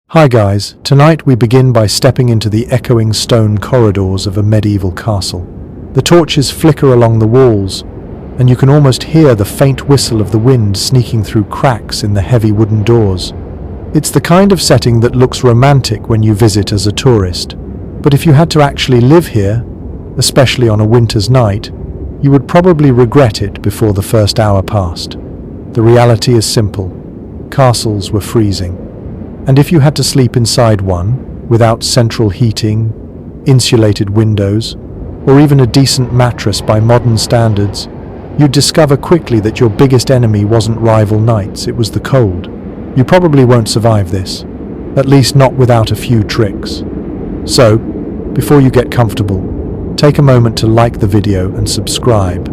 Hi guys, tonight we begin by stepping into the echoing stone corridors of a medieval castle. The torches flicker along the walls, and you can almost hear the faint whistle of the wind sneaking through cracks in the heavy wooden doors. It's the kind of setting that looks romantic when you visit as a tourist, but if you had to actually live here, especially on a winter's night, you would probably regret it before the first hour passed. The reality is simple. Castles were freezing. And if you had to sleep inside one, without central heating, insulated windows, or even a decent mattress by modern standards, you'd discover quickly that your biggest enemy wasn't rival knights, it was the cold. You probably won't survive this, at least not without a few tricks. So, before you get comfortable, take a moment to like the video and subscribe,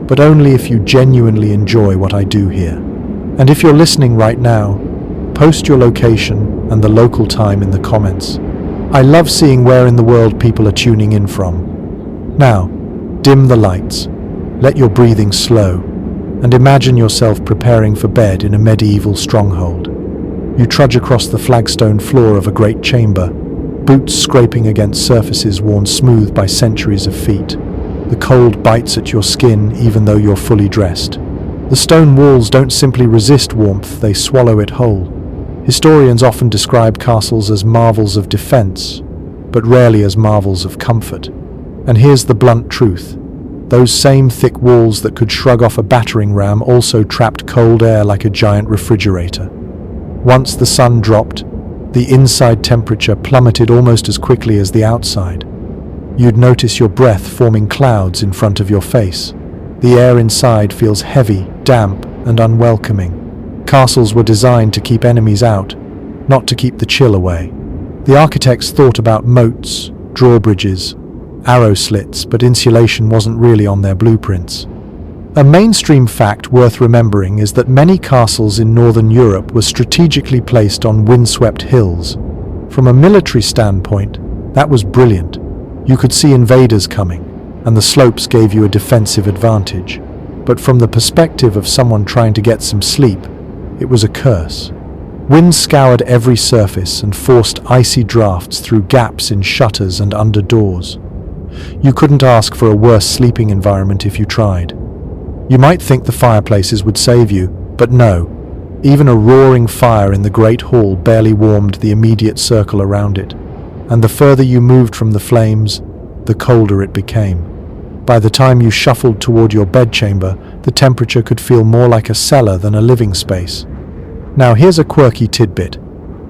but only if you genuinely enjoy what I do here. And if you're listening right now, post your location and the local time in the comments. I love seeing where in the world people are tuning in from. Now, dim the lights, let your breathing slow, and imagine yourself preparing for bed in a medieval stronghold. You trudge across the flagstone floor of a great chamber, boots scraping against surfaces worn smooth by centuries of feet. The cold bites at your skin even though you're fully dressed. The stone walls don't simply resist warmth, they swallow it whole. Historians often describe castles as marvels of defense, but rarely as marvels of comfort. And here's the blunt truth. Those same thick walls that could shrug off a battering ram also trapped cold air like a giant refrigerator. Once the sun dropped, the inside temperature plummeted almost as quickly as the outside. You'd notice your breath forming clouds in front of your face. The air inside feels heavy, damp, and unwelcoming. Castles were designed to keep enemies out, not to keep the chill away. The architects thought about moats, drawbridges, arrow slits, but insulation wasn't really on their blueprints. A mainstream fact worth remembering is that many castles in northern Europe were strategically placed on windswept hills. From a military standpoint, that was brilliant. You could see invaders coming, and the slopes gave you a defensive advantage. But from the perspective of someone trying to get some sleep, it was a curse. Wind scoured every surface and forced icy drafts through gaps in shutters and under doors. You couldn't ask for a worse sleeping environment if you tried. You might think the fireplaces would save you, but no. Even a roaring fire in the great hall barely warmed the immediate circle around it, and the further you moved from the flames, the colder it became. By the time you shuffled toward your bedchamber, the temperature could feel more like a cellar than a living space. Now here's a quirky tidbit.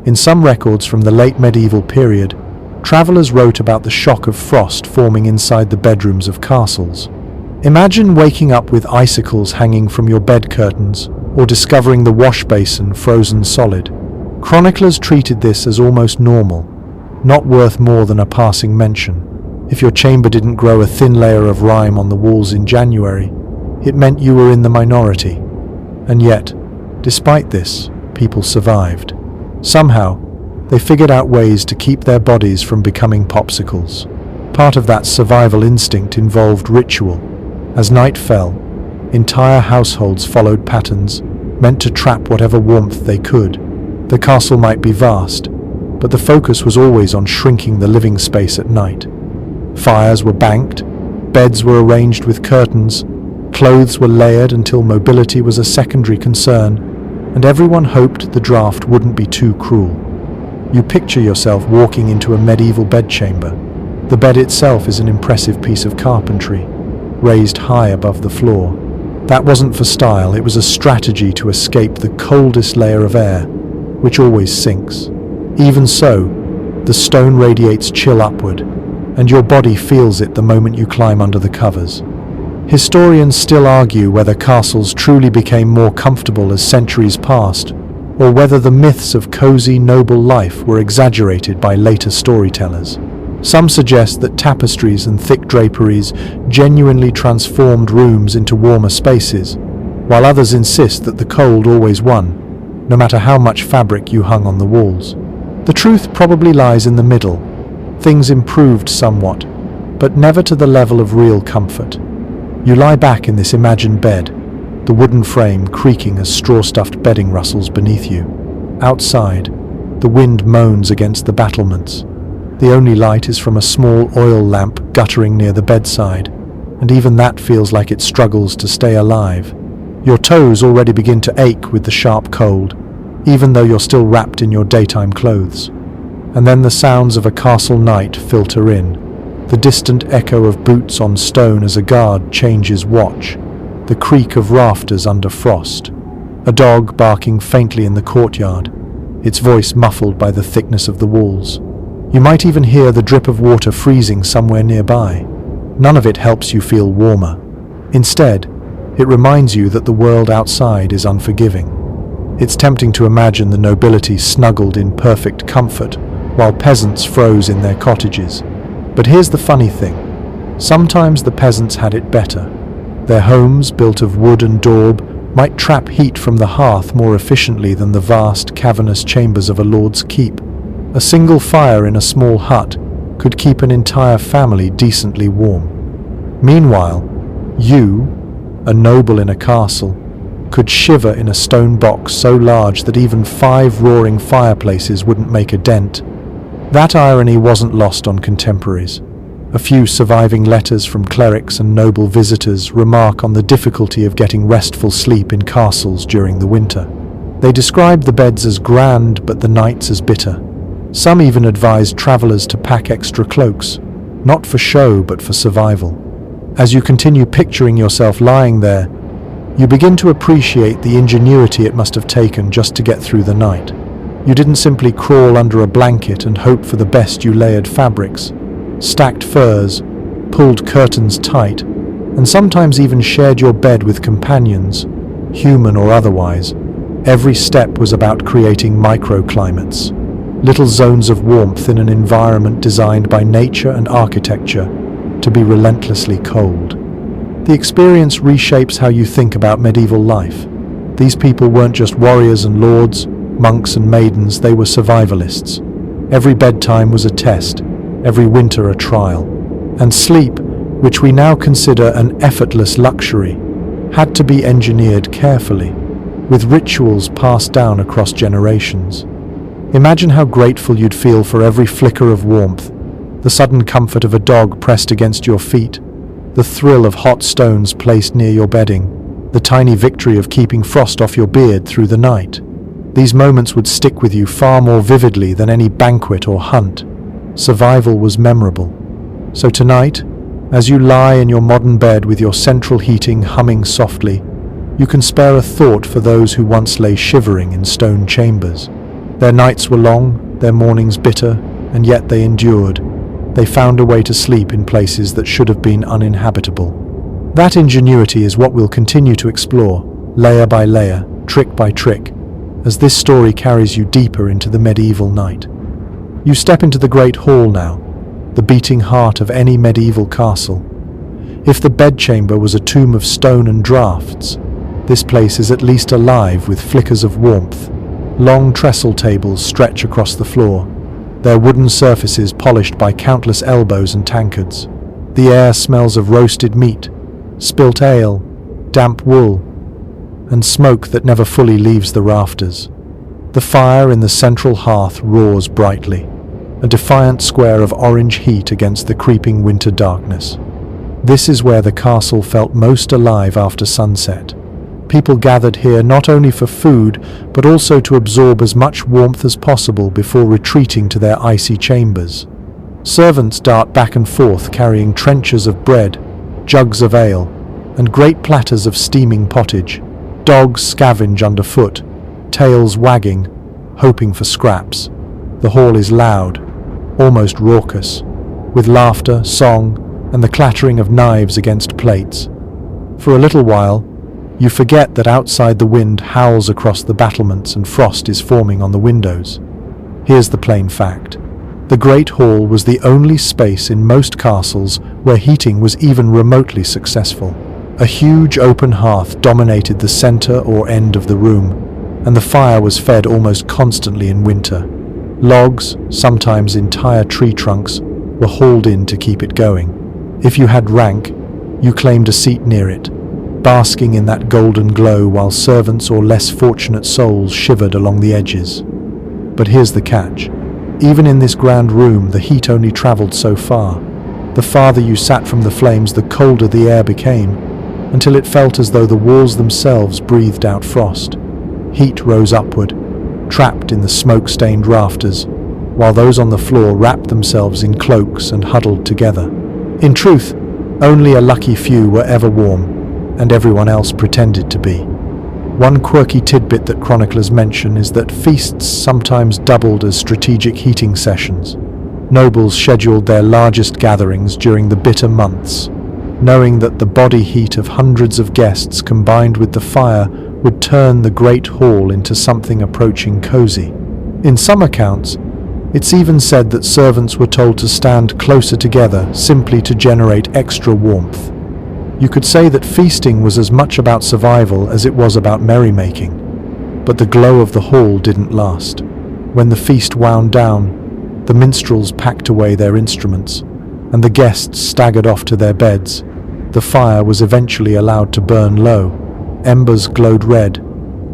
In some records from the late medieval period, travelers wrote about the shock of frost forming inside the bedrooms of castles. Imagine waking up with icicles hanging from your bed curtains, or discovering the wash basin frozen solid. Chroniclers treated this as almost normal, not worth more than a passing mention. If your chamber didn't grow a thin layer of rime on the walls in January, it meant you were in the minority. And yet, despite this, people survived. Somehow, they figured out ways to keep their bodies from becoming popsicles. Part of that survival instinct involved ritual. As night fell, entire households followed patterns meant to trap whatever warmth they could. The castle might be vast, but the focus was always on shrinking the living space at night. Fires were banked, beds were arranged with curtains, clothes were layered until mobility was a secondary concern, and everyone hoped the draft wouldn't be too cruel. You picture yourself walking into a medieval bedchamber. The bed itself is an impressive piece of carpentry, raised high above the floor. That wasn't for style, it was a strategy to escape the coldest layer of air, which always sinks. Even so, the stone radiates chill upward, and your body feels it the moment you climb under the covers. Historians still argue whether castles truly became more comfortable as centuries passed, or whether the myths of cozy, noble life were exaggerated by later storytellers. Some suggest that tapestries and thick draperies genuinely transformed rooms into warmer spaces, while others insist that the cold always won, no matter how much fabric you hung on the walls. The truth probably lies in the middle. Things improved somewhat, but never to the level of real comfort. You lie back in this imagined bed, the wooden frame creaking as straw-stuffed bedding rustles beneath you. Outside, The wind moans against the battlements. The only light is from a small oil lamp guttering near the bedside, and even that feels like it struggles to stay alive. Your toes already begin to ache with the sharp cold, even though you're still wrapped in your daytime clothes. And then the sounds of a castle night filter in, the distant echo of boots on stone as a guard changes watch, the creak of rafters under frost, a dog barking faintly in the courtyard, its voice muffled by the thickness of the walls. You might even hear the drip of water freezing somewhere nearby. None of it helps you feel warmer. Instead, it reminds you that the world outside is unforgiving. It's tempting to imagine the nobility snuggled in perfect comfort, while peasants froze in their cottages. But here's the funny thing. Sometimes the peasants had it better. Their homes, built of wood and daub, might trap heat from the hearth more efficiently than the vast, cavernous chambers of a lord's keep. A single fire in a small hut could keep an entire family decently warm. Meanwhile, you, a noble in a castle, could shiver in a stone box so large that even 5 roaring fireplaces wouldn't make a dent. That irony wasn't lost on contemporaries. A few surviving letters from clerics and noble visitors remark on the difficulty of getting restful sleep in castles during the winter. They describe the beds as grand, but the nights as bitter. Some even advised travelers to pack extra cloaks, not for show but for survival. As you continue picturing yourself lying there, you begin to appreciate the ingenuity it must have taken just to get through the night. You didn't simply crawl under a blanket and hope for the best. You layered fabrics, stacked furs, pulled curtains tight, and sometimes even shared your bed with companions, human or otherwise. Every step was about creating microclimates, little zones of warmth in an environment designed by nature and architecture to be relentlessly cold. The experience reshapes how you think about medieval life. These people weren't just warriors and lords, monks and maidens, they were survivalists. Every bedtime was a test, every winter a trial. And sleep, which we now consider an effortless luxury, had to be engineered carefully, with rituals passed down across generations. Imagine how grateful you'd feel for every flicker of warmth, the sudden comfort of a dog pressed against your feet, the thrill of hot stones placed near your bedding, the tiny victory of keeping frost off your beard through the night. These moments would stick with you far more vividly than any banquet or hunt. Survival was memorable. So tonight, as you lie in your modern bed with your central heating humming softly, you can spare a thought for those who once lay shivering in stone chambers. Their nights were long, their mornings bitter, and yet they endured. They found a way to sleep in places that should have been uninhabitable. That ingenuity is what we'll continue to explore, layer by layer, trick by trick, as this story carries you deeper into the medieval night. You step into the great hall now, the beating heart of any medieval castle. If the bedchamber was a tomb of stone and draughts, this place is at least alive with flickers of warmth. Long trestle tables stretch across the floor, their wooden surfaces polished by countless elbows and tankards. The air smells of roasted meat, spilt ale, damp wool, and smoke that never fully leaves the rafters. The fire in the central hearth roars brightly, a defiant square of orange heat against the creeping winter darkness. This is where the castle felt most alive after sunset. People gathered here not only for food, but also to absorb as much warmth as possible before retreating to their icy chambers. Servants dart back and forth carrying trenchers of bread, jugs of ale, and great platters of steaming pottage. Dogs scavenge underfoot, tails wagging, hoping for scraps. The hall is loud, almost raucous, with laughter, song, and the clattering of knives against plates. For a little while, you forget that outside the wind howls across the battlements and frost is forming on the windows. Here's the plain fact. The Great Hall was the only space in most castles where heating was even remotely successful. A huge open hearth dominated the center or end of the room, and the fire was fed almost constantly in winter. Logs, sometimes entire tree trunks, were hauled in to keep it going. If you had rank, you claimed a seat near it, basking in that golden glow while servants or less fortunate souls shivered along the edges. But here's the catch. Even in this grand room, the heat only traveled so far. The farther you sat from the flames, the colder the air became, until it felt as though the walls themselves breathed out frost. Heat rose upward, trapped in the smoke-stained rafters, while those on the floor wrapped themselves in cloaks and huddled together. In truth, only a lucky few were ever warm, and everyone else pretended to be. One quirky tidbit that chroniclers mention is that feasts sometimes doubled as strategic heating sessions. Nobles scheduled their largest gatherings during the bitter months, knowing that the body heat of hundreds of guests combined with the fire would turn the great hall into something approaching cozy. In some accounts, it's even said that servants were told to stand closer together simply to generate extra warmth. You could say that feasting was as much about survival as it was about merrymaking. But the glow of the hall didn't last. When the feast wound down, the minstrels packed away their instruments, and the guests staggered off to their beds. The fire was eventually allowed to burn low. Embers glowed red,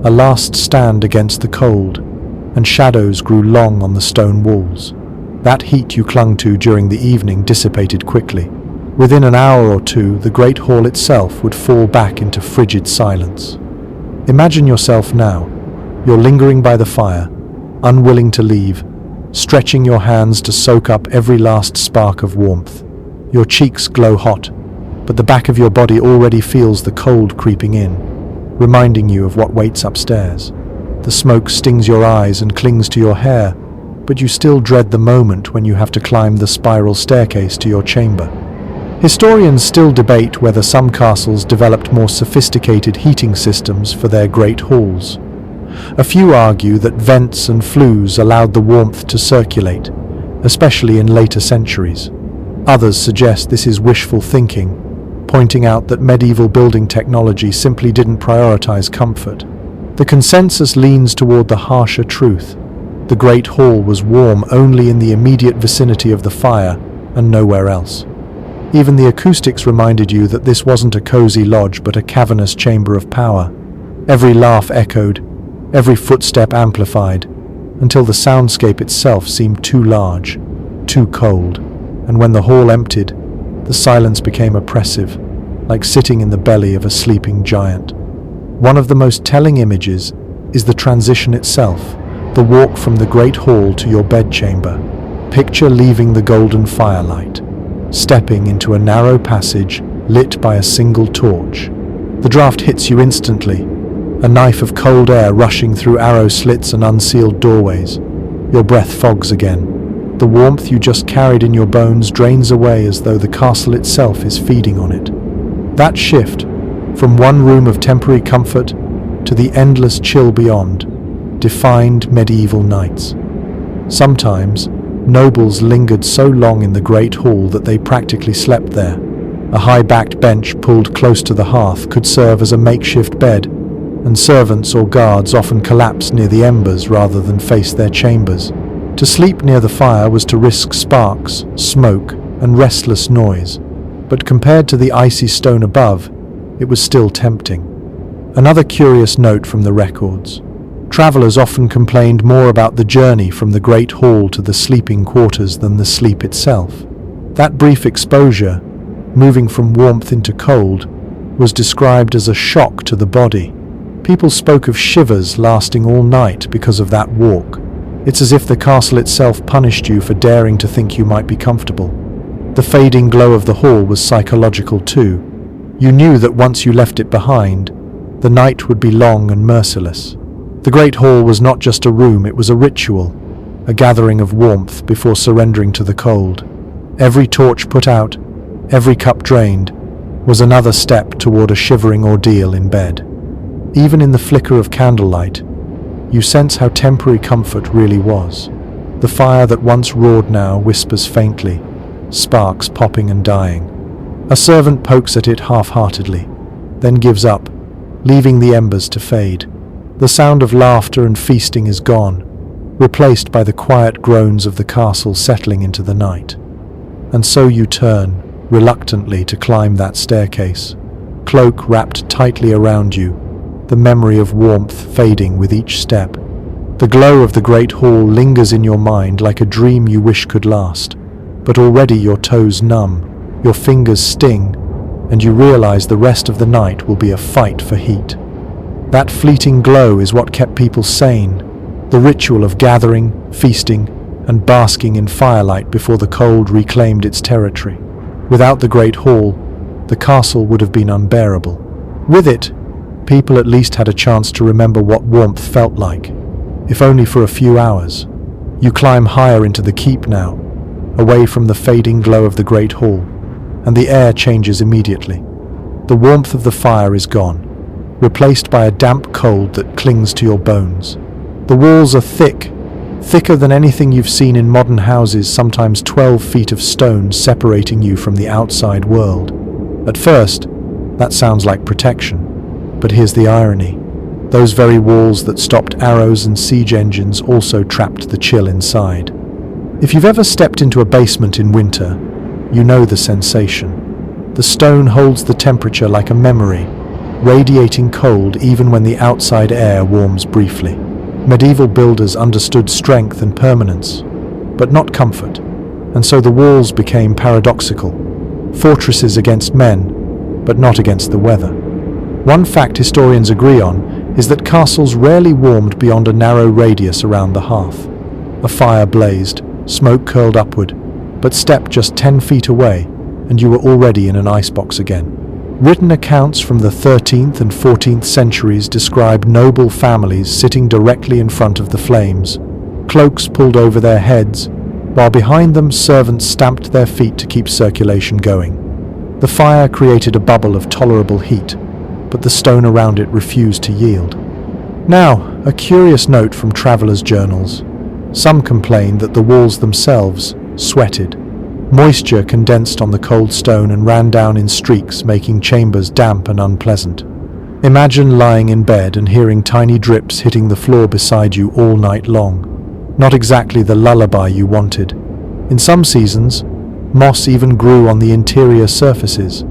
a last stand against the cold, and shadows grew long on the stone walls. That heat you clung to during the evening dissipated quickly. Within an hour or two, the great hall itself would fall back into frigid silence. Imagine yourself now. You're lingering by the fire, unwilling to leave, stretching your hands to soak up every last spark of warmth. Your cheeks glow hot, but the back of your body already feels the cold creeping in, reminding you of what waits upstairs. The smoke stings your eyes and clings to your hair, but you still dread the moment when you have to climb the spiral staircase to your chamber. Historians still debate whether some castles developed more sophisticated heating systems for their great halls. A few argue that vents and flues allowed the warmth to circulate, especially in later centuries. Others suggest this is wishful thinking, pointing out that medieval building technology simply didn't prioritize comfort. The consensus leans toward the harsher truth. The Great Hall was warm only in the immediate vicinity of the fire and nowhere else. Even the acoustics reminded you that this wasn't a cozy lodge but a cavernous chamber of power. Every laugh echoed, every footstep amplified, until the soundscape itself seemed too large, too cold, and when the hall emptied, the silence became oppressive, like sitting in the belly of a sleeping giant. One of the most telling images is the transition itself, the walk from the great hall to your bedchamber. Picture leaving the golden firelight, stepping into a narrow passage lit by a single torch. The draft hits you instantly, a knife of cold air rushing through arrow slits and unsealed doorways. Your breath fogs again. The warmth you just carried in your bones drains away as though the castle itself is feeding on it. That shift, from one room of temporary comfort to the endless chill beyond, defined medieval nights. Sometimes, nobles lingered so long in the great hall that they practically slept there. A high-backed bench pulled close to the hearth could serve as a makeshift bed, and servants or guards often collapsed near the embers rather than face their chambers. To sleep near the fire was to risk sparks, smoke, and restless noise, but compared to the icy stone above, it was still tempting. Another curious note from the records. Travelers often complained more about the journey from the great hall to the sleeping quarters than the sleep itself. That brief exposure, moving from warmth into cold, was described as a shock to the body. People spoke of shivers lasting all night because of that walk. It's as if the castle itself punished you for daring to think you might be comfortable. The fading glow of the hall was psychological too. You knew that once you left it behind, the night would be long and merciless. The great hall was not just a room, it was a ritual, a gathering of warmth before surrendering to the cold. Every torch put out, every cup drained, was another step toward a shivering ordeal in bed. Even in the flicker of candlelight, you sense how temporary comfort really was. The fire that once roared now whispers faintly, sparks popping and dying. A servant pokes at it half-heartedly, then gives up, leaving the embers to fade. The sound of laughter and feasting is gone, replaced by the quiet groans of the castle settling into the night. And so you turn, reluctantly, to climb that staircase, cloak wrapped tightly around you, the memory of warmth fading with each step. The glow of the great hall lingers in your mind like a dream you wish could last, but already your toes numb, your fingers sting, and you realize the rest of the night will be a fight for heat. That fleeting glow is what kept people sane, the ritual of gathering, feasting, and basking in firelight before the cold reclaimed its territory. Without the great hall, the castle would have been unbearable. With it, people at least had a chance to remember what warmth felt like, if only for a few hours. You climb higher into the keep now, away from the fading glow of the great hall, and the air changes immediately. The warmth of the fire is gone, replaced by a damp cold that clings to your bones. The walls are thick, thicker than anything you've seen in modern houses, sometimes 12 feet of stone separating you from the outside world. At first, that sounds like protection, but here's the irony. Those very walls that stopped arrows and siege engines also trapped the chill inside. If you've ever stepped into a basement in winter, you know the sensation. The stone holds the temperature like a memory, radiating cold even when the outside air warms briefly. Medieval builders understood strength and permanence, but not comfort, and so the walls became paradoxical. Fortresses against men, but not against the weather. One fact historians agree on is that castles rarely warmed beyond a narrow radius around the hearth. A fire blazed, smoke curled upward, but step just 10 feet away, and you were already in an icebox again. Written accounts from the 13th and 14th centuries describe noble families sitting directly in front of the flames, cloaks pulled over their heads, while behind them servants stamped their feet to keep circulation going. The fire created a bubble of tolerable heat, but the stone around it refused to yield. Now, a curious note from travelers' journals. Some complained that the walls themselves sweated. Moisture condensed on the cold stone and ran down in streaks, making chambers damp and unpleasant. Imagine lying in bed and hearing tiny drips hitting the floor beside you all night long. Not exactly the lullaby you wanted. In some seasons, moss even grew on the interior surfaces.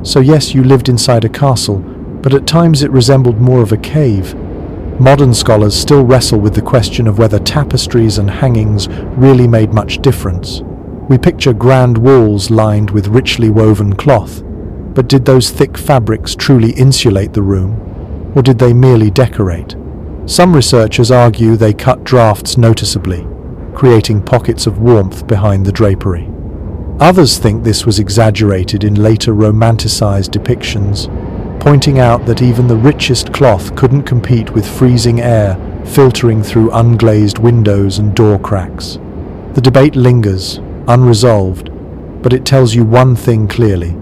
So yes, you lived inside a castle, but at times it resembled more of a cave. Modern scholars still wrestle with the question of whether tapestries and hangings really made much difference. We picture grand walls lined with richly woven cloth, but did those thick fabrics truly insulate the room, or did they merely decorate? Some researchers argue they cut drafts noticeably, creating pockets of warmth behind the drapery. Others think this was exaggerated in later romanticized depictions, pointing out that even the richest cloth couldn't compete with freezing air filtering through unglazed windows and door cracks. The debate lingers, unresolved, but it tells you one thing clearly.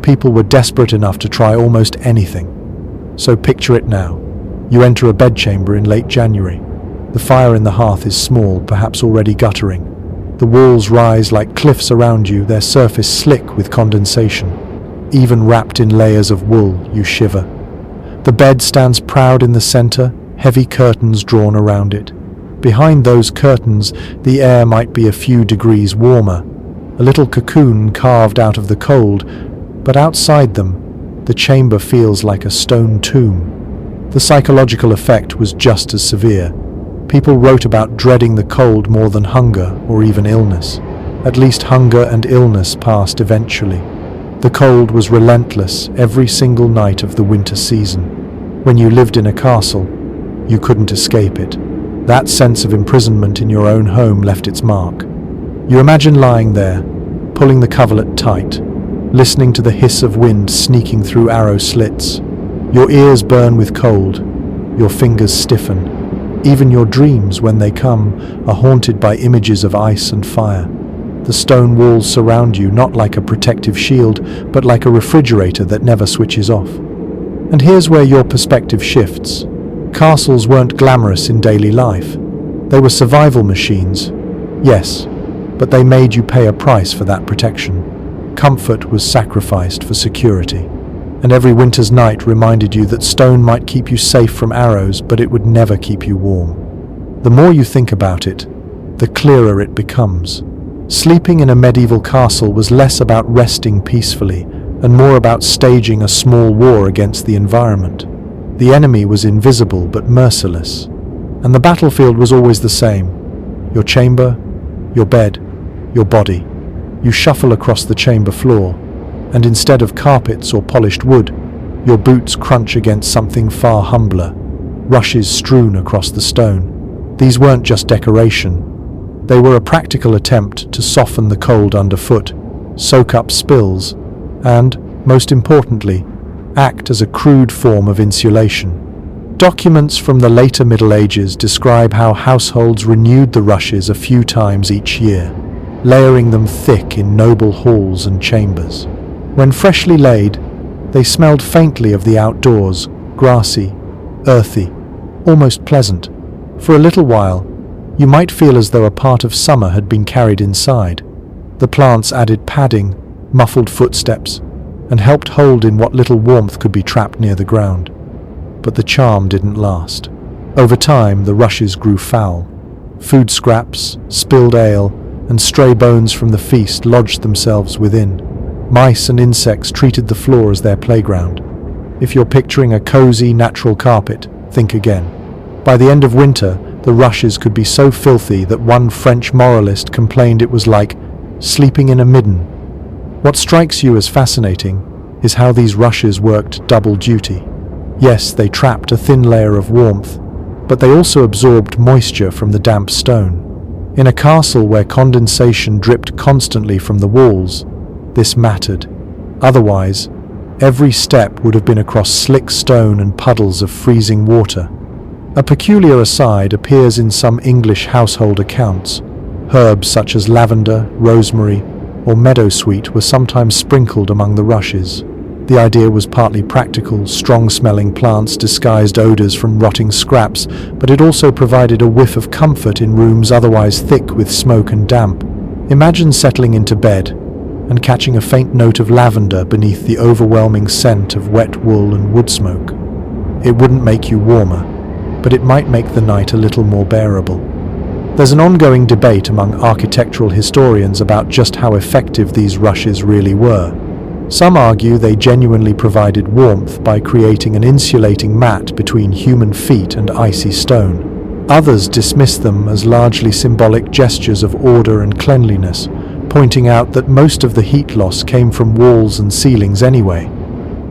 People were desperate enough to try almost anything. So picture it now. You enter a bedchamber in late January. The fire in the hearth is small, perhaps already guttering. The walls rise like cliffs around you, their surface slick with condensation. Even wrapped in layers of wool, you shiver. The bed stands proud in the center, heavy curtains drawn around it. Behind those curtains, the air might be a few degrees warmer, a little cocoon carved out of the cold, but outside them, the chamber feels like a stone tomb. The psychological effect was just as severe. People wrote about dreading the cold more than hunger or even illness. At least hunger and illness passed eventually. The cold was relentless every single night of the winter season. When you lived in a castle, you couldn't escape it. That sense of imprisonment in your own home left its mark. You imagine lying there, pulling the coverlet tight, listening to the hiss of wind sneaking through arrow slits. Your ears burn with cold, your fingers stiffen. Even your dreams, when they come, are haunted by images of ice and fire. The stone walls surround you not like a protective shield, but like a refrigerator that never switches off. And here's where your perspective shifts. Castles weren't glamorous in daily life. They were survival machines, yes, but they made you pay a price for that protection. Comfort was sacrificed for security. And every winter's night reminded you that stone might keep you safe from arrows, but it would never keep you warm. The more you think about it, the clearer it becomes. Sleeping in a medieval castle was less about resting peacefully and more about staging a small war against the environment. The enemy was invisible but merciless. And the battlefield was always the same. Your chamber, your bed, your body. You shuffle across the chamber floor, and instead of carpets or polished wood, your boots crunch against something far humbler, rushes strewn across the stone. These weren't just decoration. They were a practical attempt to soften the cold underfoot, soak up spills, and, most importantly, act as a crude form of insulation. Documents from the later Middle Ages describe how households renewed the rushes a few times each year, layering them thick in noble halls and chambers. When freshly laid, they smelled faintly of the outdoors, grassy, earthy, almost pleasant. For a little while, you might feel as though a part of summer had been carried inside. The plants added padding, muffled footsteps, and helped hold in what little warmth could be trapped near the ground. But the charm didn't last. Over time, the rushes grew foul. Food scraps, spilled ale, and stray bones from the feast lodged themselves within. Mice and insects treated the floor as their playground. If you're picturing a cozy, natural carpet, think again. By the end of winter, the rushes could be so filthy that one French moralist complained it was like sleeping in a midden. What strikes you as fascinating is how these rushes worked double duty. Yes, they trapped a thin layer of warmth, but they also absorbed moisture from the damp stone. In a castle where condensation dripped constantly from the walls, this mattered. Otherwise, every step would have been across slick stone and puddles of freezing water. A peculiar aside appears in some English household accounts. Herbs such as lavender, rosemary, or meadowsweet were sometimes sprinkled among the rushes. The idea was partly practical. Strong-smelling plants disguised odors from rotting scraps, but it also provided a whiff of comfort in rooms otherwise thick with smoke and damp. Imagine settling into bed and catching a faint note of lavender beneath the overwhelming scent of wet wool and wood smoke. It wouldn't make you warmer, but it might make the night a little more bearable. There's an ongoing debate among architectural historians about just how effective these rushes really were. Some argue they genuinely provided warmth by creating an insulating mat between human feet and icy stone. Others dismiss them as largely symbolic gestures of order and cleanliness, pointing out that most of the heat loss came from walls and ceilings anyway.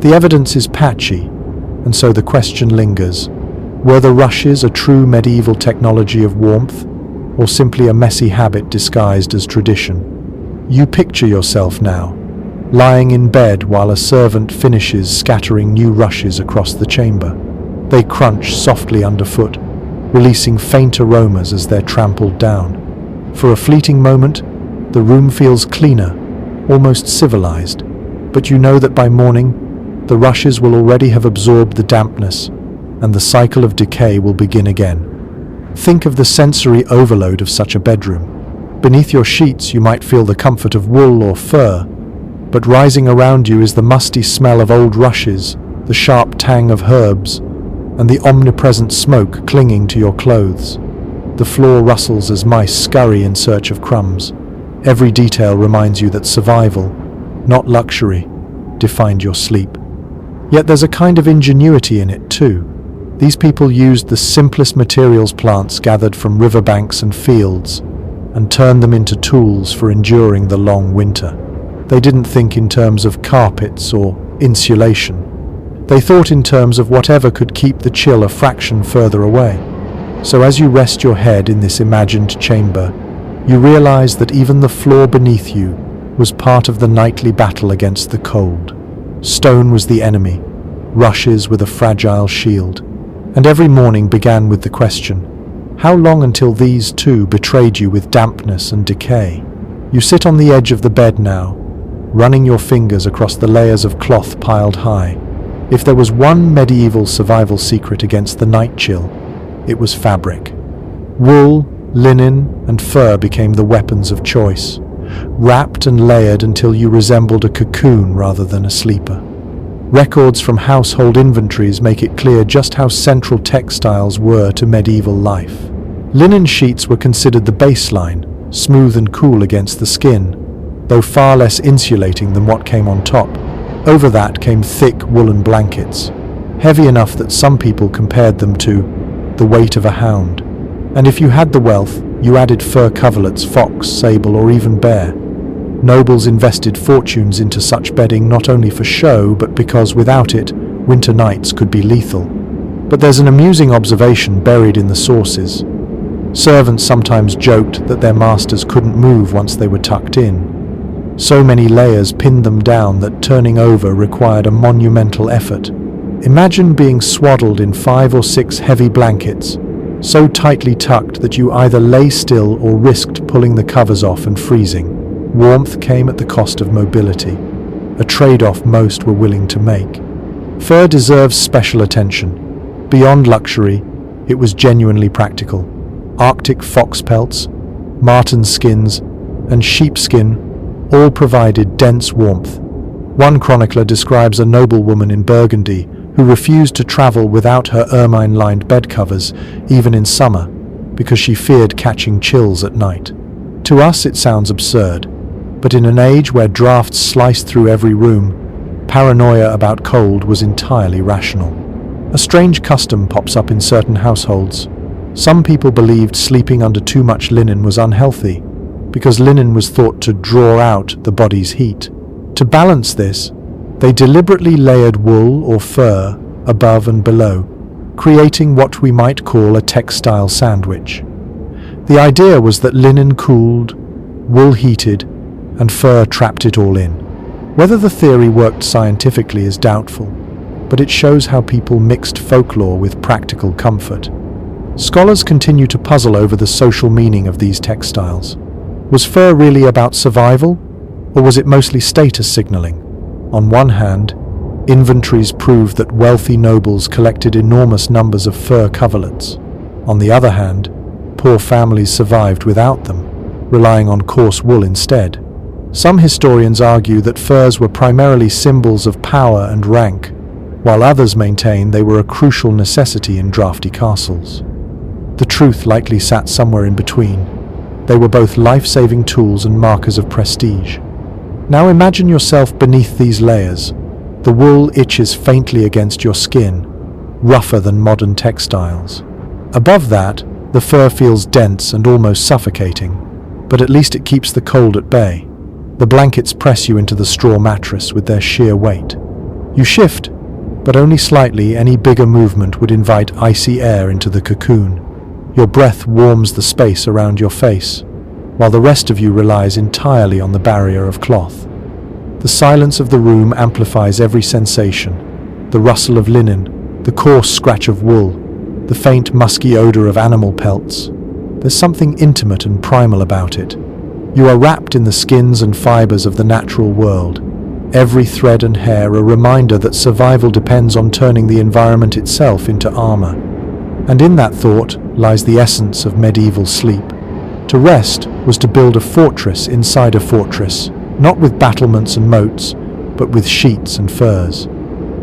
The evidence is patchy, and so the question lingers. Were the rushes a true medieval technology of warmth, or simply a messy habit disguised as tradition? You picture yourself now, lying in bed while a servant finishes scattering new rushes across the chamber. They crunch softly underfoot, releasing faint aromas as they're trampled down. For a fleeting moment, the room feels cleaner, almost civilized, but you know that by morning, the rushes will already have absorbed the dampness, and the cycle of decay will begin again. Think of the sensory overload of such a bedroom. Beneath your sheets, you might feel the comfort of wool or fur, but rising around you is the musty smell of old rushes, the sharp tang of herbs, and the omnipresent smoke clinging to your clothes. The floor rustles as mice scurry in search of crumbs. Every detail reminds you that survival, not luxury, defined your sleep. Yet there's a kind of ingenuity in it too. These people used the simplest materials, plants gathered from riverbanks and fields, and turned them into tools for enduring the long winter. They didn't think in terms of carpets or insulation. They thought in terms of whatever could keep the chill a fraction further away. So as you rest your head in this imagined chamber, you realize that even the floor beneath you was part of the nightly battle against the cold. Stone was the enemy, rushes were the fragile shield. And every morning began with the question, how long until these too betrayed you with dampness and decay? You sit on the edge of the bed now, running your fingers across the layers of cloth piled high. If there was one medieval survival secret against the night chill, it was fabric. Wool, linen, and fur became the weapons of choice, wrapped and layered until you resembled a cocoon rather than a sleeper. Records from household inventories make it clear just how central textiles were to medieval life. Linen sheets were considered the baseline, smooth and cool against the skin, though far less insulating than what came on top. Over that came thick woolen blankets, heavy enough that some people compared them to the weight of a hound. And if you had the wealth, you added fur coverlets, fox, sable, or even bear. Nobles invested fortunes into such bedding not only for show, but because without it, winter nights could be lethal. But there's an amusing observation buried in the sources. Servants sometimes joked that their masters couldn't move once they were tucked in. So many layers pinned them down that turning over required a monumental effort. Imagine being swaddled in 5 or 6 heavy blankets, so tightly tucked that you either lay still or risked pulling the covers off and freezing. Warmth came at the cost of mobility, a trade-off most were willing to make. Fur deserves special attention. Beyond luxury, it was genuinely practical. Arctic fox pelts, marten skins, and sheepskin all provided dense warmth. One chronicler describes a noblewoman in Burgundy who refused to travel without her ermine-lined bed covers, even in summer, because she feared catching chills at night. To us it sounds absurd, but in an age where drafts sliced through every room, paranoia about cold was entirely rational. A strange custom pops up in certain households. Some people believed sleeping under too much linen was unhealthy, because linen was thought to draw out the body's heat. To balance this, they deliberately layered wool or fur above and below, creating what we might call a textile sandwich. The idea was that linen cooled, wool heated, and fur trapped it all in. Whether the theory worked scientifically is doubtful, but it shows how people mixed folklore with practical comfort. Scholars continue to puzzle over the social meaning of these textiles. Was fur really about survival, or was it mostly status signaling? On one hand, inventories prove that wealthy nobles collected enormous numbers of fur coverlets. On the other hand, poor families survived without them, relying on coarse wool instead. Some historians argue that furs were primarily symbols of power and rank, while others maintain they were a crucial necessity in drafty castles. The truth likely sat somewhere in between. They were both life-saving tools and markers of prestige. Now imagine yourself beneath these layers. The wool itches faintly against your skin, rougher than modern textiles. Above that, the fur feels dense and almost suffocating, but at least it keeps the cold at bay. The blankets press you into the straw mattress with their sheer weight. You shift, but only slightly. Any bigger movement would invite icy air into the cocoon. Your breath warms the space around your face, while the rest of you relies entirely on the barrier of cloth. The silence of the room amplifies every sensation: the rustle of linen, the coarse scratch of wool, the faint musky odor of animal pelts. There's something intimate and primal about it. You are wrapped in the skins and fibers of the natural world, every thread and hair a reminder that survival depends on turning the environment itself into armor. And in that thought lies the essence of medieval sleep. To rest was to build a fortress inside a fortress, not with battlements and moats, but with sheets and furs.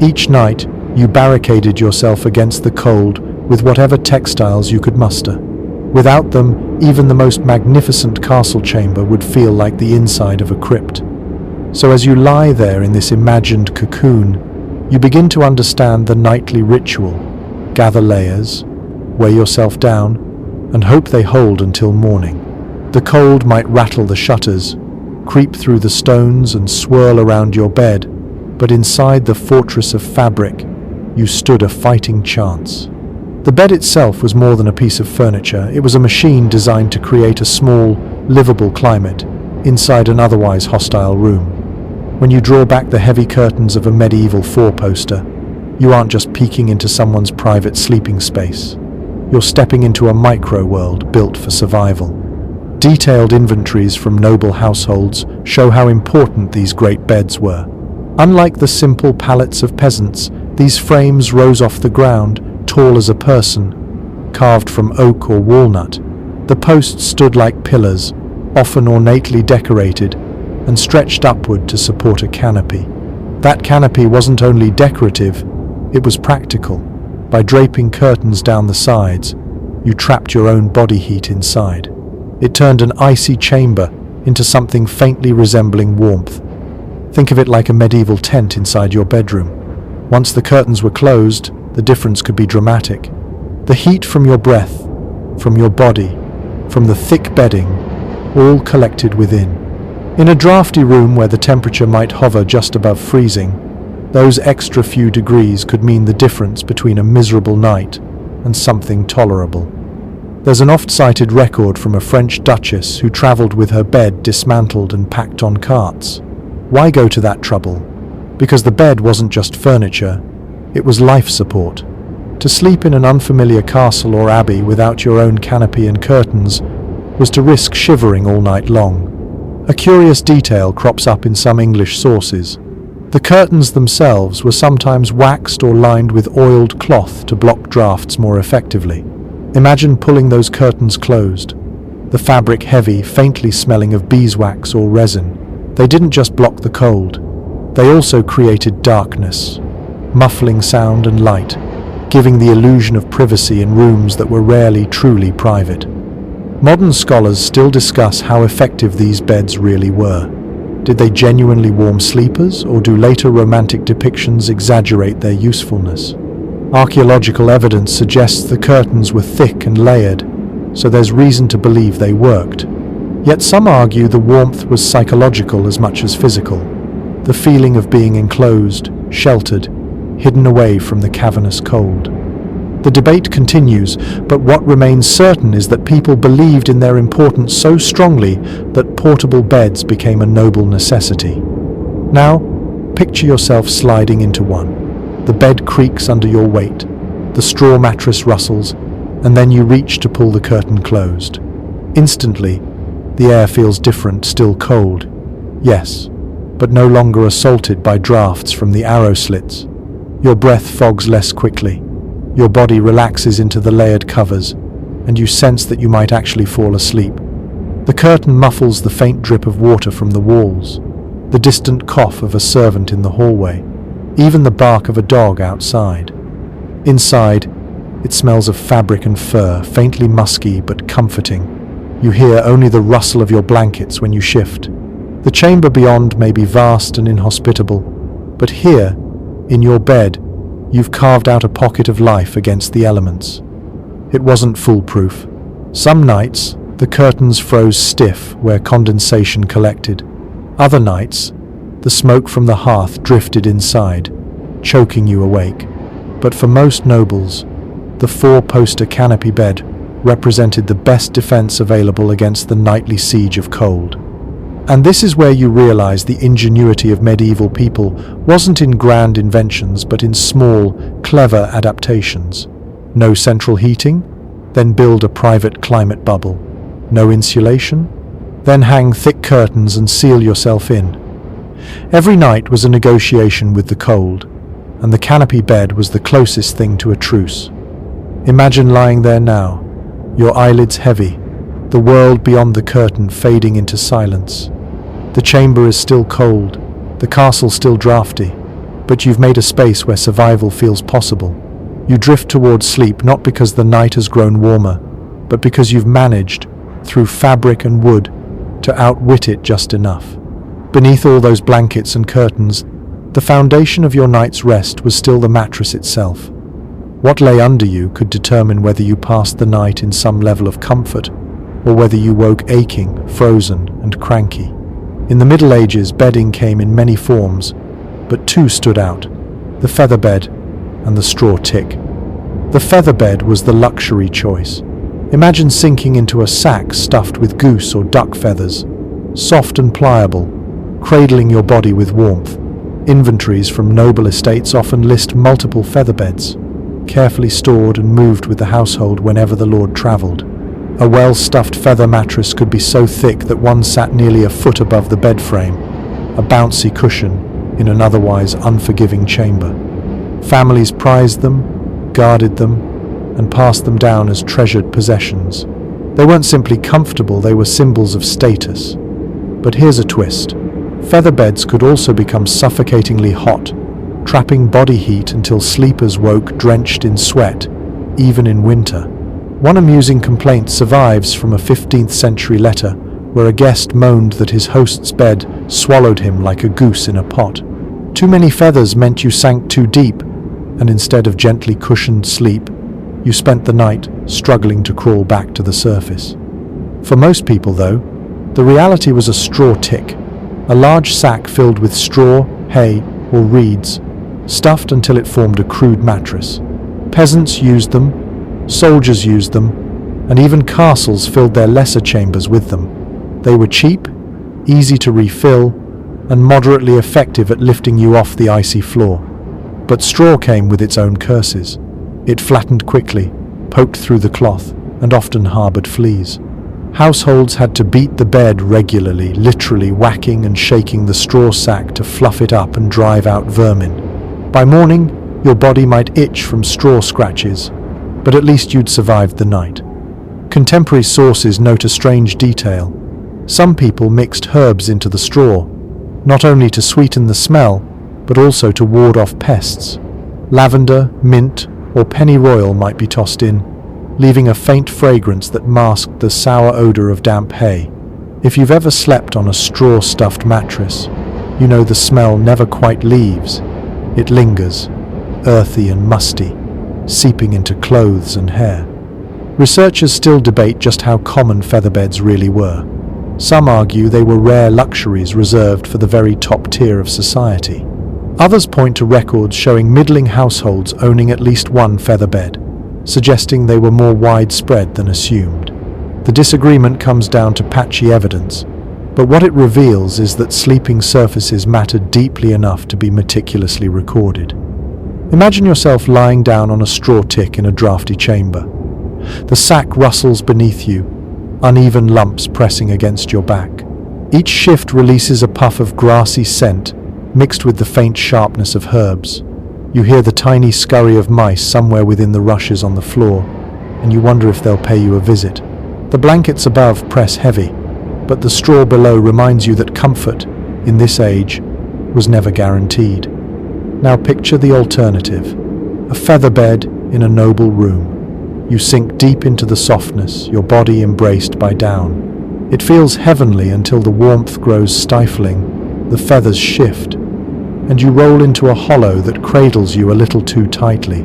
Each night, you barricaded yourself against the cold with whatever textiles you could muster. Without them, even the most magnificent castle chamber would feel like the inside of a crypt. So as you lie there in this imagined cocoon, you begin to understand the nightly ritual. Gather layers, weigh yourself down, and hope they hold until morning. The cold might rattle the shutters, creep through the stones and swirl around your bed, but inside the fortress of fabric, you stood a fighting chance. The bed itself was more than a piece of furniture. It was a machine designed to create a small, livable climate inside an otherwise hostile room. When you draw back the heavy curtains of a medieval four-poster, you aren't just peeking into someone's private sleeping space. You're stepping into a micro-world built for survival. Detailed inventories from noble households show how important these great beds were. Unlike the simple pallets of peasants, these frames rose off the ground, tall as a person, carved from oak or walnut. The posts stood like pillars, often ornately decorated, and stretched upward to support a canopy. That canopy wasn't only decorative, it was practical. By draping curtains down the sides, you trapped your own body heat inside. It turned an icy chamber into something faintly resembling warmth. Think of it like a medieval tent inside your bedroom. Once the curtains were closed, the difference could be dramatic. The heat from your breath, from your body, from the thick bedding, all collected within. In a drafty room where the temperature might hover just above freezing, those extra few degrees could mean the difference between a miserable night and something tolerable. There's an oft-cited record from a French duchess who travelled with her bed dismantled and packed on carts. Why go to that trouble? Because the bed wasn't just furniture, it was life support. To sleep in an unfamiliar castle or abbey without your own canopy and curtains was to risk shivering all night long. A curious detail crops up in some English sources. The curtains themselves were sometimes waxed or lined with oiled cloth to block drafts more effectively. Imagine pulling those curtains closed, the fabric heavy, faintly smelling of beeswax or resin. They didn't just block the cold, they also created darkness, muffling sound and light, giving the illusion of privacy in rooms that were rarely truly private. Modern scholars still discuss how effective these beds really were. Did they genuinely warm sleepers, or do later romantic depictions exaggerate their usefulness? Archaeological evidence suggests the curtains were thick and layered, so there's reason to believe they worked. Yet some argue the warmth was psychological as much as physical, the feeling of being enclosed, sheltered, hidden away from the cavernous cold. The debate continues, but what remains certain is that people believed in their importance so strongly that portable beds became a noble necessity. Now, picture yourself sliding into one. The bed creaks under your weight, the straw mattress rustles, and then you reach to pull the curtain closed. Instantly, the air feels different, still cold, yes, but no longer assaulted by drafts from the arrow slits. Your breath fogs less quickly. Your body relaxes into the layered covers, and you sense that you might actually fall asleep. The curtain muffles the faint drip of water from the walls, the distant cough of a servant in the hallway, even the bark of a dog outside. Inside, it smells of fabric and fur, faintly musky but comforting. You hear only the rustle of your blankets when you shift. The chamber beyond may be vast and inhospitable, but here, in your bed, you've carved out a pocket of life against the elements. It wasn't foolproof. Some nights, the curtains froze stiff where condensation collected. Other nights, the smoke from the hearth drifted inside, choking you awake. But for most nobles, the four-poster canopy bed represented the best defense available against the nightly siege of cold. And this is where you realize the ingenuity of medieval people wasn't in grand inventions, but in small, clever adaptations. No central heating? Then build a private climate bubble. No insulation? Then hang thick curtains and seal yourself in. Every night was a negotiation with the cold, and the canopy bed was the closest thing to a truce. Imagine lying there now, your eyelids heavy, the world beyond the curtain fading into silence. The chamber is still cold, the castle still drafty, but you've made a space where survival feels possible. You drift towards sleep not because the night has grown warmer, but because you've managed, through fabric and wood, to outwit it just enough. Beneath all those blankets and curtains, the foundation of your night's rest was still the mattress itself. What lay under you could determine whether you passed the night in some level of comfort, or whether you woke aching, frozen, and cranky. In the Middle Ages, bedding came in many forms, but two stood out: the feather bed and the straw tick. The feather bed was the luxury choice. Imagine sinking into a sack stuffed with goose or duck feathers, soft and pliable, cradling your body with warmth. Inventories from noble estates often list multiple feather beds, carefully stored and moved with the household whenever the lord travelled. A well-stuffed feather mattress could be so thick that one sat nearly a foot above the bed frame, a bouncy cushion in an otherwise unforgiving chamber. Families prized them, guarded them, and passed them down as treasured possessions. They weren't simply comfortable, they were symbols of status. But here's a twist. Feather beds could also become suffocatingly hot, trapping body heat until sleepers woke drenched in sweat, even in winter. One amusing complaint survives from a 15th century letter where a guest moaned that his host's bed swallowed him like a goose in a pot. Too many feathers meant you sank too deep, and instead of gently cushioned sleep, You spent the night struggling to crawl back to the surface. For most people, though, the reality was a straw tick, a large sack filled with straw, hay, or reeds, stuffed until it formed a crude mattress. Peasants used them, soldiers used them, and even castles filled their lesser chambers with them. They were cheap, easy to refill, and moderately effective at lifting you off the icy floor. But straw came with its own curses. It flattened quickly, poked through the cloth, and often harbored fleas. Households had to beat the bed regularly, literally whacking and shaking the straw sack to fluff it up and drive out vermin. By morning, your body might itch from straw scratches, but at least you'd survived the night. Contemporary sources note a strange detail. Some people mixed herbs into the straw, not only to sweeten the smell, but also to ward off pests. Lavender, mint, or pennyroyal might be tossed in, leaving a faint fragrance that masked the sour odor of damp hay. If you've ever slept on a straw-stuffed mattress, you know the smell never quite leaves. It lingers, earthy and musty, seeping into clothes and hair. Researchers still debate just how common featherbeds really were. Some argue they were rare luxuries reserved for the very top tier of society. Others point to records showing middling households owning at least one featherbed, suggesting they were more widespread than assumed. The disagreement comes down to patchy evidence, but what it reveals is that sleeping surfaces mattered deeply enough to be meticulously recorded. Imagine yourself lying down on a straw tick in a drafty chamber. The sack rustles beneath you, uneven lumps pressing against your back. Each shift releases a puff of grassy scent mixed with the faint sharpness of herbs. You hear the tiny scurry of mice somewhere within the rushes on the floor, and you wonder if they'll pay you a visit. The blankets above press heavy, but the straw below reminds you that comfort, in this age, was never guaranteed. Now picture the alternative, a feather bed in a noble room. You sink deep into the softness, your body embraced by down. It feels heavenly until the warmth grows stifling, the feathers shift, and you roll into a hollow that cradles you a little too tightly.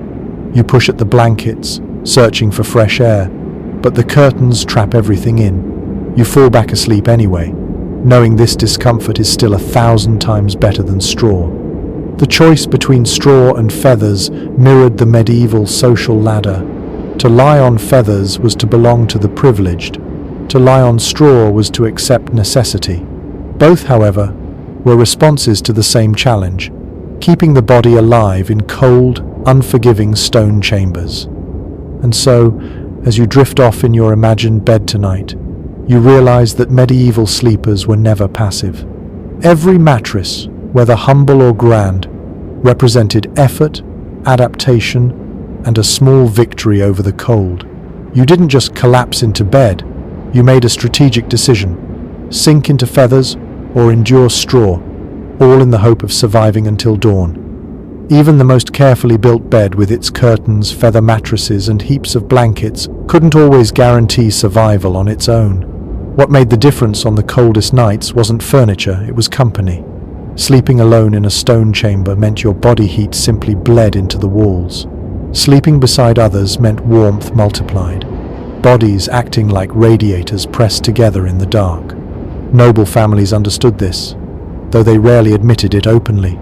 You push at the blankets, searching for fresh air, but the curtains trap everything in. You fall back asleep anyway, knowing this discomfort is still 1,000 times better than straw. The choice between straw and feathers mirrored the medieval social ladder. To lie on feathers was to belong to the privileged. To lie on straw was to accept necessity. Both, however, were responses to the same challenge, keeping the body alive in cold, unforgiving stone chambers. And so, as you drift off in your imagined bed tonight, you realize that medieval sleepers were never passive. Every mattress, whether humble or grand, represented effort, adaptation, and a small victory over the cold. You didn't just collapse into bed, you made a strategic decision: sink into feathers or endure straw, all in the hope of surviving until dawn. Even the most carefully built bed with its curtains, feather mattresses, and heaps of blankets couldn't always guarantee survival on its own. What made the difference on the coldest nights wasn't furniture, it was company. Sleeping alone in a stone chamber meant your body heat simply bled into the walls. Sleeping beside others meant warmth multiplied, bodies acting like radiators pressed together in the dark. Noble families understood this, though they rarely admitted it openly.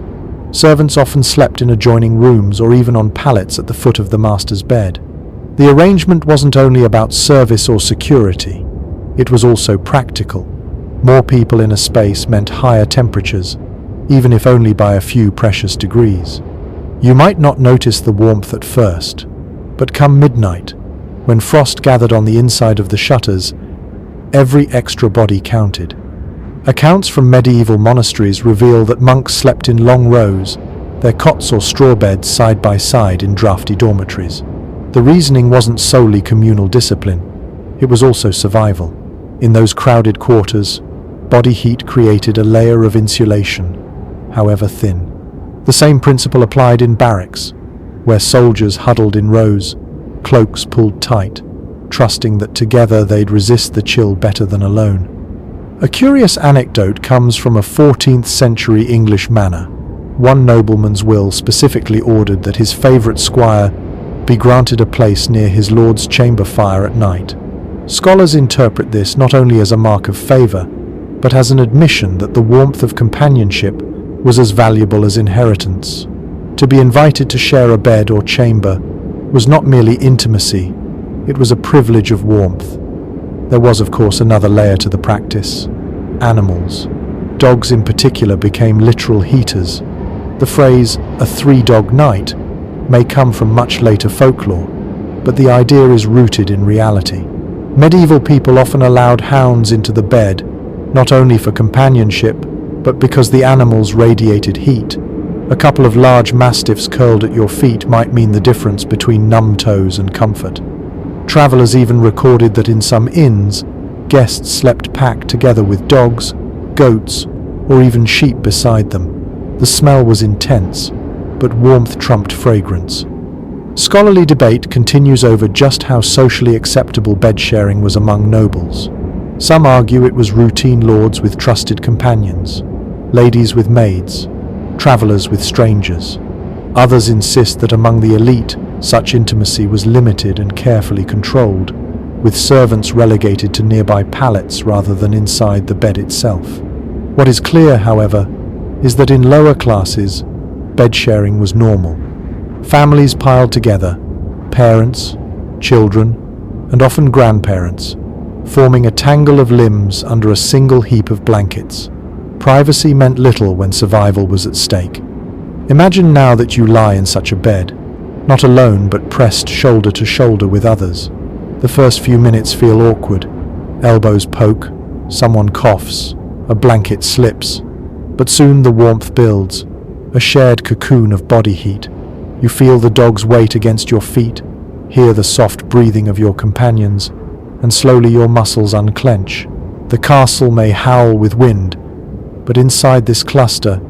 Servants often slept in adjoining rooms or even on pallets at the foot of the master's bed. The arrangement wasn't only about service or security, it was also practical. More people in a space meant higher temperatures, even if only by a few precious degrees. You might not notice the warmth at first, but come midnight, when frost gathered on the inside of the shutters, every extra body counted. Accounts from medieval monasteries reveal that monks slept in long rows, their cots or straw beds side by side in drafty dormitories. The reasoning wasn't solely communal discipline, it was also survival. In those crowded quarters, body heat created a layer of insulation, however thin. The same principle applied in barracks, where soldiers huddled in rows, cloaks pulled tight, trusting that together they'd resist the chill better than alone. A curious anecdote comes from a 14th century English manor. One nobleman's will specifically ordered that his favourite squire be granted a place near his lord's chamber fire at night. Scholars interpret this not only as a mark of favour, but as an admission that the warmth of companionship was as valuable as inheritance. To be invited to share a bed or chamber was not merely intimacy, it was a privilege of warmth. There was, of course, another layer to the practice. Animals. Dogs in particular became literal heaters. The phrase, "a three-dog night," may come from much later folklore, but the idea is rooted in reality. Medieval people often allowed hounds into the bed, not only for companionship, but because the animals radiated heat. A couple of large mastiffs curled at your feet might mean the difference between numb toes and comfort. Travelers even recorded that in some inns, guests slept packed together with dogs, goats, or even sheep beside them. The smell was intense, but warmth trumped fragrance. Scholarly debate continues over just how socially acceptable bed sharing was among nobles. Some argue it was routine lords with trusted companions, ladies with maids, travelers with strangers. Others insist that among the elite, such intimacy was limited and carefully controlled, with servants relegated to nearby pallets rather than inside the bed itself. What is clear, however, is that in lower classes, bed sharing was normal. Families piled together, parents, children, and often grandparents, forming a tangle of limbs under a single heap of blankets. Privacy meant little when survival was at stake. Imagine now that you lie in such a bed, not alone but pressed shoulder to shoulder with others. The first few minutes feel awkward. Elbows poke, someone coughs, a blanket slips. But soon the warmth builds, a shared cocoon of body heat. You feel the dog's weight against your feet, hear the soft breathing of your companions, and slowly your muscles unclench. The castle may howl with wind, but inside this cluster,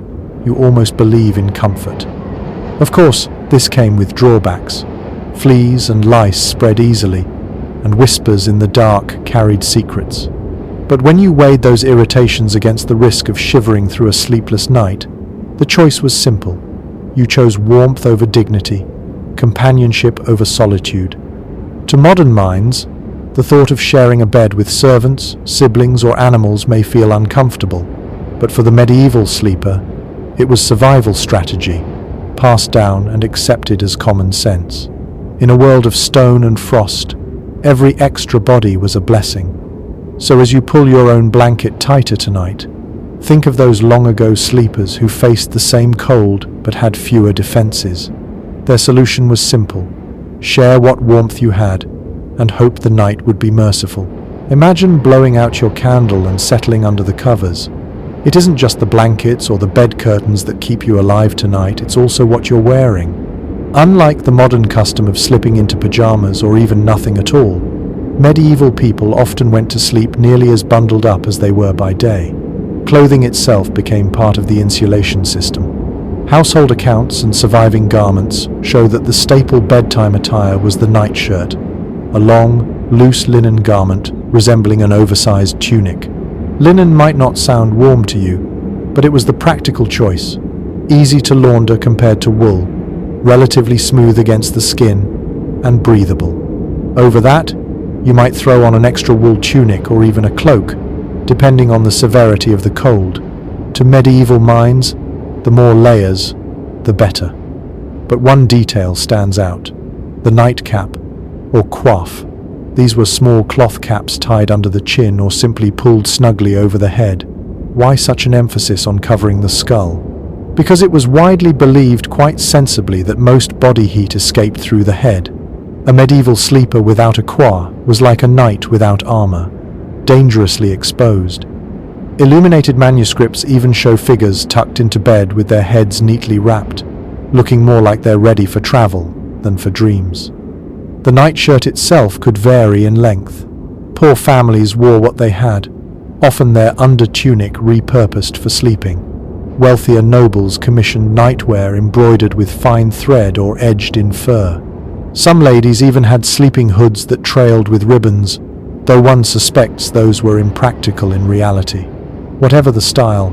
you almost believe in comfort. Of course, this came with drawbacks. Fleas and lice spread easily, and whispers in the dark carried secrets. But when you weighed those irritations against the risk of shivering through a sleepless night, the choice was simple. You chose warmth over dignity, companionship over solitude. To modern minds, the thought of sharing a bed with servants, siblings, or animals may feel uncomfortable, but for the medieval sleeper, it was survival strategy, passed down and accepted as common sense. In a world of stone and frost, every extra body was a blessing. So as you pull your own blanket tighter tonight, think of those long-ago sleepers who faced the same cold but had fewer defenses. Their solution was simple: share what warmth you had and hope the night would be merciful. Imagine blowing out your candle and settling under the covers. It isn't just the blankets or the bed curtains that keep you alive tonight, it's also what you're wearing. Unlike the modern custom of slipping into pajamas or even nothing at all, medieval people often went to sleep nearly as bundled up as they were by day. Clothing itself became part of the insulation system. Household accounts and surviving garments show that the staple bedtime attire was the nightshirt, a long, loose linen garment resembling an oversized tunic. Linen might not sound warm to you, but it was the practical choice. Easy to launder compared to wool, relatively smooth against the skin, and breathable. Over that, you might throw on an extra wool tunic or even a cloak, depending on the severity of the cold. To medieval minds, the more layers, the better. But one detail stands out: the nightcap, or coif. These were small cloth caps tied under the chin or simply pulled snugly over the head. Why such an emphasis on covering the skull? Because it was widely believed, quite sensibly, that most body heat escaped through the head. A medieval sleeper without a coif was like a knight without armor, dangerously exposed. Illuminated manuscripts even show figures tucked into bed with their heads neatly wrapped, looking more like they're ready for travel than for dreams. The nightshirt itself could vary in length. Poor families wore what they had, often their under-tunic repurposed for sleeping. Wealthier nobles commissioned nightwear embroidered with fine thread or edged in fur. Some ladies even had sleeping hoods that trailed with ribbons, though one suspects those were impractical in reality. Whatever the style,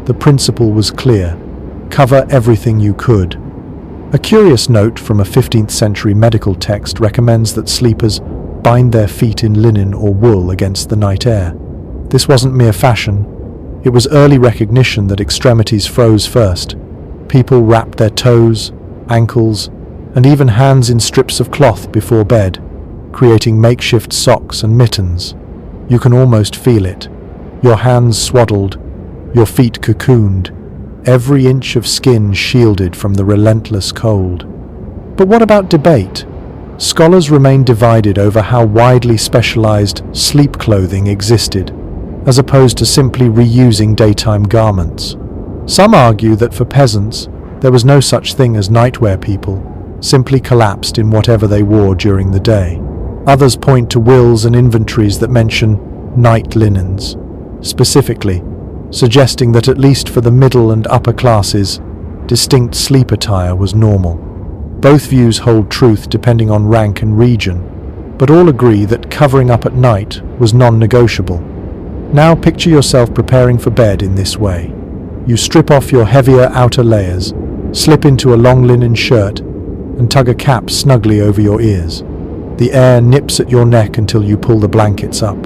the principle was clear: cover everything you could. A curious note from a 15th century medical text recommends that sleepers bind their feet in linen or wool against the night air. This wasn't mere fashion. It was early recognition that extremities froze first. People wrapped their toes, ankles, and even hands in strips of cloth before bed, creating makeshift socks and mittens. You can almost feel it. Your hands swaddled, your feet cocooned, every inch of skin shielded from the relentless cold. But what about debate? Scholars remain divided over how widely specialized sleep clothing existed, as opposed to simply reusing daytime garments. Some argue that for peasants, there was no such thing as nightwear. People simply collapsed in whatever they wore during the day. Others point to wills and inventories that mention night linens, specifically, suggesting that at least for the middle and upper classes, distinct sleep attire was normal. Both views hold truth depending on rank and region, but all agree that covering up at night was non-negotiable. Now picture yourself preparing for bed in this way. You strip off your heavier outer layers, slip into a long linen shirt, and tug a cap snugly over your ears. The air nips at your neck until you pull the blankets up.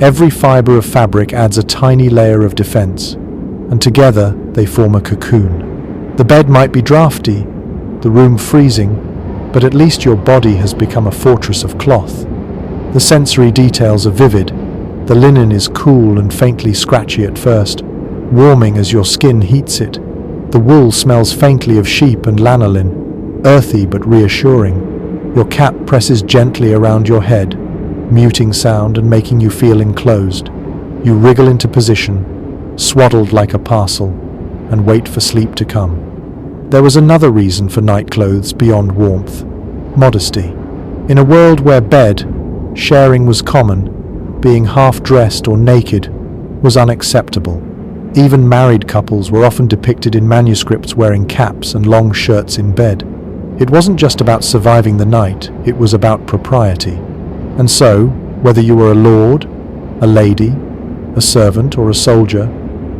Every fiber of fabric adds a tiny layer of defense, and together they form a cocoon. The bed might be drafty, the room freezing, but at least your body has become a fortress of cloth. The sensory details are vivid. The linen is cool and faintly scratchy at first, warming as your skin heats it. The wool smells faintly of sheep and lanolin, earthy but reassuring. Your cap presses gently around your head, muting sound and making you feel enclosed. You wriggle into position, swaddled like a parcel, and wait for sleep to come. There was another reason for night clothes beyond warmth: modesty. In a world where bed sharing was common, being half-dressed or naked was unacceptable. Even married couples were often depicted in manuscripts wearing caps and long shirts in bed. It wasn't just about surviving the night, it was about propriety. And so, whether you were a lord, a lady, a servant, or a soldier,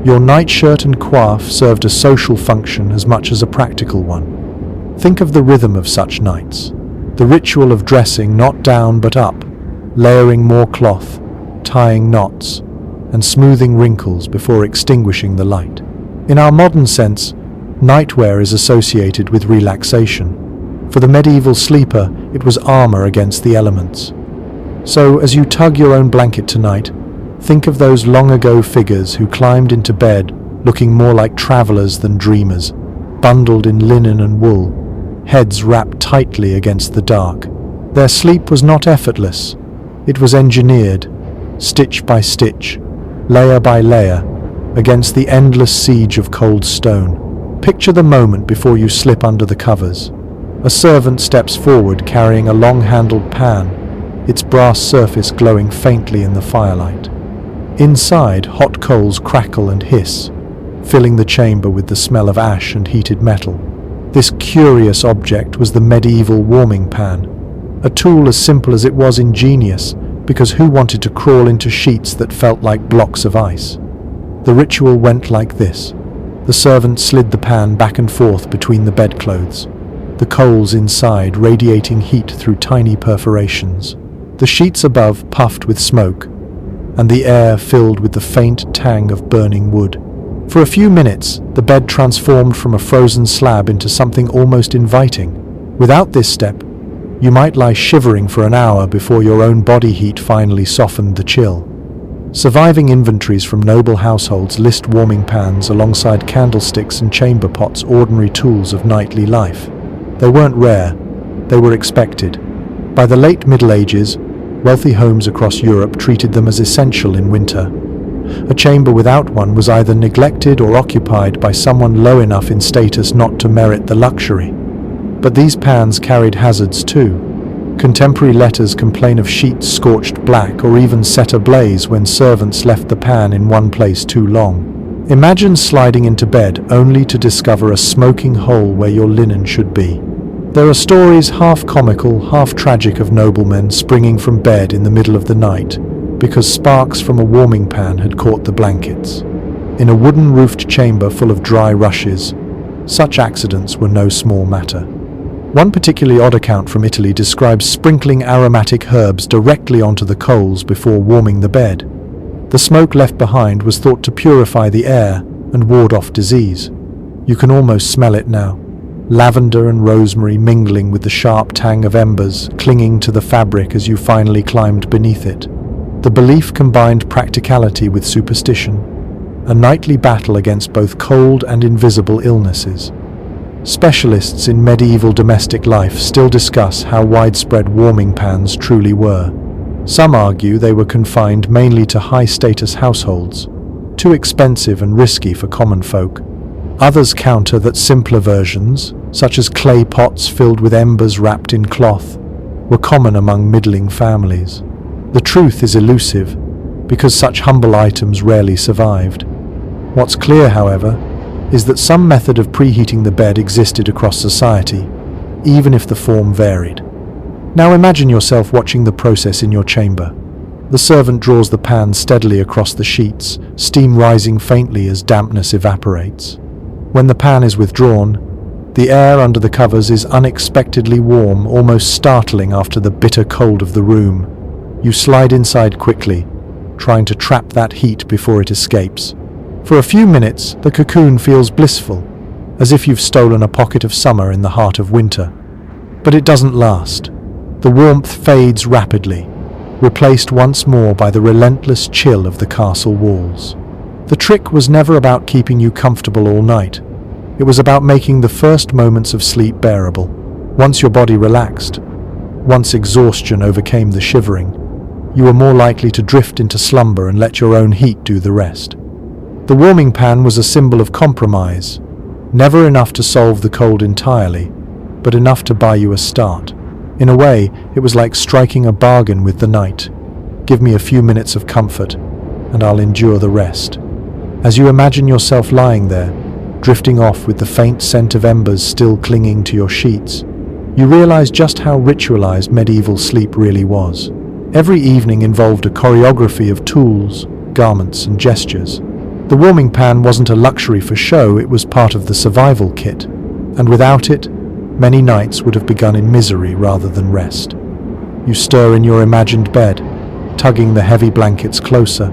your nightshirt and coif served a social function as much as a practical one. Think of the rhythm of such nights. The ritual of dressing not down but up, layering more cloth, tying knots, and smoothing wrinkles before extinguishing the light. In our modern sense, nightwear is associated with relaxation. For the medieval sleeper, it was armor against the elements. So, as you tug your own blanket tonight, think of those long-ago figures who climbed into bed looking more like travelers than dreamers, bundled in linen and wool, heads wrapped tightly against the dark. Their sleep was not effortless. It was engineered, stitch by stitch, layer by layer, against the endless siege of cold stone. Picture the moment before you slip under the covers. A servant steps forward carrying a long-handled pan, its brass surface glowing faintly in the firelight. Inside, hot coals crackle and hiss, filling the chamber with the smell of ash and heated metal. This curious object was the medieval warming pan, a tool as simple as it was ingenious, because who wanted to crawl into sheets that felt like blocks of ice? The ritual went like this. The servant slid the pan back and forth between the bedclothes, the coals inside radiating heat through tiny perforations. The sheets above puffed with smoke, and the air filled with the faint tang of burning wood. For a few minutes, the bed transformed from a frozen slab into something almost inviting. Without this step, you might lie shivering for an hour before your own body heat finally softened the chill. Surviving inventories from noble households list warming pans alongside candlesticks and chamber pots, ordinary tools of nightly life. They weren't rare, they were expected. By the late Middle Ages, wealthy homes across Europe treated them as essential in winter. A chamber without one was either neglected or occupied by someone low enough in status not to merit the luxury. But these pans carried hazards too. Contemporary letters complain of sheets scorched black or even set ablaze when servants left the pan in one place too long. Imagine sliding into bed only to discover a smoking hole where your linen should be. There are stories half comical, half tragic of noblemen springing from bed in the middle of the night because sparks from a warming pan had caught the blankets. In a wooden-roofed chamber full of dry rushes, such accidents were no small matter. One particularly odd account from Italy describes sprinkling aromatic herbs directly onto the coals before warming the bed. The smoke left behind was thought to purify the air and ward off disease. You can almost smell it now. Lavender and rosemary mingling with the sharp tang of embers clinging to the fabric as you finally climbed beneath it. The belief combined practicality with superstition, a nightly battle against both cold and invisible illnesses. Specialists in medieval domestic life still discuss how widespread warming pans truly were. Some argue they were confined mainly to high-status households, too expensive and risky for common folk. Others counter that simpler versions, such as clay pots filled with embers wrapped in cloth, were common among middling families. The truth is elusive, because such humble items rarely survived. What's clear, however, is that some method of preheating the bed existed across society, even if the form varied. Now imagine yourself watching the process in your chamber. The servant draws the pan steadily across the sheets, steam rising faintly as dampness evaporates. When the pan is withdrawn, the air under the covers is unexpectedly warm, almost startling after the bitter cold of the room. You slide inside quickly, trying to trap that heat before it escapes. For a few minutes, the cocoon feels blissful, as if you've stolen a pocket of summer in the heart of winter. But it doesn't last. The warmth fades rapidly, replaced once more by the relentless chill of the castle walls. The trick was never about keeping you comfortable all night. It was about making the first moments of sleep bearable. Once your body relaxed, once exhaustion overcame the shivering, you were more likely to drift into slumber and let your own heat do the rest. The warming pan was a symbol of compromise, never enough to solve the cold entirely, but enough to buy you a start. In a way, it was like striking a bargain with the night. Give me a few minutes of comfort, and I'll endure the rest. As you imagine yourself lying there, drifting off with the faint scent of embers still clinging to your sheets, you realize just how ritualized medieval sleep really was. Every evening involved a choreography of tools, garments, and gestures. The warming pan wasn't a luxury for show, it was part of the survival kit, and without it, many nights would have begun in misery rather than rest. You stir in your imagined bed, tugging the heavy blankets closer,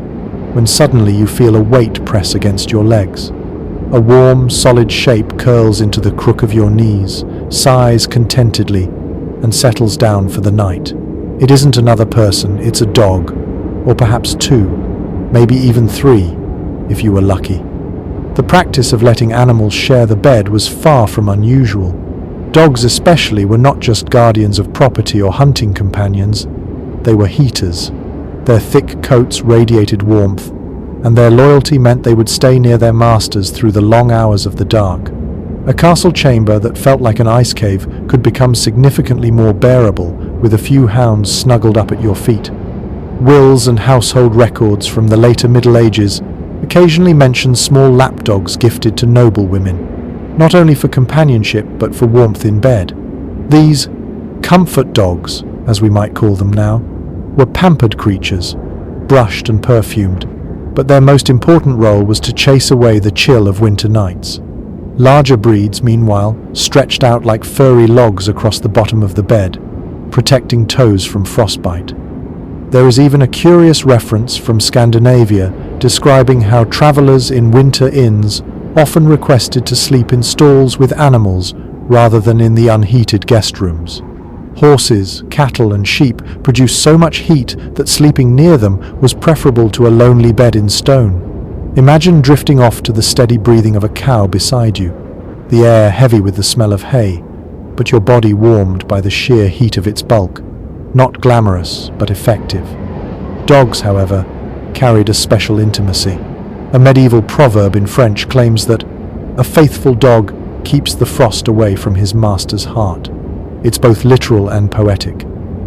when suddenly you feel a weight press against your legs. A warm, solid shape curls into the crook of your knees, sighs contentedly, and settles down for the night. It isn't another person, it's a dog, or perhaps two, maybe even three, if you were lucky. The practice of letting animals share the bed was far from unusual. Dogs especially were not just guardians of property or hunting companions, they were heaters. Their thick coats radiated warmth, and their loyalty meant they would stay near their masters through the long hours of the dark. A castle chamber that felt like an ice cave could become significantly more bearable with a few hounds snuggled up at your feet. Wills and household records from the later Middle Ages occasionally mention small lapdogs gifted to noble women, not only for companionship but for warmth in bed. These comfort dogs, as we might call them now, were pampered creatures, brushed and perfumed, but their most important role was to chase away the chill of winter nights. Larger breeds, meanwhile, stretched out like furry logs across the bottom of the bed, protecting toes from frostbite. There is even a curious reference from Scandinavia describing how travelers in winter inns often requested to sleep in stalls with animals rather than in the unheated guest rooms. Horses, cattle, and sheep produced so much heat that sleeping near them was preferable to a lonely bed in stone. Imagine drifting off to the steady breathing of a cow beside you, the air heavy with the smell of hay, but your body warmed by the sheer heat of its bulk. Not glamorous, but effective. Dogs, however, carried a special intimacy. A medieval proverb in French claims that a faithful dog keeps the frost away from his master's heart. It's both literal and poetic.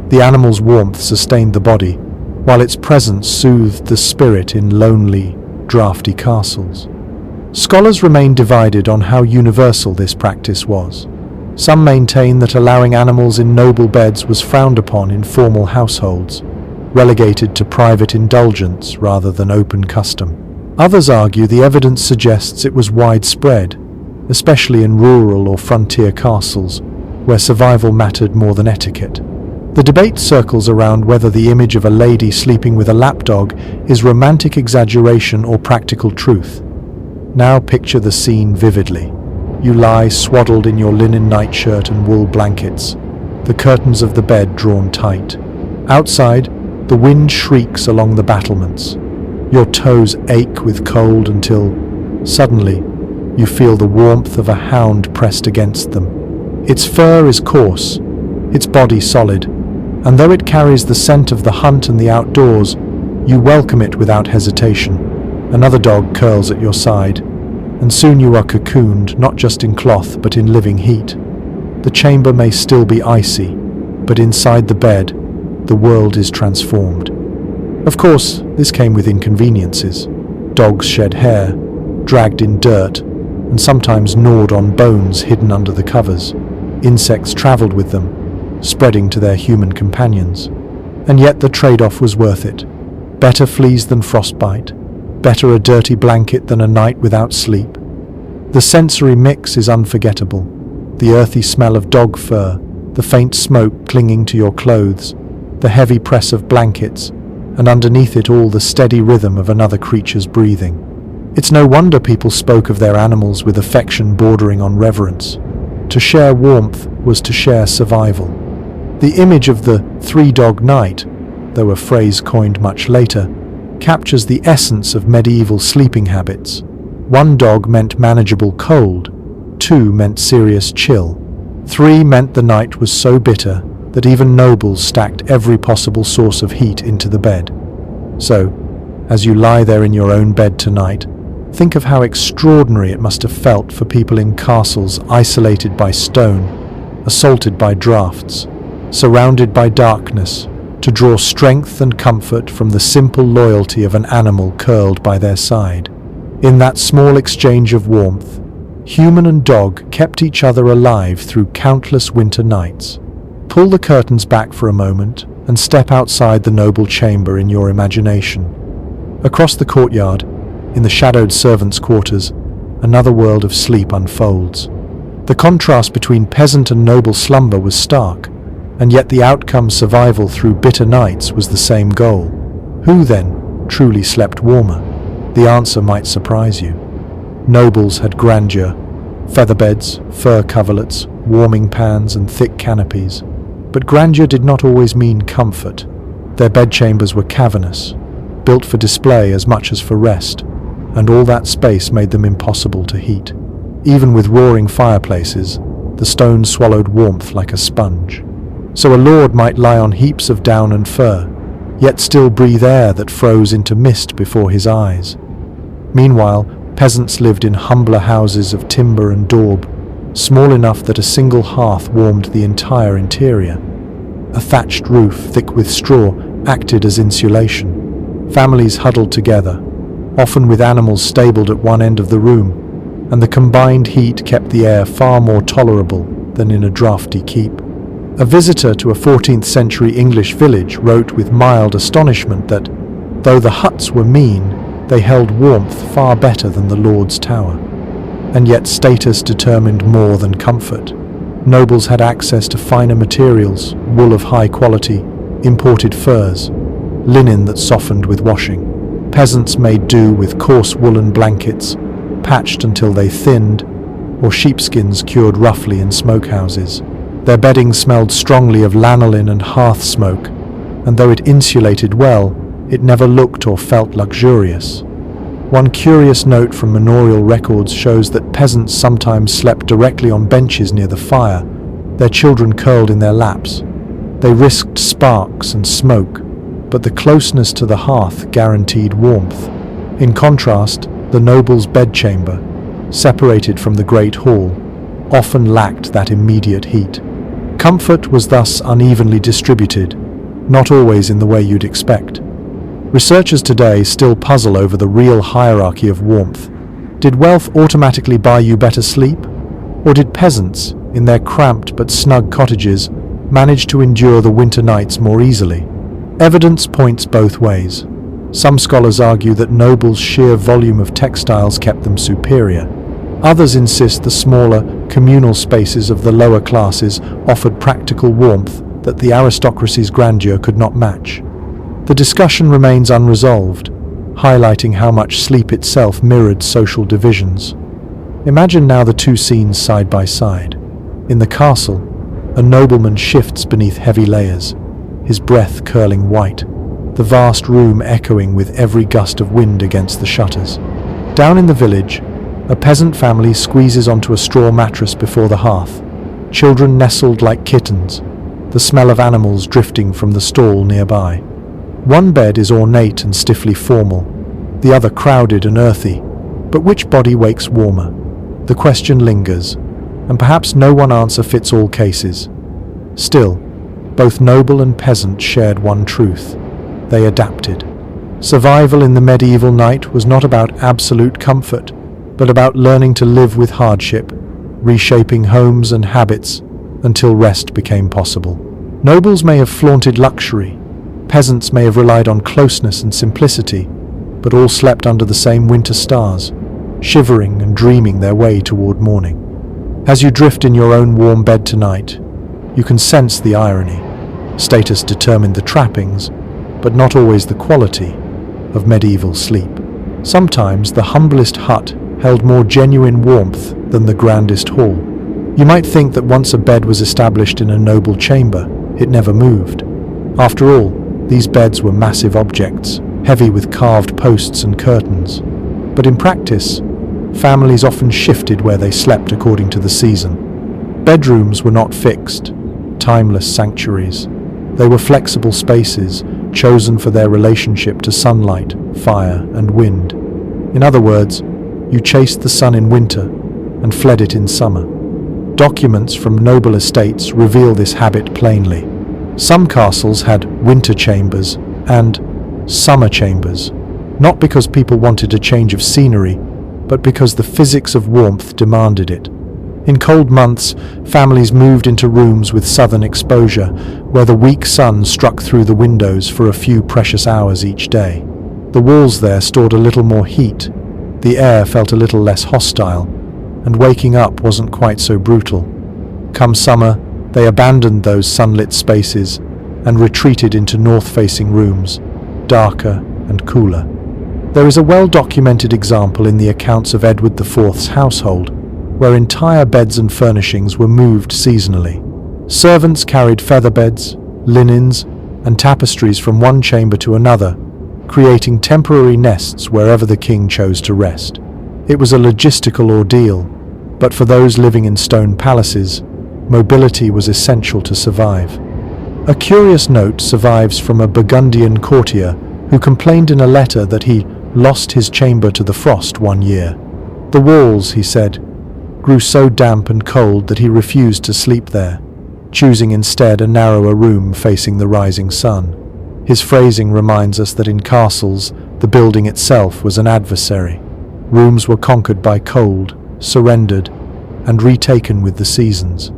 The animal's warmth sustained the body, while its presence soothed the spirit in lonely, drafty castles. Scholars remain divided on how universal this practice was. Some maintain that allowing animals in noble beds was frowned upon in formal households, relegated to private indulgence rather than open custom. Others argue the evidence suggests it was widespread, especially in rural or frontier castles, where survival mattered more than etiquette. The debate circles around whether the image of a lady sleeping with a lapdog is romantic exaggeration or practical truth. Now picture the scene vividly. You lie swaddled in your linen nightshirt and wool blankets, the curtains of the bed drawn tight. Outside, the wind shrieks along the battlements. Your toes ache with cold until, suddenly, you feel the warmth of a hound pressed against them. Its fur is coarse, its body solid, and though it carries the scent of the hunt and the outdoors, you welcome it without hesitation. Another dog curls at your side, and soon you are cocooned not just in cloth but in living heat. The chamber may still be icy, but inside the bed, the world is transformed. Of course, this came with inconveniences. Dogs shed hair, dragged in dirt, and sometimes gnawed on bones hidden under the covers. Insects traveled with them, spreading to their human companions. And yet the trade-off was worth it. Better fleas than frostbite, better a dirty blanket than a night without sleep. The sensory mix is unforgettable. The earthy smell of dog fur, the faint smoke clinging to your clothes, the heavy press of blankets, and underneath it all the steady rhythm of another creature's breathing. It's no wonder people spoke of their animals with affection bordering on reverence. To share warmth was to share survival. The image of the three-dog night, though a phrase coined much later, captures the essence of medieval sleeping habits. One dog meant manageable cold, two meant serious chill, three meant the night was so bitter that even nobles stacked every possible source of heat into the bed. So, as you lie there in your own bed tonight, think of how extraordinary it must have felt for people in castles isolated by stone, assaulted by draughts, surrounded by darkness, to draw strength and comfort from the simple loyalty of an animal curled by their side. In that small exchange of warmth, human and dog kept each other alive through countless winter nights. Pull the curtains back for a moment and step outside the noble chamber in your imagination. Across the courtyard, in the shadowed servants' quarters, another world of sleep unfolds. The contrast between peasant and noble slumber was stark, and yet the outcome, survival through bitter nights, was the same goal. Who, then, truly slept warmer? The answer might surprise you. Nobles had grandeur, featherbeds, fur coverlets, warming pans, and thick canopies. But grandeur did not always mean comfort. Their bedchambers were cavernous, built for display as much as for rest, and all that space made them impossible to heat. Even with roaring fireplaces, the stone swallowed warmth like a sponge. So a lord might lie on heaps of down and fur, yet still breathe air that froze into mist before his eyes. Meanwhile, peasants lived in humbler houses of timber and daub, small enough that a single hearth warmed the entire interior. A thatched roof, thick with straw, acted as insulation. Families huddled together, often with animals stabled at one end of the room, and the combined heat kept the air far more tolerable than in a draughty keep. A visitor to a 14th century English village wrote with mild astonishment that, though the huts were mean, they held warmth far better than the Lord's Tower. And yet status determined more than comfort. Nobles had access to finer materials, wool of high quality, imported furs, linen that softened with washing. Peasants made do with coarse woolen blankets, patched until they thinned, or sheepskins cured roughly in smokehouses. Their bedding smelled strongly of lanolin and hearth smoke, and though it insulated well, it never looked or felt luxurious. One curious note from manorial records shows that peasants sometimes slept directly on benches near the fire, their children curled in their laps. They risked sparks and smoke, but the closeness to the hearth guaranteed warmth. In contrast, the noble's bedchamber, separated from the great hall, often lacked that immediate heat. Comfort was thus unevenly distributed, not always in the way you'd expect. Researchers today still puzzle over the real hierarchy of warmth. Did wealth automatically buy you better sleep? Or did peasants, in their cramped but snug cottages, manage to endure the winter nights more easily? Evidence points both ways. Some scholars argue that nobles' sheer volume of textiles kept them superior. Others insist the smaller, communal spaces of the lower classes offered practical warmth that the aristocracy's grandeur could not match. The discussion remains unresolved, highlighting how much sleep itself mirrored social divisions. Imagine now the two scenes side by side. In the castle, a nobleman shifts beneath heavy layers, his breath curling white, the vast room echoing with every gust of wind against the shutters. Down in the village, a peasant family squeezes onto a straw mattress before the hearth, children nestled like kittens, the smell of animals drifting from the stall nearby. One bed is ornate and stiffly formal, the other crowded and earthy, but which body wakes warmer? The question lingers, and perhaps no one answer fits all cases. Still, both noble and peasant shared one truth: they adapted. Survival in the medieval night was not about absolute comfort, but about learning to live with hardship, reshaping homes and habits until rest became possible. Nobles may have flaunted luxury, peasants may have relied on closeness and simplicity, but all slept under the same winter stars, shivering and dreaming their way toward morning. As you drift in your own warm bed tonight, you can sense the irony. Status determined the trappings, but not always the quality, of medieval sleep. Sometimes the humblest hut held more genuine warmth than the grandest hall. You might think that once a bed was established in a noble chamber, it never moved. After all, these beds were massive objects, heavy with carved posts and curtains. But in practice, families often shifted where they slept according to the season. Bedrooms were not fixed, timeless sanctuaries. They were flexible spaces, chosen for their relationship to sunlight, fire, and wind. In other words, you chased the sun in winter and fled it in summer. Documents from noble estates reveal this habit plainly. Some castles had winter chambers and summer chambers, not because people wanted a change of scenery, but because the physics of warmth demanded it. In cold months, families moved into rooms with southern exposure, where the weak sun struck through the windows for a few precious hours each day. The walls there stored a little more heat, the air felt a little less hostile, and waking up wasn't quite so brutal. Come summer, they abandoned those sunlit spaces and retreated into north-facing rooms, darker and cooler. There is a well-documented example in the accounts of Edward IV's household, where entire beds and furnishings were moved seasonally. Servants carried feather beds, linens, and tapestries from one chamber to another, creating temporary nests wherever the king chose to rest. It was a logistical ordeal, but for those living in stone palaces, mobility was essential to survive. A curious note survives from a Burgundian courtier who complained in a letter that he lost his chamber to the frost one year. The walls, he said, grew so damp and cold that he refused to sleep there, choosing instead a narrower room facing the rising sun. His phrasing reminds us that in castles, the building itself was an adversary. Rooms were conquered by cold, surrendered, and retaken with the seasons.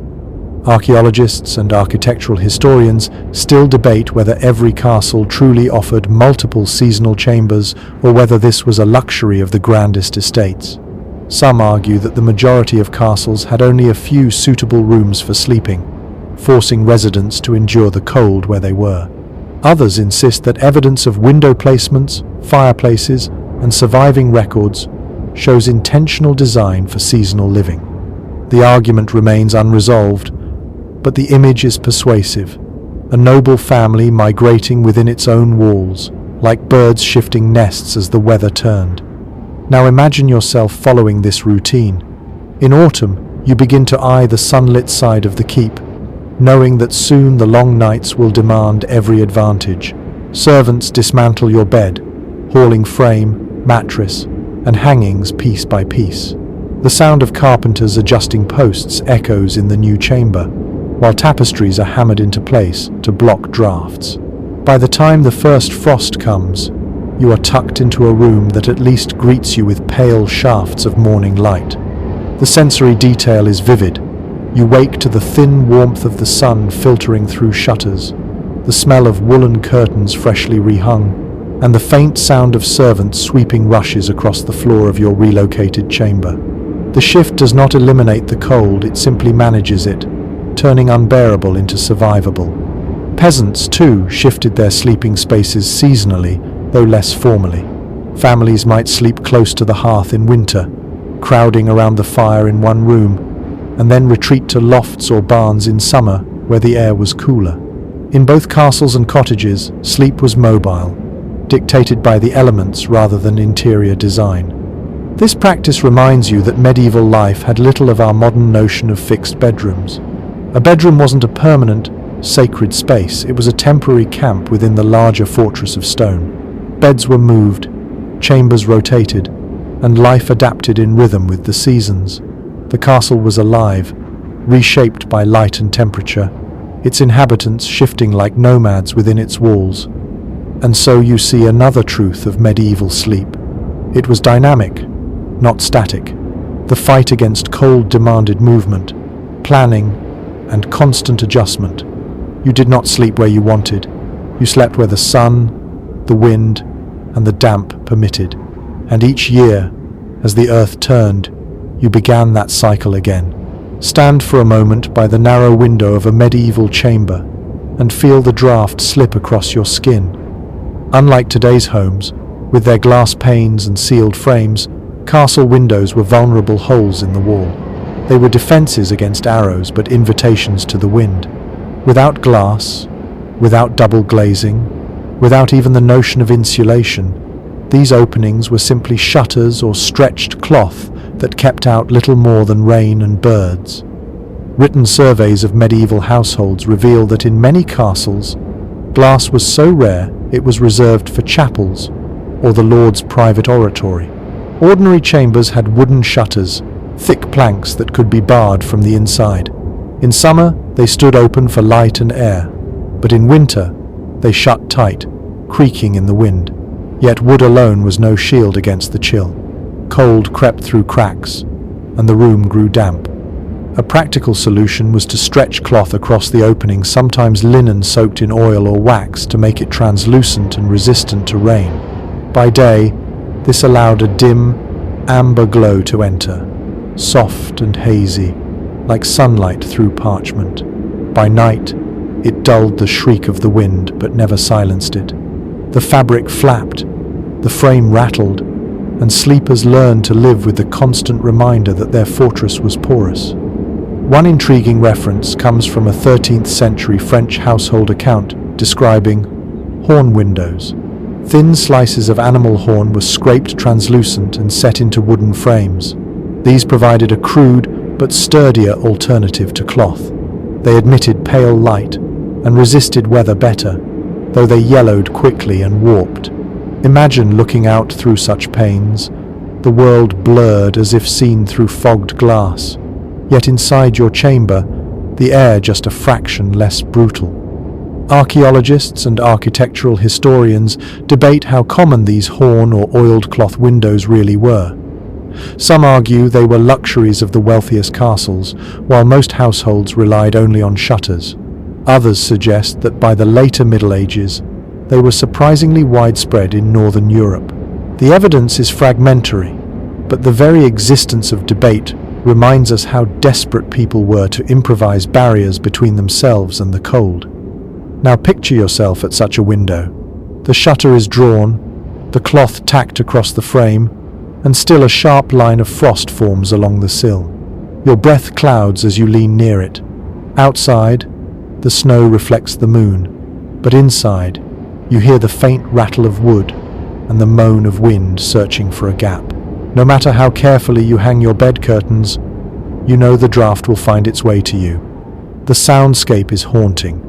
Archaeologists and architectural historians still debate whether every castle truly offered multiple seasonal chambers or whether this was a luxury of the grandest estates. Some argue that the majority of castles had only a few suitable rooms for sleeping, forcing residents to endure the cold where they were. Others insist that evidence of window placements, fireplaces, and surviving records shows intentional design for seasonal living. The argument remains unresolved, but the image is persuasive. A noble family migrating within its own walls, like birds shifting nests as the weather turned. Now imagine yourself following this routine. In autumn, you begin to eye the sunlit side of the keep, knowing that soon the long nights will demand every advantage. Servants dismantle your bed, hauling frame, mattress, and hangings piece by piece. The sound of carpenters adjusting posts echoes in the new chamber, while tapestries are hammered into place to block drafts. By the time the first frost comes, you are tucked into a room that at least greets you with pale shafts of morning light. The sensory detail is vivid. You wake to the thin warmth of the sun filtering through shutters, the smell of woolen curtains freshly rehung, and the faint sound of servants sweeping rushes across the floor of your relocated chamber. The shift does not eliminate the cold, it simply manages it, turning unbearable into survivable. Peasants, too, shifted their sleeping spaces seasonally, though less formally. Families might sleep close to the hearth in winter, crowding around the fire in one room, and then retreat to lofts or barns in summer, where the air was cooler. In both castles and cottages, sleep was mobile, dictated by the elements rather than interior design. This practice reminds you that medieval life had little of our modern notion of fixed bedrooms. A bedroom wasn't a permanent, sacred space, it was a temporary camp within the larger fortress of stone. Beds were moved, chambers rotated, and life adapted in rhythm with the seasons. The castle was alive, reshaped by light and temperature, its inhabitants shifting like nomads within its walls. And so you see another truth of medieval sleep. It was dynamic, not static. The fight against cold demanded movement, planning, and constant adjustment. You did not sleep where you wanted. You slept where the sun, the wind, and the damp permitted. And each year, as the earth turned, you began that cycle again. Stand for a moment by the narrow window of a medieval chamber and feel the draft slip across your skin. Unlike today's homes, with their glass panes and sealed frames, castle windows were vulnerable holes in the wall. They were defenses against arrows, but invitations to the wind. Without glass, without double glazing, without even the notion of insulation, these openings were simply shutters or stretched cloth that kept out little more than rain and birds. Written surveys of medieval households reveal that in many castles, glass was so rare it was reserved for chapels or the lord's private oratory. Ordinary chambers had wooden shutters, thick planks that could be barred from the inside. In summer, they stood open for light and air, but in winter, they shut tight, creaking in the wind. Yet wood alone was no shield against the chill. Cold crept through cracks, and the room grew damp. A practical solution was to stretch cloth across the opening, sometimes linen soaked in oil or wax, to make it translucent and resistant to rain. By day, this allowed a dim, amber glow to enter, soft and hazy, like sunlight through parchment. By night, it dulled the shriek of the wind, but never silenced it. The fabric flapped, the frame rattled, and sleepers learned to live with the constant reminder that their fortress was porous. One intriguing reference comes from a 13th century French household account describing horn windows. Thin slices of animal horn were scraped translucent and set into wooden frames. These provided a crude but sturdier alternative to cloth. They admitted pale light and resisted weather better, though they yellowed quickly and warped. Imagine looking out through such panes, the world blurred as if seen through fogged glass. Yet inside your chamber, the air just a fraction less brutal. Archaeologists and architectural historians debate how common these horn or oiled cloth windows really were. Some argue they were luxuries of the wealthiest castles, while most households relied only on shutters. Others suggest that by the later Middle Ages, they were surprisingly widespread in Northern Europe. The evidence is fragmentary, but the very existence of debate reminds us how desperate people were to improvise barriers between themselves and the cold. Now picture yourself at such a window. The shutter is drawn, the cloth tacked across the frame, and still a sharp line of frost forms along the sill. Your breath clouds as you lean near it. Outside, the snow reflects the moon, but inside, you hear the faint rattle of wood and the moan of wind searching for a gap. No matter how carefully you hang your bed curtains, you know the draft will find its way to you. The soundscape is haunting.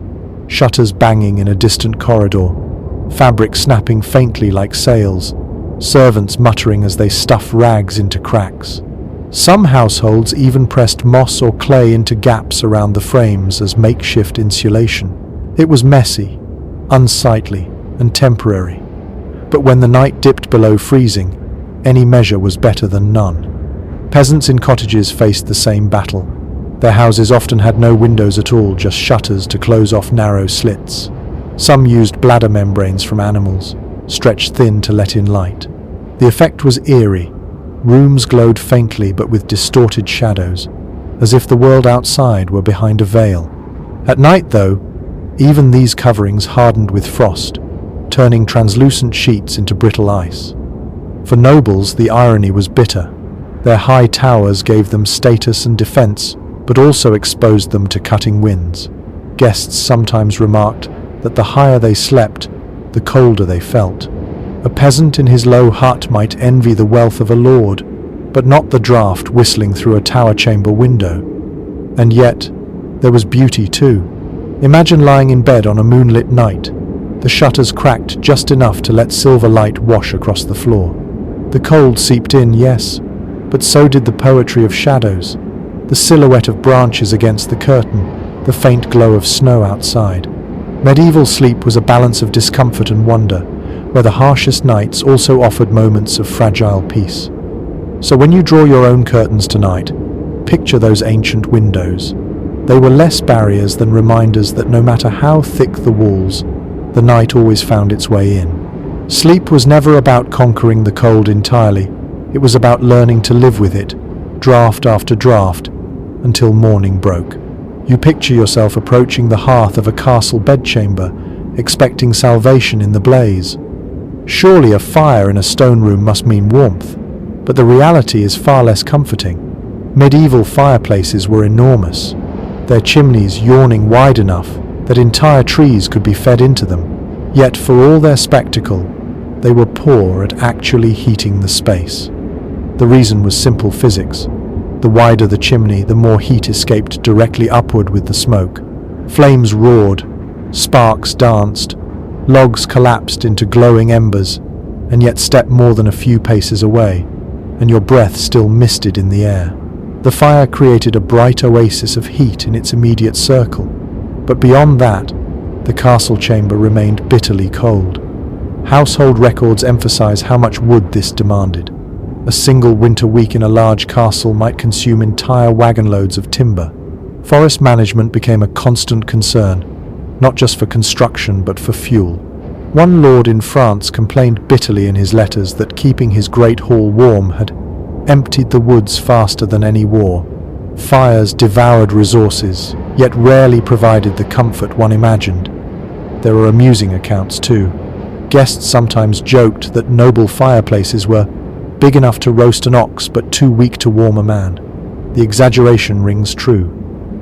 Shutters banging in a distant corridor, fabric snapping faintly like sails, servants muttering as they stuff rags into cracks. Some households even pressed moss or clay into gaps around the frames as makeshift insulation. It was messy, unsightly, and temporary. But when the night dipped below freezing, any measure was better than none. Peasants in cottages faced the same battle. Their houses often had no windows at all, just shutters to close off narrow slits. Some used bladder membranes from animals, stretched thin to let in light. The effect was eerie. Rooms glowed faintly but with distorted shadows, as if the world outside were behind a veil. At night, though, even these coverings hardened with frost, turning translucent sheets into brittle ice. For nobles, the irony was bitter. Their high towers gave them status and defense, but also exposed them to cutting winds. Guests sometimes remarked that the higher they slept, the colder they felt. A peasant in his low hut might envy the wealth of a lord, but not the draught whistling through a tower chamber window. And yet, there was beauty too. Imagine lying in bed on a moonlit night, the shutters cracked just enough to let silver light wash across the floor. The cold seeped in, yes, but so did the poetry of shadows, the silhouette of branches against the curtain, the faint glow of snow outside. Medieval sleep was a balance of discomfort and wonder, where the harshest nights also offered moments of fragile peace. So when you draw your own curtains tonight, picture those ancient windows. They were less barriers than reminders that no matter how thick the walls, the night always found its way in. Sleep was never about conquering the cold entirely. It was about learning to live with it, draught after draught, until morning broke. You picture yourself approaching the hearth of a castle bedchamber, expecting salvation in the blaze. Surely a fire in a stone room must mean warmth, but the reality is far less comforting. Medieval fireplaces were enormous, their chimneys yawning wide enough that entire trees could be fed into them. Yet for all their spectacle, they were poor at actually heating the space. The reason was simple physics. The wider the chimney, the more heat escaped directly upward with the smoke. Flames roared, sparks danced, logs collapsed into glowing embers, and yet stepped more than a few paces away, and your breath still misted in the air. The fire created a bright oasis of heat in its immediate circle, but beyond that, the castle chamber remained bitterly cold. Household records emphasize how much wood this demanded. A single winter week in a large castle might consume entire wagon loads of timber. Forest management became a constant concern, not just for construction but for fuel. One lord in France complained bitterly in his letters that keeping his great hall warm had emptied the woods faster than any war. Fires devoured resources, yet rarely provided the comfort one imagined. There were amusing accounts too. Guests sometimes joked that noble fireplaces were big enough to roast an ox but too weak to warm a man. The exaggeration rings true.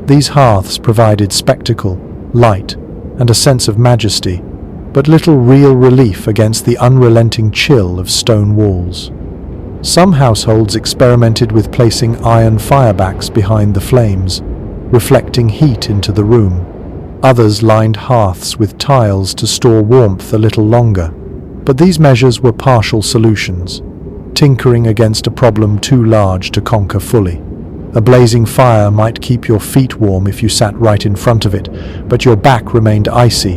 These hearths provided spectacle, light, and a sense of majesty, but little real relief against the unrelenting chill of stone walls. Some households experimented with placing iron firebacks behind the flames, reflecting heat into the room. Others lined hearths with tiles to store warmth a little longer. But these measures were partial solutions, tinkering against a problem too large to conquer fully. A blazing fire might keep your feet warm if you sat right in front of it, but your back remained icy,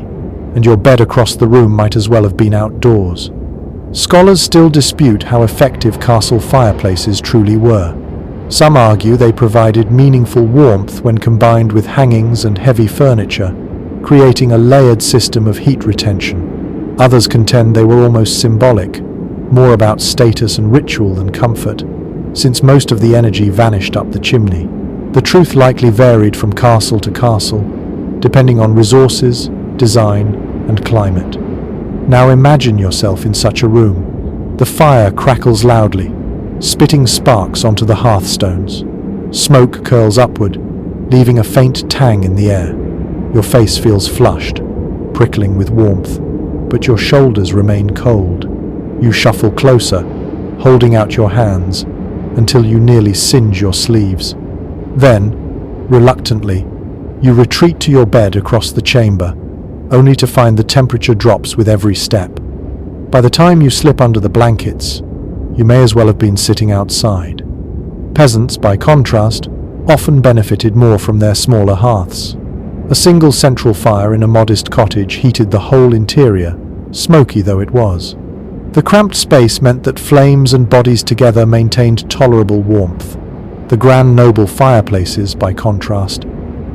and your bed across the room might as well have been outdoors. Scholars still dispute how effective castle fireplaces truly were. Some argue they provided meaningful warmth when combined with hangings and heavy furniture, creating a layered system of heat retention. Others contend they were almost symbolic, more about status and ritual than comfort, since most of the energy vanished up the chimney. The truth likely varied from castle to castle, depending on resources, design, and climate. Now imagine yourself in such a room. The fire crackles loudly, spitting sparks onto the hearthstones. Smoke curls upward, leaving a faint tang in the air. Your face feels flushed, prickling with warmth, but your shoulders remain cold. You shuffle closer, holding out your hands, until you nearly singe your sleeves. Then, reluctantly, you retreat to your bed across the chamber, only to find the temperature drops with every step. By the time you slip under the blankets, you may as well have been sitting outside. Peasants, by contrast, often benefited more from their smaller hearths. A single central fire in a modest cottage heated the whole interior, smoky though it was. The cramped space meant that flames and bodies together maintained tolerable warmth. The grand noble fireplaces, by contrast,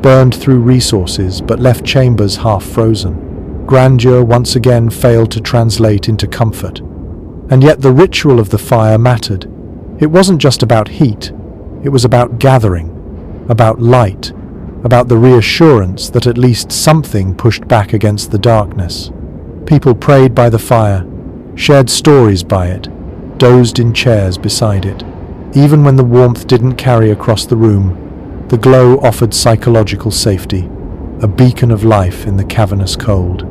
burned through resources but left chambers half frozen. Grandeur once again failed to translate into comfort. And yet the ritual of the fire mattered. It wasn't just about heat, it was about gathering, about light, about the reassurance that at least something pushed back against the darkness. People prayed by the fire, shared stories by it, dozed in chairs beside it. Even when the warmth didn't carry across the room, the glow offered psychological safety, a beacon of life in the cavernous cold.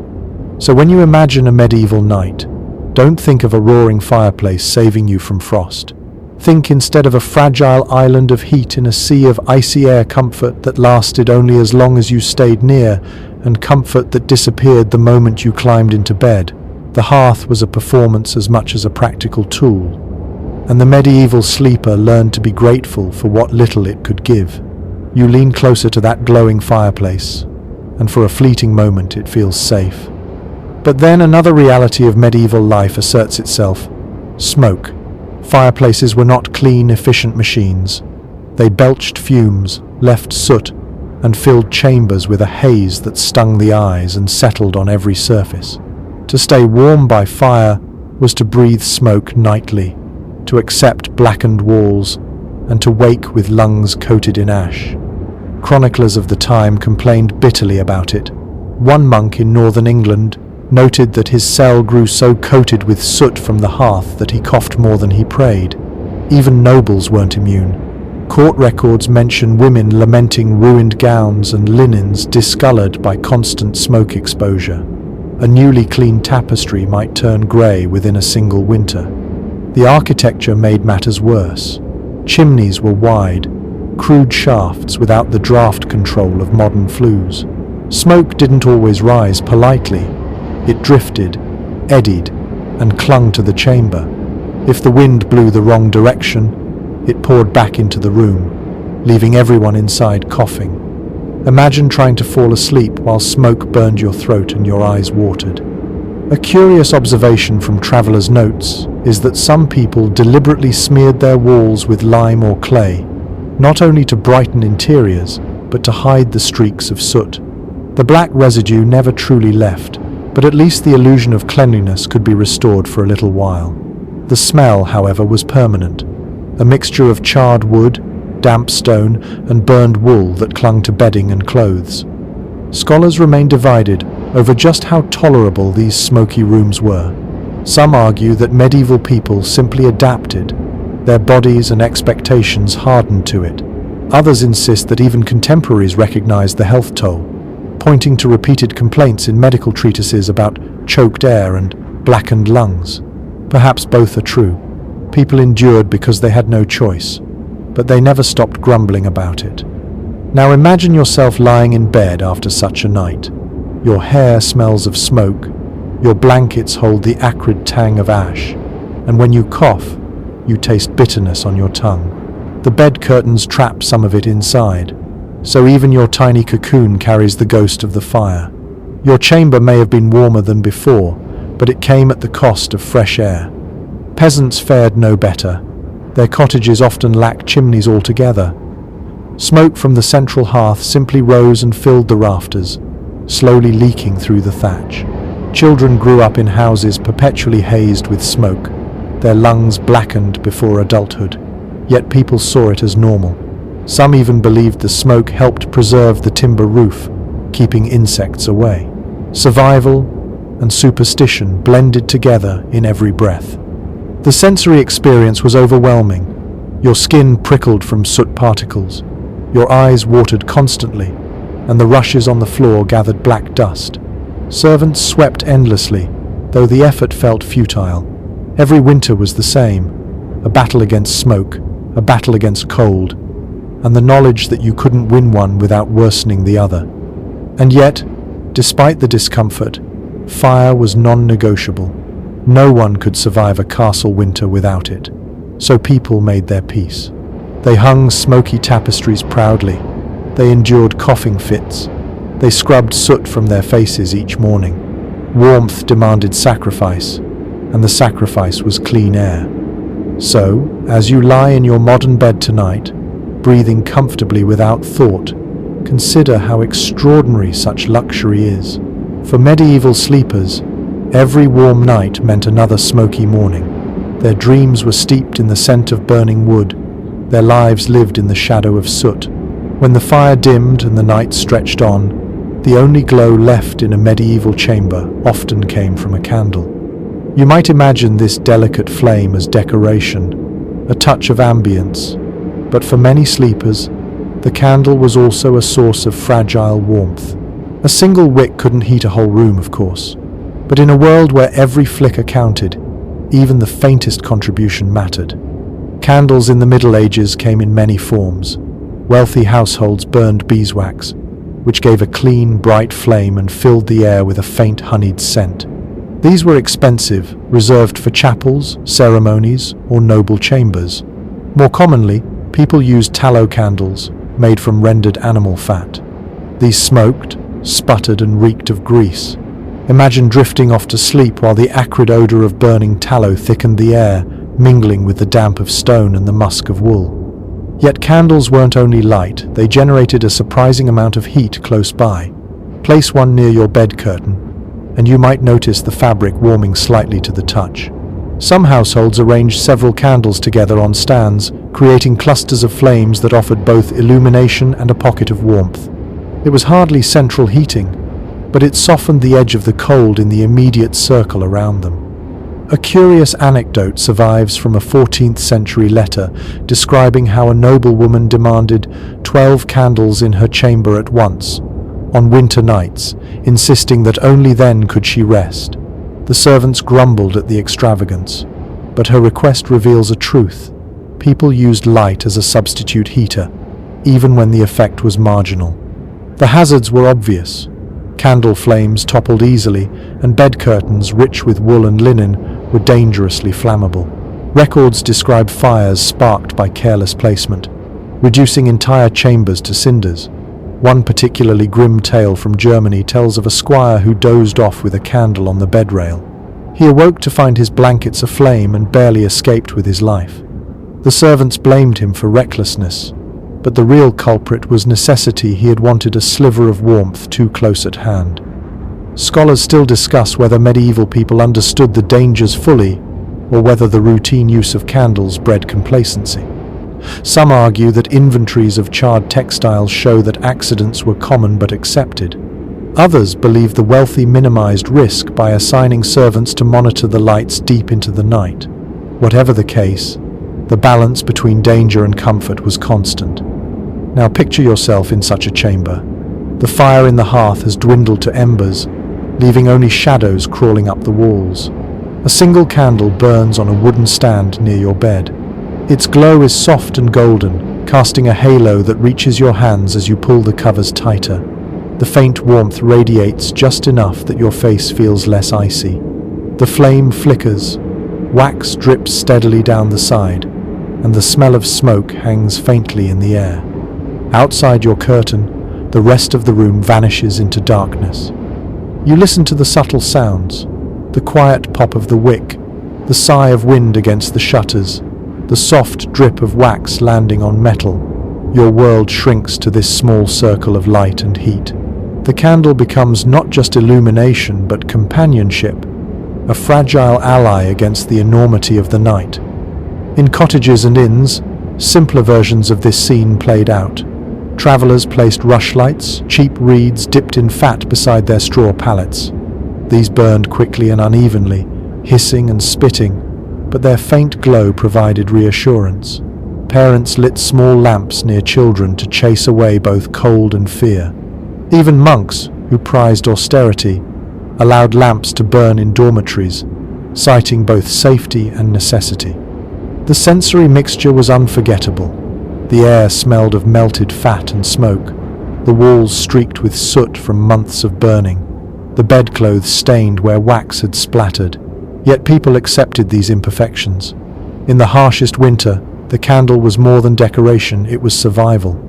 So when you imagine a medieval night, don't think of a roaring fireplace saving you from frost. Think instead of a fragile island of heat in a sea of icy air, comfort that lasted only as long as you stayed near, and comfort that disappeared the moment you climbed into bed. The hearth was a performance as much as a practical tool, and the medieval sleeper learned to be grateful for what little it could give. You lean closer to that glowing fireplace, and for a fleeting moment it feels safe. But then another reality of medieval life asserts itself: smoke. Fireplaces were not clean, efficient machines. They belched fumes, left soot, and filled chambers with a haze that stung the eyes and settled on every surface. To stay warm by fire was to breathe smoke nightly, to accept blackened walls, and to wake with lungs coated in ash. Chroniclers of the time complained bitterly about it. One monk in northern England noted that his cell grew so coated with soot from the hearth that he coughed more than he prayed. Even nobles weren't immune. Court records mention women lamenting ruined gowns and linens discolored by constant smoke exposure. A newly cleaned tapestry might turn grey within a single winter. The architecture made matters worse. Chimneys were wide, crude shafts without the draft control of modern flues. Smoke didn't always rise politely. It drifted, eddied, and clung to the chamber. If the wind blew the wrong direction, it poured back into the room, leaving everyone inside coughing. Imagine trying to fall asleep while smoke burned your throat and your eyes watered. A curious observation from travelers' notes is that some people deliberately smeared their walls with lime or clay, not only to brighten interiors, but to hide the streaks of soot. The black residue never truly left, but at least the illusion of cleanliness could be restored for a little while. The smell, however, was permanent, a mixture of charred wood, damp stone, and burned wool that clung to bedding and clothes. Scholars remain divided over just how tolerable these smoky rooms were. Some argue that medieval people simply adapted. Their bodies and expectations hardened to it. Others insist that even contemporaries recognized the health toll, pointing to repeated complaints in medical treatises about choked air and blackened lungs. Perhaps both are true. People endured because they had no choice, but they never stopped grumbling about it. Now imagine yourself lying in bed after such a night. Your hair smells of smoke, your blankets hold the acrid tang of ash, and when you cough, you taste bitterness on your tongue. The bed curtains trap some of it inside, so even your tiny cocoon carries the ghost of the fire. Your chamber may have been warmer than before, but it came at the cost of fresh air. Peasants fared no better. Their cottages often lacked chimneys altogether. Smoke from the central hearth simply rose and filled the rafters, slowly leaking through the thatch. Children grew up in houses perpetually hazed with smoke, their lungs blackened before adulthood, yet people saw it as normal. Some even believed the smoke helped preserve the timber roof, keeping insects away. Survival and superstition blended together in every breath. The sensory experience was overwhelming. Your skin prickled from soot particles, your eyes watered constantly, and the rushes on the floor gathered black dust. Servants swept endlessly, though the effort felt futile. Every winter was the same, a battle against smoke, a battle against cold, and the knowledge that you couldn't win one without worsening the other. And yet, despite the discomfort, fire was non-negotiable. No one could survive a castle winter without it, so people made their peace. They hung smoky tapestries proudly. They endured coughing fits. They scrubbed soot from their faces each morning. Warmth demanded sacrifice, and the sacrifice was clean air. So, as you lie in your modern bed tonight, breathing comfortably without thought, consider how extraordinary such luxury is. For medieval sleepers, every warm night meant another smoky morning. Their dreams were steeped in the scent of burning wood. Their lives lived in the shadow of soot. When the fire dimmed and the night stretched on, the only glow left in a medieval chamber often came from a candle. You might imagine this delicate flame as decoration, a touch of ambience, but for many sleepers, the candle was also a source of fragile warmth. A single wick couldn't heat a whole room, of course, but in a world where every flicker counted, even the faintest contribution mattered. Candles in the Middle Ages came in many forms. Wealthy households burned beeswax, which gave a clean, bright flame and filled the air with a faint honeyed scent. These were expensive, reserved for chapels, ceremonies, or noble chambers. More commonly, people used tallow candles, made from rendered animal fat. These smoked, sputtered, and reeked of grease. Imagine drifting off to sleep while the acrid odor of burning tallow thickened the air, mingling with the damp of stone and the musk of wool. Yet candles weren't only light, they generated a surprising amount of heat close by. Place one near your bed curtain, and you might notice the fabric warming slightly to the touch. Some households arranged several candles together on stands, creating clusters of flames that offered both illumination and a pocket of warmth. It was hardly central heating, but it softened the edge of the cold in the immediate circle around them. A curious anecdote survives from a 14th century letter describing how a noblewoman demanded 12 candles in her chamber at once, on winter nights, insisting that only then could she rest. The servants grumbled at the extravagance, but her request reveals a truth. People used light as a substitute heater, even when the effect was marginal. The hazards were obvious. Candle flames toppled easily, and bed curtains, rich with wool and linen, were dangerously flammable. Records describe fires sparked by careless placement, reducing entire chambers to cinders. One particularly grim tale from Germany tells of a squire who dozed off with a candle on the bed rail. He awoke to find his blankets aflame and barely escaped with his life. The servants blamed him for recklessness, but the real culprit was necessity. He had wanted a sliver of warmth too close at hand. Scholars still discuss whether medieval people understood the dangers fully, or whether the routine use of candles bred complacency. Some argue that inventories of charred textiles show that accidents were common but accepted. Others believe the wealthy minimized risk by assigning servants to monitor the lights deep into the night. Whatever the case, the balance between danger and comfort was constant. Now picture yourself in such a chamber. The fire in the hearth has dwindled to embers, leaving only shadows crawling up the walls. A single candle burns on a wooden stand near your bed. Its glow is soft and golden, casting a halo that reaches your hands as you pull the covers tighter. The faint warmth radiates just enough that your face feels less icy. The flame flickers, wax drips steadily down the side, and the smell of smoke hangs faintly in the air. Outside your curtain, the rest of the room vanishes into darkness. You listen to the subtle sounds, the quiet pop of the wick, the sigh of wind against the shutters, the soft drip of wax landing on metal. Your world shrinks to this small circle of light and heat. The candle becomes not just illumination but companionship, a fragile ally against the enormity of the night. In cottages and inns, simpler versions of this scene played out. Travelers placed rushlights, cheap reeds dipped in fat beside their straw pallets. These burned quickly and unevenly, hissing and spitting, but their faint glow provided reassurance. Parents lit small lamps near children to chase away both cold and fear. Even monks, who prized austerity, allowed lamps to burn in dormitories, citing both safety and necessity. The sensory mixture was unforgettable. The air smelled of melted fat and smoke, the walls streaked with soot from months of burning, the bedclothes stained where wax had splattered. Yet people accepted these imperfections. In the harshest winter, the candle was more than decoration, it was survival.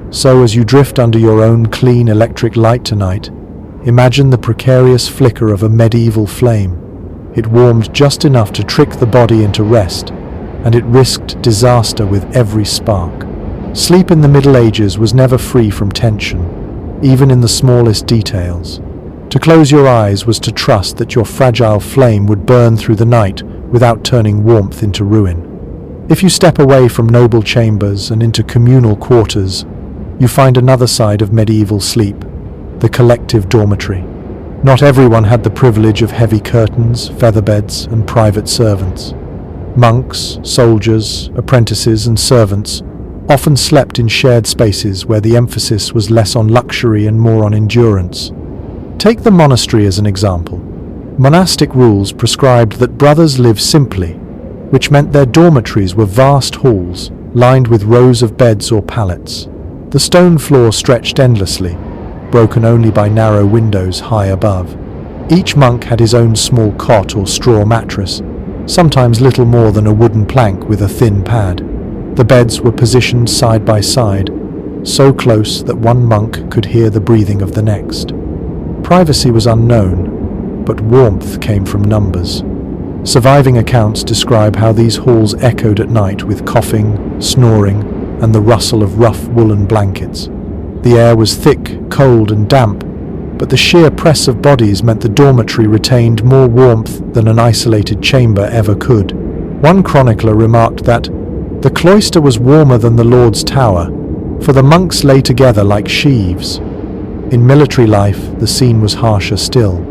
So as you drift under your own clean electric light tonight, imagine the precarious flicker of a medieval flame. It warmed just enough to trick the body into rest, and it risked disaster with every spark. Sleep in the Middle Ages was never free from tension, even in the smallest details. To close your eyes was to trust that your fragile flame would burn through the night without turning warmth into ruin. If you step away from noble chambers and into communal quarters, you find another side of medieval sleep, the collective dormitory. Not everyone had the privilege of heavy curtains, featherbeds, and private servants. Monks, soldiers, apprentices, and servants often slept in shared spaces where the emphasis was less on luxury and more on endurance. Take the monastery as an example. Monastic rules prescribed that brothers live simply, which meant their dormitories were vast halls lined with rows of beds or pallets. The stone floor stretched endlessly, broken only by narrow windows high above. Each monk had his own small cot or straw mattress, sometimes little more than a wooden plank with a thin pad. The beds were positioned side by side, so close that one monk could hear the breathing of the next. Privacy was unknown, but warmth came from numbers. Surviving accounts describe how these halls echoed at night with coughing, snoring, and the rustle of rough woolen blankets. The air was thick, cold, and damp, but the sheer press of bodies meant the dormitory retained more warmth than an isolated chamber ever could. One chronicler remarked that the cloister was warmer than the Lord's tower, for the monks lay together like sheaves. In military life, the scene was harsher still.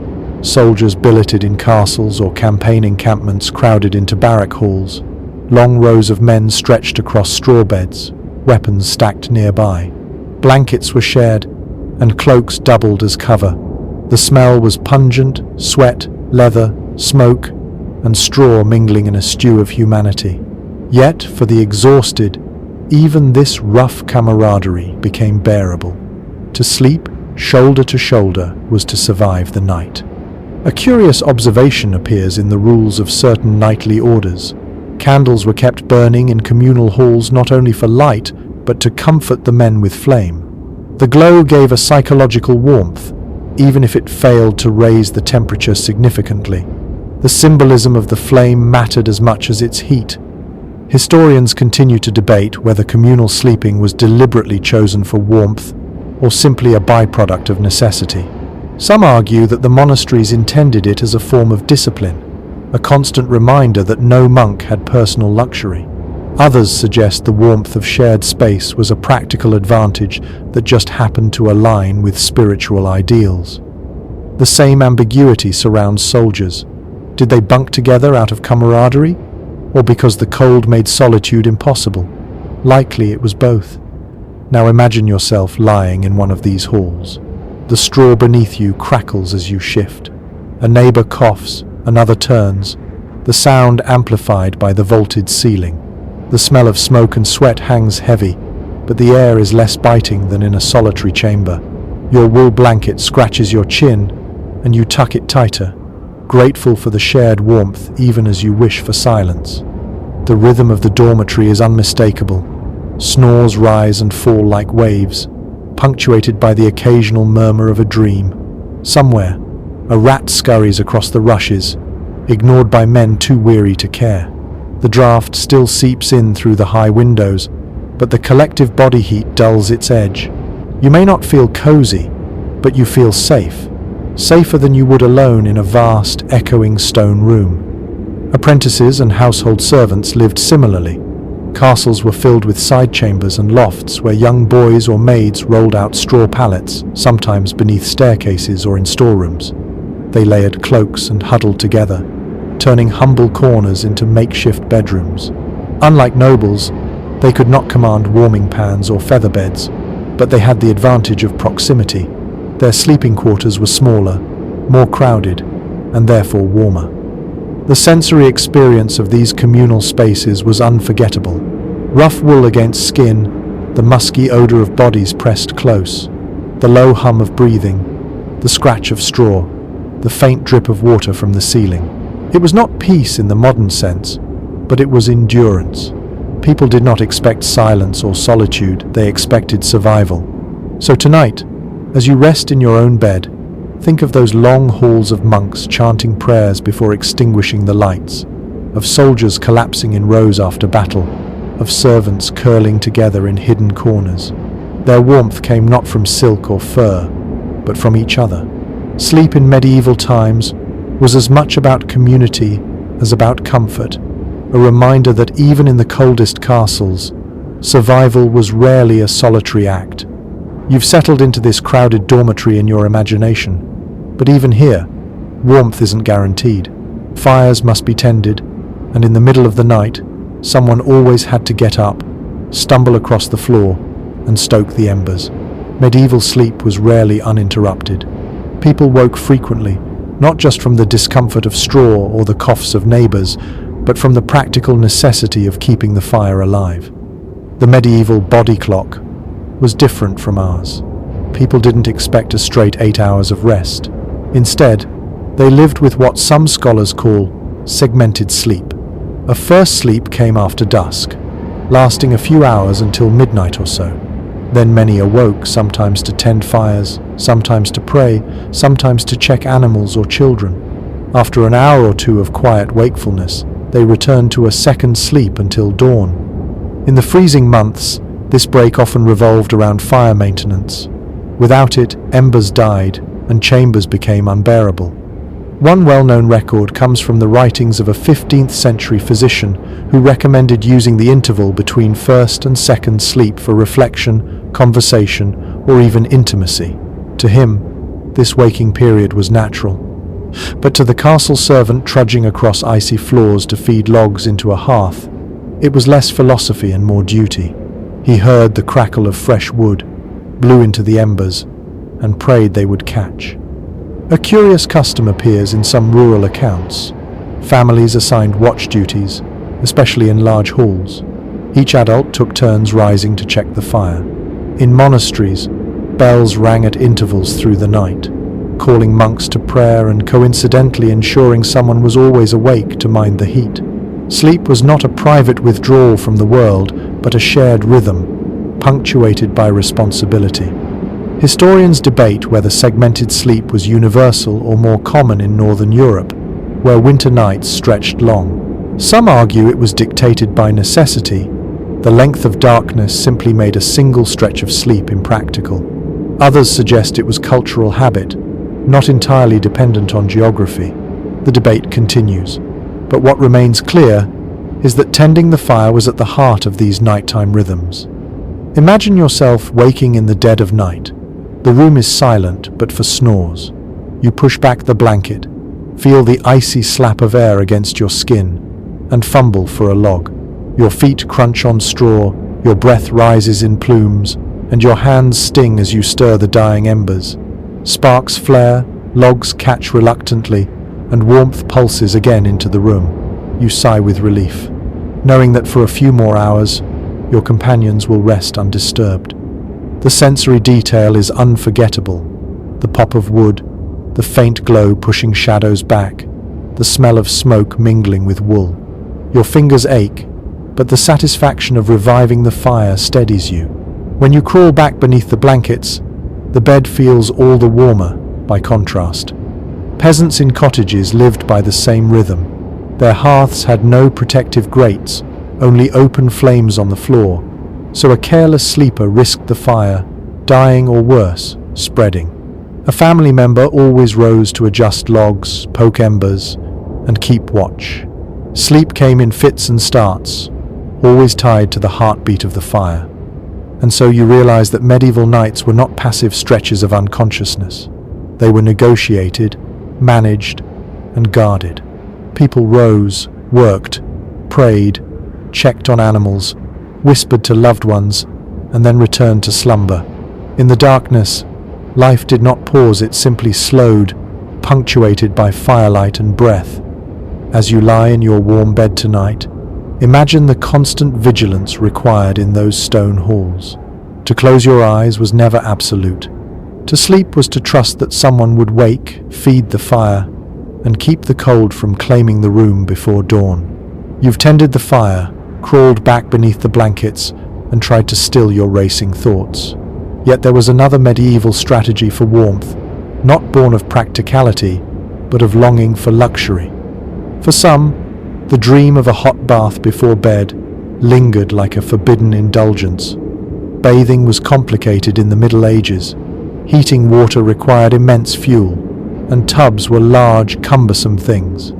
Soldiers billeted in castles or campaign encampments crowded into barrack halls. Long rows of men stretched across straw beds, weapons stacked nearby. Blankets were shared, and cloaks doubled as cover. The smell was pungent, sweat, leather, smoke, and straw mingling in a stew of humanity. Yet, for the exhausted, even this rough camaraderie became bearable. To sleep, shoulder to shoulder, was to survive the night. A curious observation appears in the rules of certain knightly orders. Candles were kept burning in communal halls not only for light, but to comfort the men with flame. The glow gave a psychological warmth, even if it failed to raise the temperature significantly. The symbolism of the flame mattered as much as its heat. Historians continue to debate whether communal sleeping was deliberately chosen for warmth or simply a byproduct of necessity. Some argue that the monasteries intended it as a form of discipline, a constant reminder that no monk had personal luxury. Others suggest the warmth of shared space was a practical advantage that just happened to align with spiritual ideals. The same ambiguity surrounds soldiers. Did they bunk together out of camaraderie, or because the cold made solitude impossible? Likely it was both. Now imagine yourself lying in one of these halls. The straw beneath you crackles as you shift. A neighbor coughs, another turns, the sound amplified by the vaulted ceiling. The smell of smoke and sweat hangs heavy, but the air is less biting than in a solitary chamber. Your wool blanket scratches your chin, and you tuck it tighter, grateful for the shared warmth even as you wish for silence. The rhythm of the dormitory is unmistakable. Snores rise and fall like waves, punctuated by the occasional murmur of a dream. Somewhere, a rat scurries across the rushes, ignored by men too weary to care. The draft still seeps in through the high windows, but the collective body heat dulls its edge. You may not feel cozy, but you feel safe. Safer than you would alone in a vast, echoing stone room. Apprentices and household servants lived similarly. Castles were filled with side chambers and lofts where young boys or maids rolled out straw pallets, sometimes beneath staircases or in storerooms. They layered cloaks and huddled together, turning humble corners into makeshift bedrooms. Unlike nobles, they could not command warming pans or feather beds, but they had the advantage of proximity. Their sleeping quarters were smaller, more crowded, and therefore warmer. The sensory experience of these communal spaces was unforgettable. Rough wool against skin, the musky odor of bodies pressed close, the low hum of breathing, the scratch of straw, the faint drip of water from the ceiling. It was not peace in the modern sense, but it was endurance. People did not expect silence or solitude, they expected survival. So tonight, as you rest in your own bed, think of those long halls of monks chanting prayers before extinguishing the lights, of soldiers collapsing in rows after battle, of servants curling together in hidden corners. Their warmth came not from silk or fur, but from each other. Sleep in medieval times was as much about community as about comfort, a reminder that even in the coldest castles, survival was rarely a solitary act. You've settled into this crowded dormitory in your imagination, but even here, warmth isn't guaranteed. Fires must be tended, and in the middle of the night, someone always had to get up, stumble across the floor, and stoke the embers. Medieval sleep was rarely uninterrupted. People woke frequently, not just from the discomfort of straw or the coughs of neighbors, but from the practical necessity of keeping the fire alive. The medieval body clock was different from ours. People didn't expect a straight 8 hours of rest. Instead, they lived with what some scholars call segmented sleep. A first sleep came after dusk, lasting a few hours until midnight or so. Then many awoke, sometimes to tend fires, sometimes to pray, sometimes to check animals or children. After an hour or two of quiet wakefulness, they returned to a second sleep until dawn. In the freezing months, this break often revolved around fire maintenance. Without it, embers died and chambers became unbearable. One well-known record comes from the writings of a 15th century physician who recommended using the interval between first and second sleep for reflection, conversation, or even intimacy. To him, this waking period was natural. But to the castle servant trudging across icy floors to feed logs into a hearth, it was less philosophy and more duty. He heard the crackle of fresh wood, blew into the embers, and prayed they would catch. A curious custom appears in some rural accounts. Families assigned watch duties, especially in large halls. Each adult took turns rising to check the fire. In monasteries, bells rang at intervals through the night, calling monks to prayer and coincidentally ensuring someone was always awake to mind the heat. Sleep was not a private withdrawal from the world, but a shared rhythm, punctuated by responsibility. Historians debate whether segmented sleep was universal or more common in Northern Europe, where winter nights stretched long. Some argue it was dictated by necessity. The length of darkness simply made a single stretch of sleep impractical. Others suggest it was cultural habit, not entirely dependent on geography. The debate continues, but what remains clear is that tending the fire was at the heart of these nighttime rhythms. Imagine yourself waking in the dead of night. The room is silent, but for snores. You push back the blanket, feel the icy slap of air against your skin, and fumble for a log. Your feet crunch on straw, your breath rises in plumes, and your hands sting as you stir the dying embers. Sparks flare, logs catch reluctantly, and warmth pulses again into the room. You sigh with relief, knowing that for a few more hours, your companions will rest undisturbed. The sensory detail is unforgettable. The pop of wood, the faint glow pushing shadows back, the smell of smoke mingling with wool. Your fingers ache, but the satisfaction of reviving the fire steadies you. When you crawl back beneath the blankets, the bed feels all the warmer by contrast. Peasants in cottages lived by the same rhythm. Their hearths had no protective grates, only open flames on the floor, so a careless sleeper risked the fire, dying or worse, spreading. A family member always rose to adjust logs, poke embers, and keep watch. Sleep came in fits and starts, always tied to the heartbeat of the fire. And so you realize that medieval nights were not passive stretches of unconsciousness. They were negotiated, managed, and guarded. People rose, worked, prayed, checked on animals, whispered to loved ones, and then returned to slumber. In the darkness, life did not pause, it simply slowed, punctuated by firelight and breath. As you lie in your warm bed tonight, imagine the constant vigilance required in those stone halls. To close your eyes was never absolute. To sleep was to trust that someone would wake, feed the fire, and keep the cold from claiming the room before dawn. You've tended the fire, crawled back beneath the blankets, and tried to still your racing thoughts. Yet there was another medieval strategy for warmth, not born of practicality, but of longing for luxury. For some, the dream of a hot bath before bed lingered like a forbidden indulgence. Bathing was complicated in the Middle Ages. Heating water required immense fuel, and tubs were large, cumbersome things.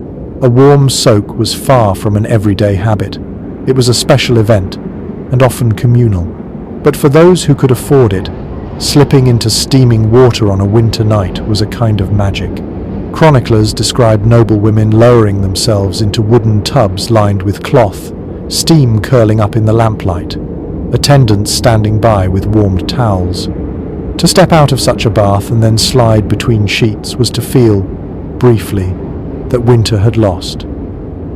A warm soak was far from an everyday habit. It was a special event, and often communal. But for those who could afford it, slipping into steaming water on a winter night was a kind of magic. Chroniclers described noblewomen lowering themselves into wooden tubs lined with cloth, steam curling up in the lamplight, attendants standing by with warmed towels. To step out of such a bath and then slide between sheets was to feel, briefly, that winter had lost.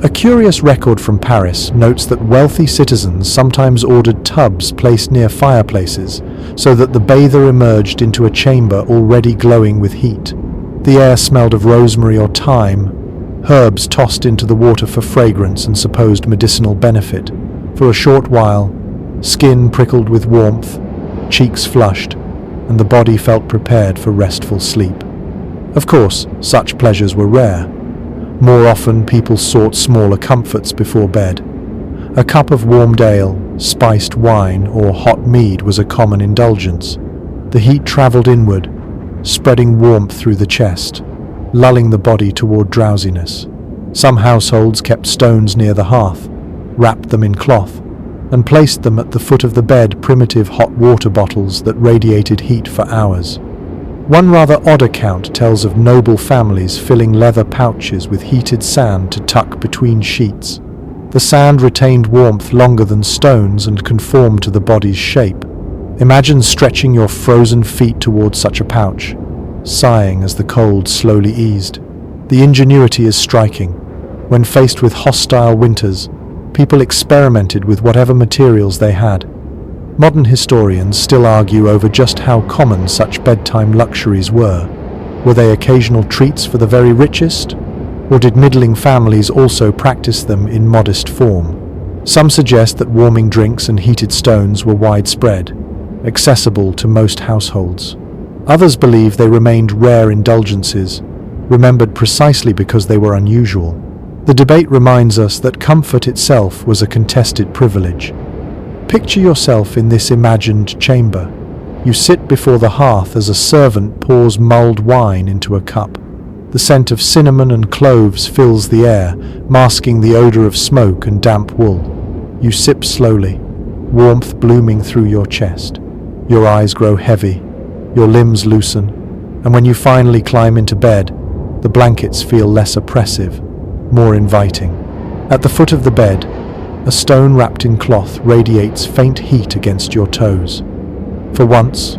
A curious record from Paris notes that wealthy citizens sometimes ordered tubs placed near fireplaces so that the bather emerged into a chamber already glowing with heat. The air smelled of rosemary or thyme, herbs tossed into the water for fragrance and supposed medicinal benefit. For a short while, skin prickled with warmth, cheeks flushed, and the body felt prepared for restful sleep. Of course, such pleasures were rare. More often, people sought smaller comforts before bed. A cup of warmed ale, spiced wine, or hot mead was a common indulgence. The heat travelled inward, spreading warmth through the chest, lulling the body toward drowsiness. Some households kept stones near the hearth, wrapped them in cloth, and placed them at the foot of the bed, primitive hot water bottles that radiated heat for hours. One rather odd account tells of noble families filling leather pouches with heated sand to tuck between sheets. The sand retained warmth longer than stones and conformed to the body's shape. Imagine stretching your frozen feet towards such a pouch, sighing as the cold slowly eased. The ingenuity is striking. When faced with hostile winters, people experimented with whatever materials they had. Modern historians still argue over just how common such bedtime luxuries were. Were they occasional treats for the very richest? Or did middling families also practice them in modest form? Some suggest that warming drinks and heated stones were widespread, accessible to most households. Others believe they remained rare indulgences, remembered precisely because they were unusual. The debate reminds us that comfort itself was a contested privilege. Picture yourself in this imagined chamber. You sit before the hearth as a servant pours mulled wine into a cup. The scent of cinnamon and cloves fills the air, masking the odor of smoke and damp wool. You sip slowly, warmth blooming through your chest. Your eyes grow heavy, your limbs loosen, and when you finally climb into bed, the blankets feel less oppressive, more inviting. At the foot of the bed, a stone wrapped in cloth radiates faint heat against your toes. For once,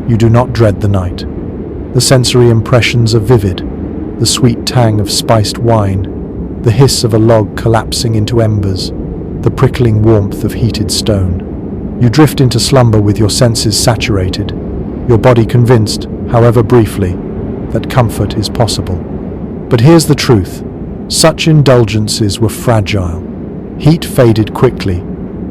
you do not dread the night. The sensory impressions are vivid, the sweet tang of spiced wine, the hiss of a log collapsing into embers, the prickling warmth of heated stone. You drift into slumber with your senses saturated, your body convinced, however briefly, that comfort is possible. But here's the truth. Such indulgences were fragile. Heat faded quickly,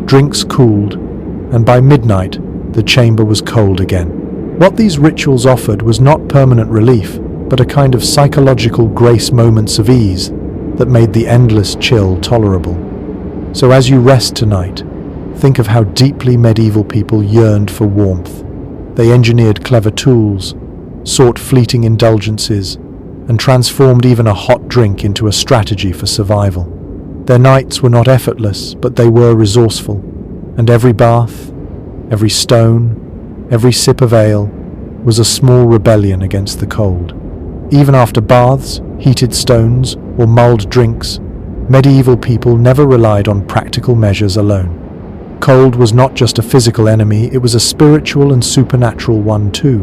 drinks cooled, and by midnight, the chamber was cold again. What these rituals offered was not permanent relief, but a kind of psychological grace, moments of ease that made the endless chill tolerable. So as you rest tonight, think of how deeply medieval people yearned for warmth. They engineered clever tools, sought fleeting indulgences, and transformed even a hot drink into a strategy for survival. Their nights were not effortless, but they were resourceful, and every bath, every stone, every sip of ale was a small rebellion against the cold. Even after baths, heated stones, or mulled drinks, medieval people never relied on practical measures alone. Cold was not just a physical enemy, it was a spiritual and supernatural one too.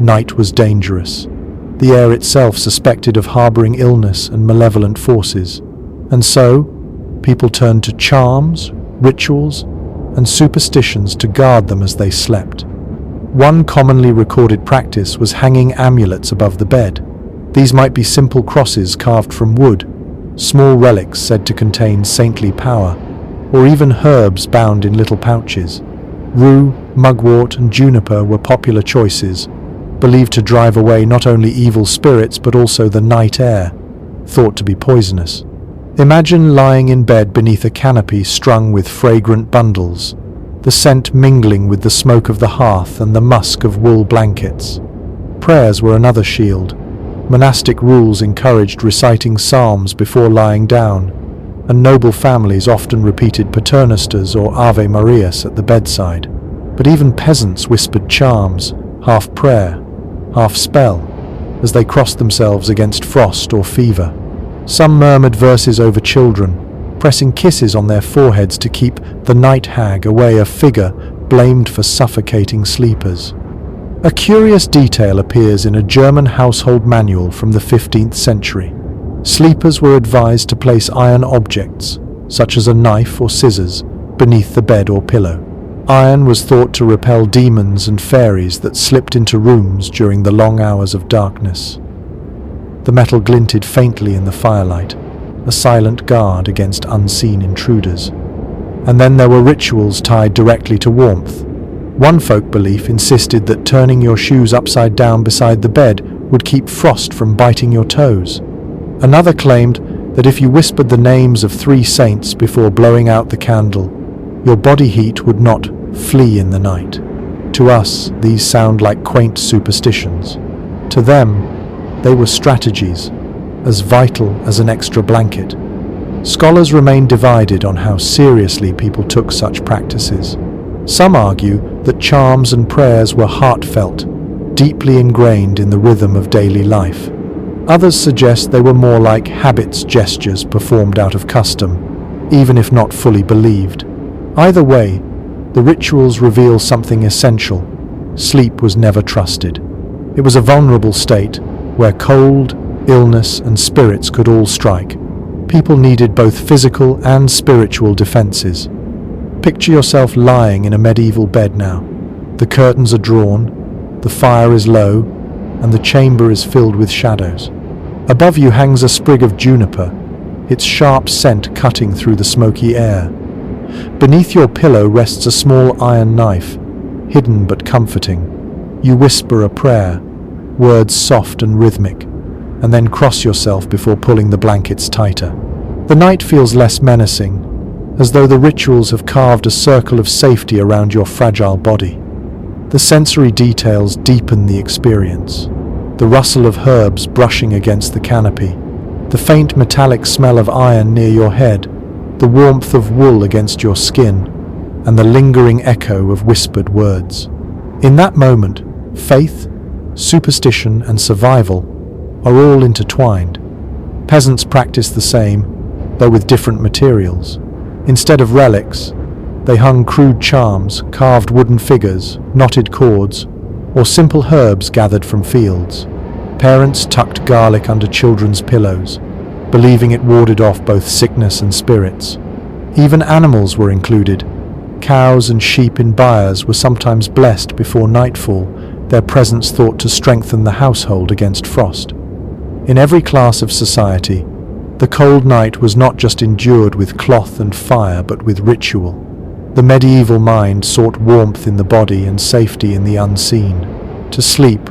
Night was dangerous, the air itself suspected of harboring illness and malevolent forces. And so, people turned to charms, rituals, and superstitions to guard them as they slept. One commonly recorded practice was hanging amulets above the bed. These might be simple crosses carved from wood, small relics said to contain saintly power, or even herbs bound in little pouches. Rue, mugwort, and juniper were popular choices, believed to drive away not only evil spirits but also the night air, thought to be poisonous. Imagine lying in bed beneath a canopy strung with fragrant bundles, the scent mingling with the smoke of the hearth and the musk of wool blankets. Prayers were another shield. Monastic rules encouraged reciting psalms before lying down, and noble families often repeated paternosters or Ave Marias at the bedside. But even peasants whispered charms, half prayer, half spell, as they crossed themselves against frost or fever. Some murmured verses over children, pressing kisses on their foreheads to keep the night hag away, a figure blamed for suffocating sleepers. A curious detail appears in a German household manual from the 15th century. Sleepers were advised to place iron objects, such as a knife or scissors, beneath the bed or pillow. Iron was thought to repel demons and fairies that slipped into rooms during the long hours of darkness. The metal glinted faintly in the firelight, a silent guard against unseen intruders. And then there were rituals tied directly to warmth. One folk belief insisted that turning your shoes upside down beside the bed would keep frost from biting your toes. Another claimed that if you whispered the names of 3 saints before blowing out the candle, your body heat would not flee in the night. To us, these sound like quaint superstitions. To them, they were strategies, as vital as an extra blanket. Scholars remain divided on how seriously people took such practices. Some argue that charms and prayers were heartfelt, deeply ingrained in the rhythm of daily life. Others suggest they were more like habits, gestures performed out of custom, even if not fully believed. Either way, the rituals reveal something essential. Sleep was never trusted. It was a vulnerable state where cold, illness, and spirits could all strike. People needed both physical and spiritual defenses. Picture yourself lying in a medieval bed now. The curtains are drawn, the fire is low, and the chamber is filled with shadows. Above you hangs a sprig of juniper, its sharp scent cutting through the smoky air. Beneath your pillow rests a small iron knife, hidden but comforting. You whisper a prayer, words soft and rhythmic, and then cross yourself before pulling the blankets tighter. The night feels less menacing, as though the rituals have carved a circle of safety around your fragile body. The sensory details deepen the experience. The rustle of herbs brushing against the canopy, the faint metallic smell of iron near your head, the warmth of wool against your skin, and the lingering echo of whispered words. In that moment, faith, superstition, and survival are all intertwined. Peasants practiced the same, though with different materials. Instead of relics, they hung crude charms, carved wooden figures, knotted cords, or simple herbs gathered from fields. Parents tucked garlic under children's pillows, believing it warded off both sickness and spirits. Even animals were included. Cows and sheep in byres were sometimes blessed before nightfall, their presence thought to strengthen the household against frost. In every class of society, the cold night was not just endured with cloth and fire, but with ritual. The medieval mind sought warmth in the body and safety in the unseen. To sleep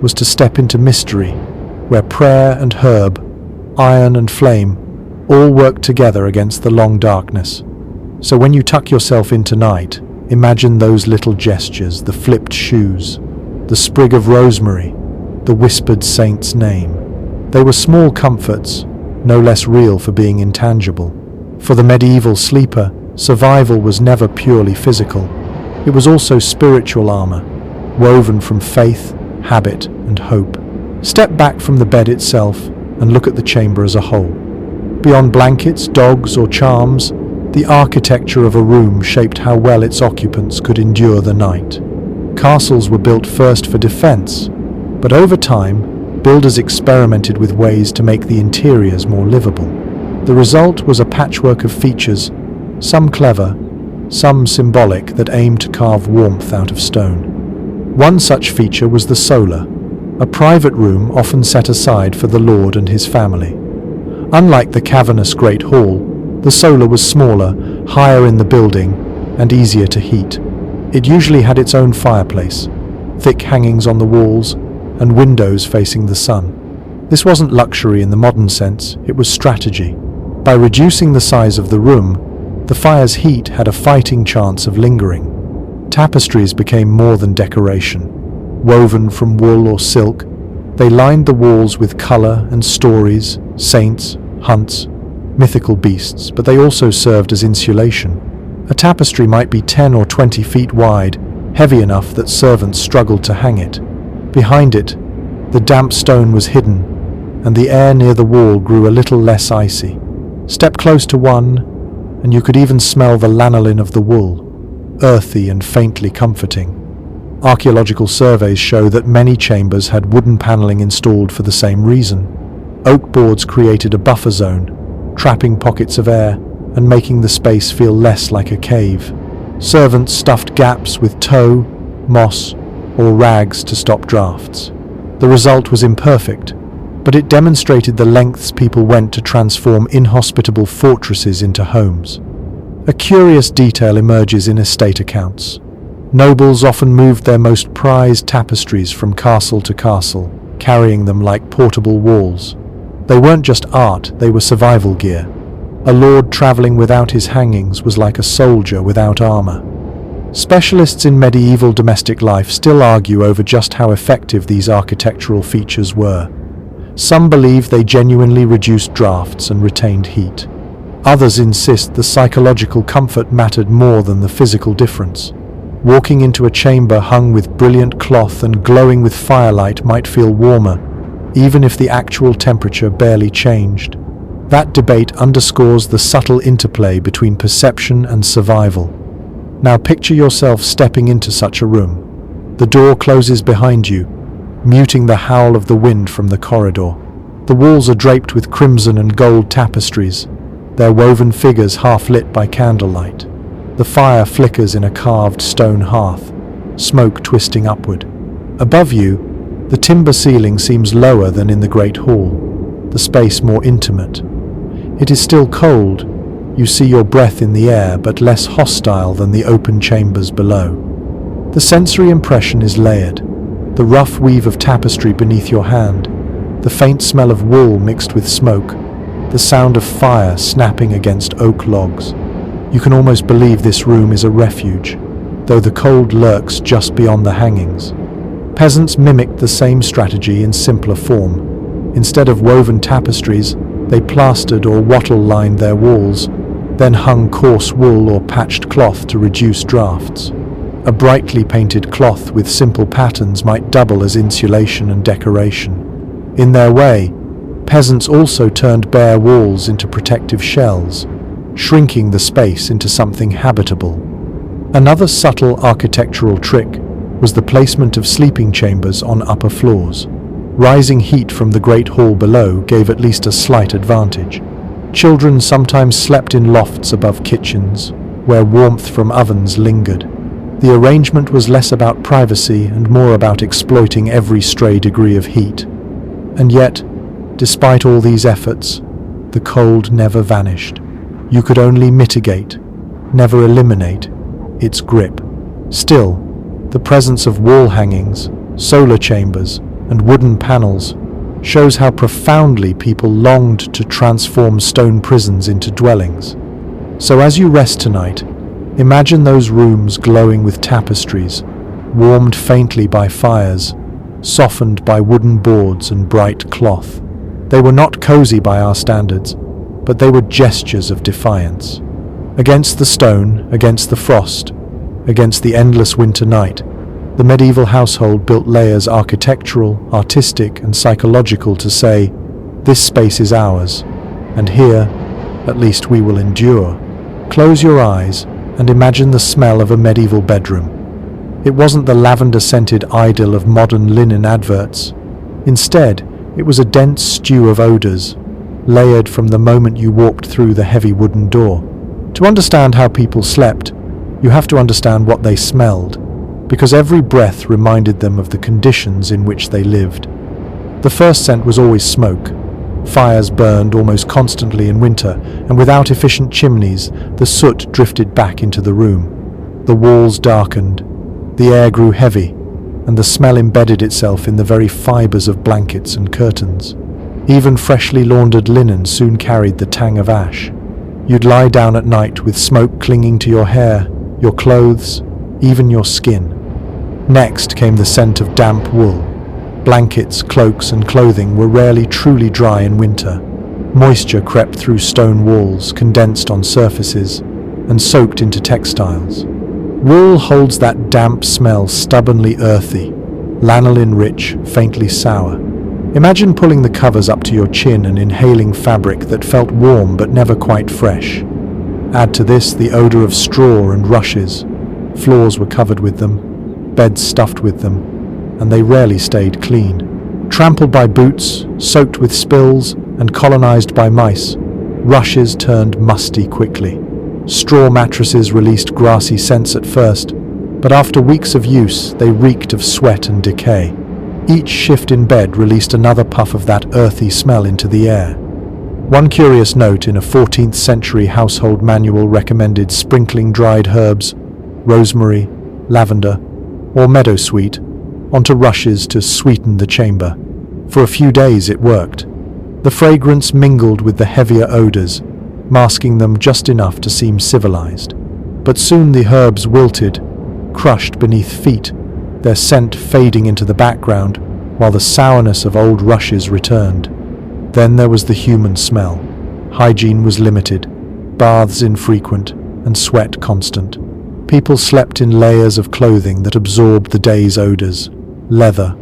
was to step into mystery, where prayer and herb, iron and flame, all worked together against the long darkness. So when you tuck yourself in tonight, imagine those little gestures, the flipped shoes, the sprig of rosemary, the whispered saint's name. They were small comforts, no less real for being intangible. For the medieval sleeper, survival was never purely physical. It was also spiritual armor, woven from faith, habit, and hope. Step back from the bed itself and look at the chamber as a whole. Beyond blankets, dogs, or charms, the architecture of a room shaped how well its occupants could endure the night. Castles were built first for defense, but over time, builders experimented with ways to make the interiors more livable. The result was a patchwork of features, some clever, some symbolic, that aimed to carve warmth out of stone. One such feature was the solar, a private room often set aside for the lord and his family. Unlike the cavernous Great Hall, the solar was smaller, higher in the building, and easier to heat. It usually had its own fireplace, thick hangings on the walls, and windows facing the sun. This wasn't luxury in the modern sense, it was strategy. By reducing the size of the room, the fire's heat had a fighting chance of lingering. Tapestries became more than decoration. Woven from wool or silk, They lined the walls with color and stories, saints, hunts, mythical beasts, but they also served as insulation. A tapestry might be 10 or 20 feet wide, heavy enough that servants struggled to hang it. Behind it, the damp stone was hidden, and the air near the wall grew a little less icy. Step close to one, and you could even smell the lanolin of the wool, earthy and faintly comforting. Archaeological surveys show that many chambers had wooden paneling installed for the same reason. Oak boards created a buffer zone, trapping pockets of air and making the space feel less like a cave. Servants stuffed gaps with tow, moss, or rags to stop drafts. The result was imperfect, but it demonstrated the lengths people went to transform inhospitable fortresses into homes. A curious detail emerges in estate accounts. Nobles often moved their most prized tapestries from castle to castle, carrying them like portable walls. They weren't just art, they were survival gear. A lord traveling without his hangings was like a soldier without armor. Specialists in medieval domestic life still argue over just how effective these architectural features were. Some believe they genuinely reduced drafts and retained heat. Others insist the psychological comfort mattered more than the physical difference. Walking into a chamber hung with brilliant cloth and glowing with firelight might feel warmer, even if the actual temperature barely changed. That debate underscores the subtle interplay between perception and survival. Now picture yourself stepping into such a room. The door closes behind you, muting the howl of the wind from the corridor. The walls are draped with crimson and gold tapestries, their woven figures half lit by candlelight. The fire flickers in a carved stone hearth, smoke twisting upward. Above you, the timber ceiling seems lower than in the great hall, the space more intimate. It is still cold. You see your breath in the air, but less hostile than the open chambers below. The sensory impression is layered. The rough weave of tapestry beneath your hand, the faint smell of wool mixed with smoke, the sound of fire snapping against oak logs. You can almost believe this room is a refuge, though the cold lurks just beyond the hangings. Peasants mimicked the same strategy in simpler form. Instead of woven tapestries, they plastered or wattle-lined their walls, then hung coarse wool or patched cloth to reduce drafts. A brightly painted cloth with simple patterns might double as insulation and decoration. In their way, peasants also turned bare walls into protective shells, shrinking the space into something habitable. Another subtle architectural trick was the placement of sleeping chambers on upper floors. Rising heat from the great hall below gave at least a slight advantage. Children sometimes slept in lofts above kitchens, where warmth from ovens lingered. The arrangement was less about privacy and more about exploiting every stray degree of heat. And yet, despite all these efforts, the cold never vanished. You could only mitigate, never eliminate, its grip. Still, the presence of wall hangings, solar chambers, and wooden panels shows how profoundly people longed to transform stone prisons into dwellings. So as you rest tonight, imagine those rooms glowing with tapestries, warmed faintly by fires, softened by wooden boards and bright cloth. They were not cozy by our standards, but they were gestures of defiance. Against the stone, against the frost, against the endless winter night, the medieval household built layers architectural, artistic, and psychological to say, this space is ours, and here, at least we will endure. Close your eyes and imagine the smell of a medieval bedroom. It wasn't the lavender-scented idyll of modern linen adverts. Instead, it was a dense stew of odors, layered from the moment you walked through the heavy wooden door. To understand how people slept, you have to understand what they smelled, because every breath reminded them of the conditions in which they lived. The first scent was always smoke. Fires burned almost constantly in winter, and without efficient chimneys, the soot drifted back into the room. The walls darkened, the air grew heavy, and the smell embedded itself in the very fibers of blankets and curtains. Even freshly laundered linen soon carried the tang of ash. You'd lie down at night with smoke clinging to your hair, your clothes, even your skin. Next came the scent of damp wool. Blankets, cloaks, and clothing were rarely truly dry in winter. Moisture crept through stone walls, condensed on surfaces, and soaked into textiles. Wool holds that damp smell, stubbornly earthy, lanolin-rich, faintly sour. Imagine pulling the covers up to your chin and inhaling fabric that felt warm but never quite fresh. Add to this the odor of straw and rushes. Floors were covered with them, beds stuffed with them, and they rarely stayed clean. Trampled by boots, soaked with spills, and colonized by mice, rushes turned musty quickly. Straw mattresses released grassy scents at first, but after weeks of use, they reeked of sweat and decay. Each shift in bed released another puff of that earthy smell into the air. One curious note in a 14th century household manual recommended sprinkling dried herbs, rosemary, lavender, or meadowsweet, onto rushes to sweeten the chamber. For a few days it worked. The fragrance mingled with the heavier odors, masking them just enough to seem civilized. But soon the herbs wilted, crushed beneath feet, their scent fading into the background while the sourness of old rushes returned. Then there was the human smell. Hygiene was limited, baths infrequent, and sweat constant. People slept in layers of clothing that absorbed the day's odors: leather,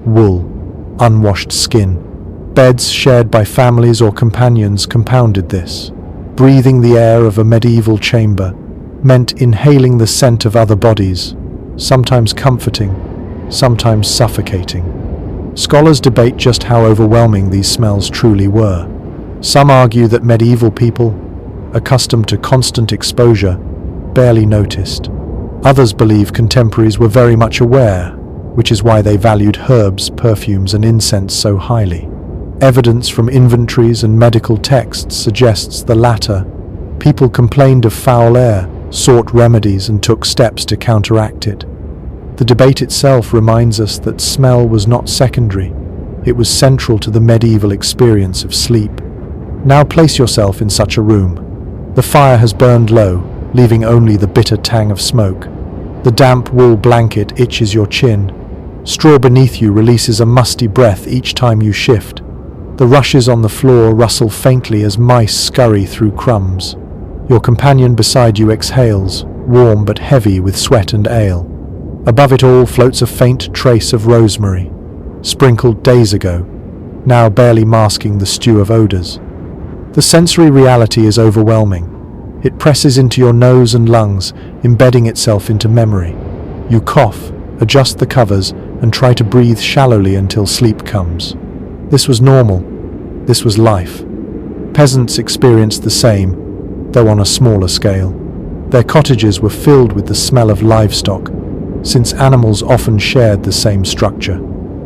wool, unwashed skin. Beds shared by families or companions compounded this. Breathing the air of a medieval chamber meant inhaling the scent of other bodies, sometimes comforting, sometimes suffocating. Scholars debate just how overwhelming these smells truly were. Some argue that medieval people, accustomed to constant exposure, barely noticed. Others believe contemporaries were very much aware, which is why they valued herbs, perfumes, and incense so highly. Evidence from inventories and medical texts suggests the latter. People complained of foul air, sought remedies, and took steps to counteract it. The debate itself reminds us that smell was not secondary. It was central to the medieval experience of sleep. Now place yourself in such a room. The fire has burned low, leaving only the bitter tang of smoke. The damp wool blanket itches your chin. Straw beneath you releases a musty breath each time you shift. The rushes on the floor rustle faintly as mice scurry through crumbs. Your companion beside you exhales, warm but heavy with sweat and ale. Above it all floats a faint trace of rosemary, sprinkled days ago, now barely masking the stew of odors. The sensory reality is overwhelming. It presses into your nose and lungs, embedding itself into memory. You cough, adjust the covers, and try to breathe shallowly until sleep comes. This was normal. This was life. Peasants experienced the same, though on a smaller scale. Their cottages were filled with the smell of livestock, since animals often shared the same structure.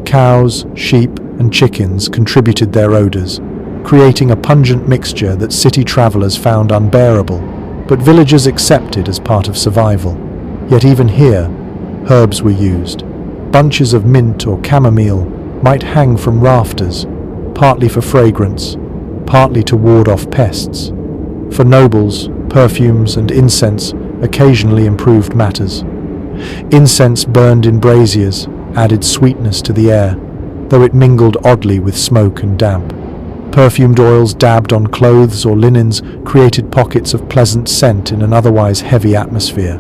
Cows, sheep, and chickens contributed their odors, creating a pungent mixture that city travelers found unbearable, but villagers accepted as part of survival. Yet even here, herbs were used. Bunches of mint or chamomile might hang from rafters, partly for fragrance, partly to ward off pests. For nobles, perfumes and incense occasionally improved matters. Incense burned in braziers added sweetness to the air, though it mingled oddly with smoke and damp. Perfumed oils dabbed on clothes or linens created pockets of pleasant scent in an otherwise heavy atmosphere.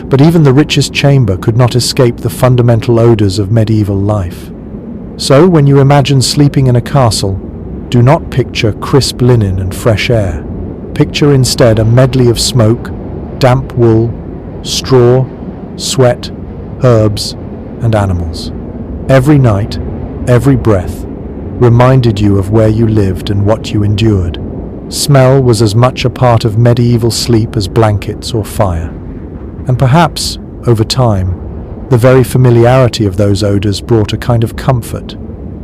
But even the richest chamber could not escape the fundamental odors of medieval life. So, when you imagine sleeping in a castle, do not picture crisp linen and fresh air. Picture instead a medley of smoke, damp wool, straw, sweat, herbs, and animals. Every night, every breath, reminded you of where you lived and what you endured. Smell was as much a part of medieval sleep as blankets or fire. And perhaps, over time, the very familiarity of those odors brought a kind of comfort.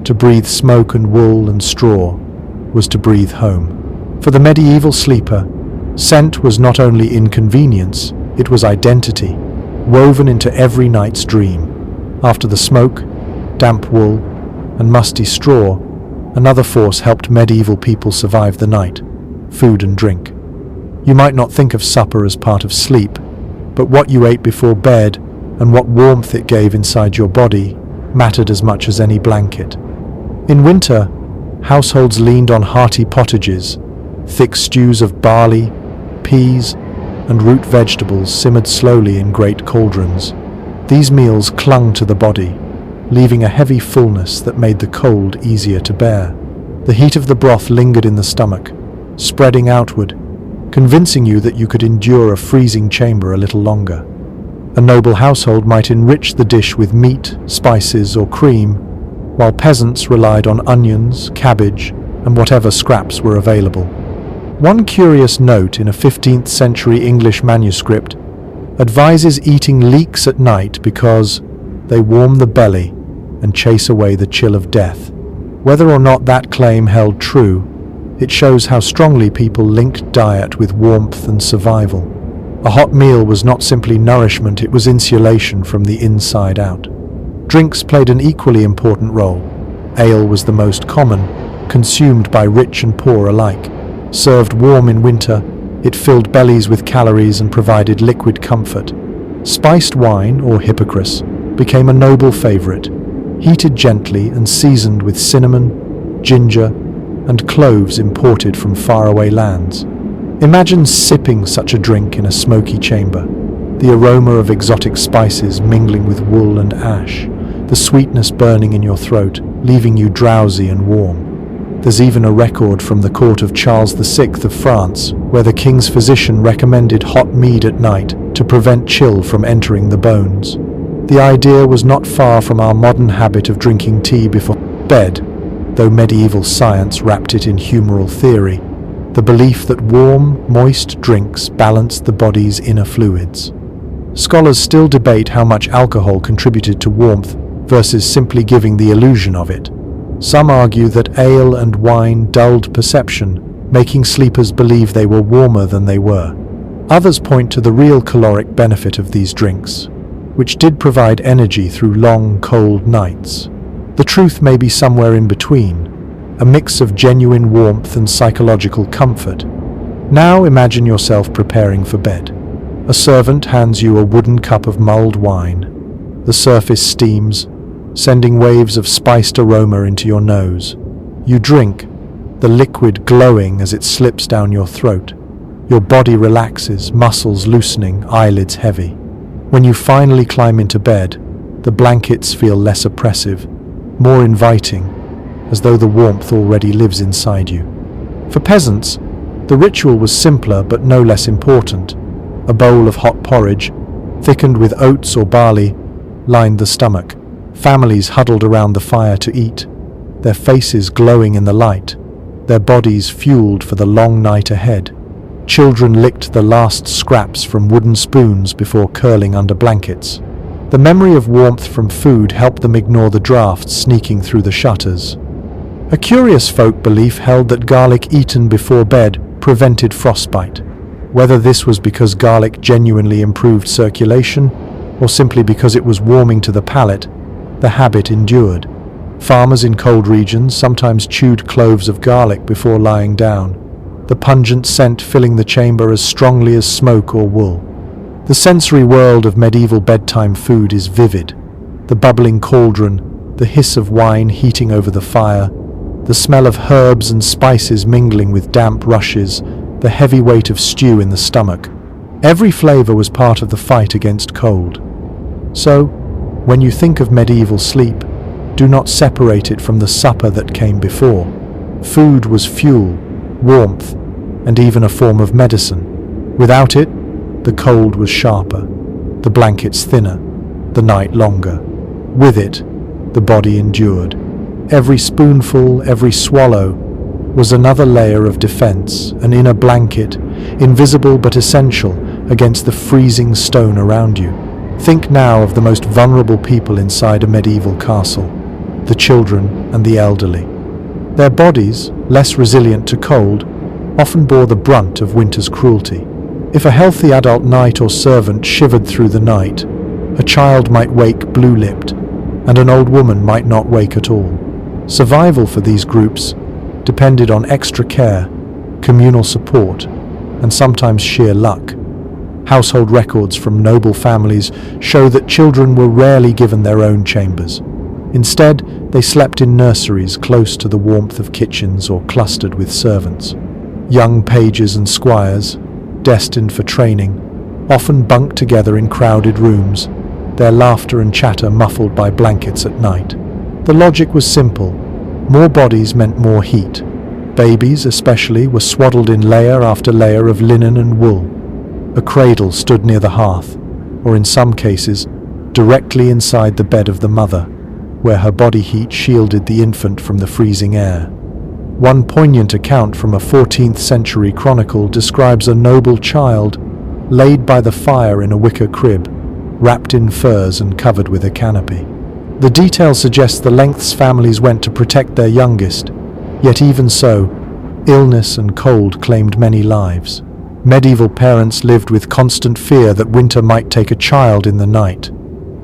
To breathe smoke and wool and straw was to breathe home. For the medieval sleeper, scent was not only inconvenience, it was identity, woven into every night's dream. After the smoke, damp wool, and musty straw, another force helped medieval people survive the night: food and drink. You might not think of supper as part of sleep, but what you ate before bed and what warmth it gave inside your body mattered as much as any blanket. In winter, households leaned on hearty pottages, thick stews of barley, peas, and root vegetables simmered slowly in great cauldrons. These meals clung to the body, leaving a heavy fullness that made the cold easier to bear. The heat of the broth lingered in the stomach, spreading outward, convincing you that you could endure a freezing chamber a little longer. A noble household might enrich the dish with meat, spices, or cream, while peasants relied on onions, cabbage, and whatever scraps were available. One curious note in a 15th century English manuscript advises eating leeks at night because they warm the belly and chase away the chill of death. Whether or not that claim held true, it shows how strongly people linked diet with warmth and survival. A hot meal was not simply nourishment, it was insulation from the inside out. Drinks played an equally important role. Ale was the most common, consumed by rich and poor alike. Served warm in winter, it filled bellies with calories and provided liquid comfort. Spiced wine, or hippocras, became a noble favorite, heated gently and seasoned with cinnamon, ginger, and cloves imported from faraway lands. Imagine sipping such a drink in a smoky chamber, the aroma of exotic spices mingling with wool and ash, the sweetness burning in your throat, leaving you drowsy and warm. There's even a record from the court of Charles VI of France, where the king's physician recommended hot mead at night to prevent chill from entering the bones. The idea was not far from our modern habit of drinking tea before bed, though medieval science wrapped it in humoral theory, the belief that warm, moist drinks balanced the body's inner fluids. Scholars still debate how much alcohol contributed to warmth versus simply giving the illusion of it. Some argue that ale and wine dulled perception, making sleepers believe they were warmer than they were. Others point to the real caloric benefit of these drinks, which did provide energy through long, cold nights. The truth may be somewhere in between, a mix of genuine warmth and psychological comfort. Now imagine yourself preparing for bed. A servant hands you a wooden cup of mulled wine. The surface steams, sending waves of spiced aroma into your nose. You drink, the liquid glowing as it slips down your throat. Your body relaxes, muscles loosening, eyelids heavy. When you finally climb into bed, the blankets feel less oppressive, more inviting, as though the warmth already lives inside you. For peasants, the ritual was simpler but no less important. A bowl of hot porridge, thickened with oats or barley, lined the stomach. Families huddled around the fire to eat, their faces glowing in the light, their bodies fueled for the long night ahead. Children licked the last scraps from wooden spoons before curling under blankets. The memory of warmth from food helped them ignore the drafts sneaking through the shutters. A curious folk belief held that garlic eaten before bed prevented frostbite. Whether this was because garlic genuinely improved circulation, or simply because it was warming to the palate, the habit endured. Farmers in cold regions sometimes chewed cloves of garlic before lying down, the pungent scent filling the chamber as strongly as smoke or wool. The sensory world of medieval bedtime food is vivid. The bubbling cauldron, the hiss of wine heating over the fire, the smell of herbs and spices mingling with damp rushes, the heavy weight of stew in the stomach. Every flavor was part of the fight against cold. So, when you think of medieval sleep, do not separate it from the supper that came before. Food was fuel, warmth, and even a form of medicine. Without it, the cold was sharper, the blankets thinner, the night longer. With it, the body endured. Every spoonful, every swallow, was another layer of defense, an inner blanket, invisible but essential against the freezing stone around you. Think now of the most vulnerable people inside a medieval castle, the children and the elderly. Their bodies, less resilient to cold, often bore the brunt of winter's cruelty. If a healthy adult knight or servant shivered through the night, a child might wake blue-lipped, and an old woman might not wake at all. Survival for these groups depended on extra care, communal support, and sometimes sheer luck. Household records from noble families show that children were rarely given their own chambers. Instead, they slept in nurseries close to the warmth of kitchens or clustered with servants. Young pages and squires, destined for training, often bunked together in crowded rooms, their laughter and chatter muffled by blankets at night. The logic was simple. More bodies meant more heat. Babies, especially, were swaddled in layer after layer of linen and wool. A cradle stood near the hearth, or in some cases, directly inside the bed of the mother, where her body heat shielded the infant from the freezing air. One poignant account from a 14th century chronicle describes a noble child laid by the fire in a wicker crib, wrapped in furs and covered with a canopy. The detail suggests the lengths families went to protect their youngest, yet even so, illness and cold claimed many lives. Medieval parents lived with constant fear that winter might take a child in the night.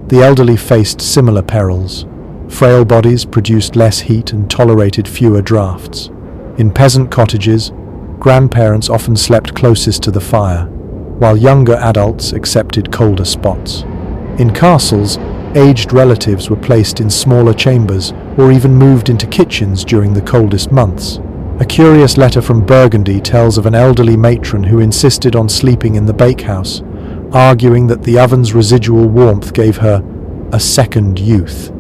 The elderly faced similar perils. Frail bodies produced less heat and tolerated fewer drafts. In peasant cottages, grandparents often slept closest to the fire, while younger adults accepted colder spots. In castles, aged relatives were placed in smaller chambers or even moved into kitchens during the coldest months. A curious letter from Burgundy tells of an elderly matron who insisted on sleeping in the bakehouse, arguing that the oven's residual warmth gave her a second youth.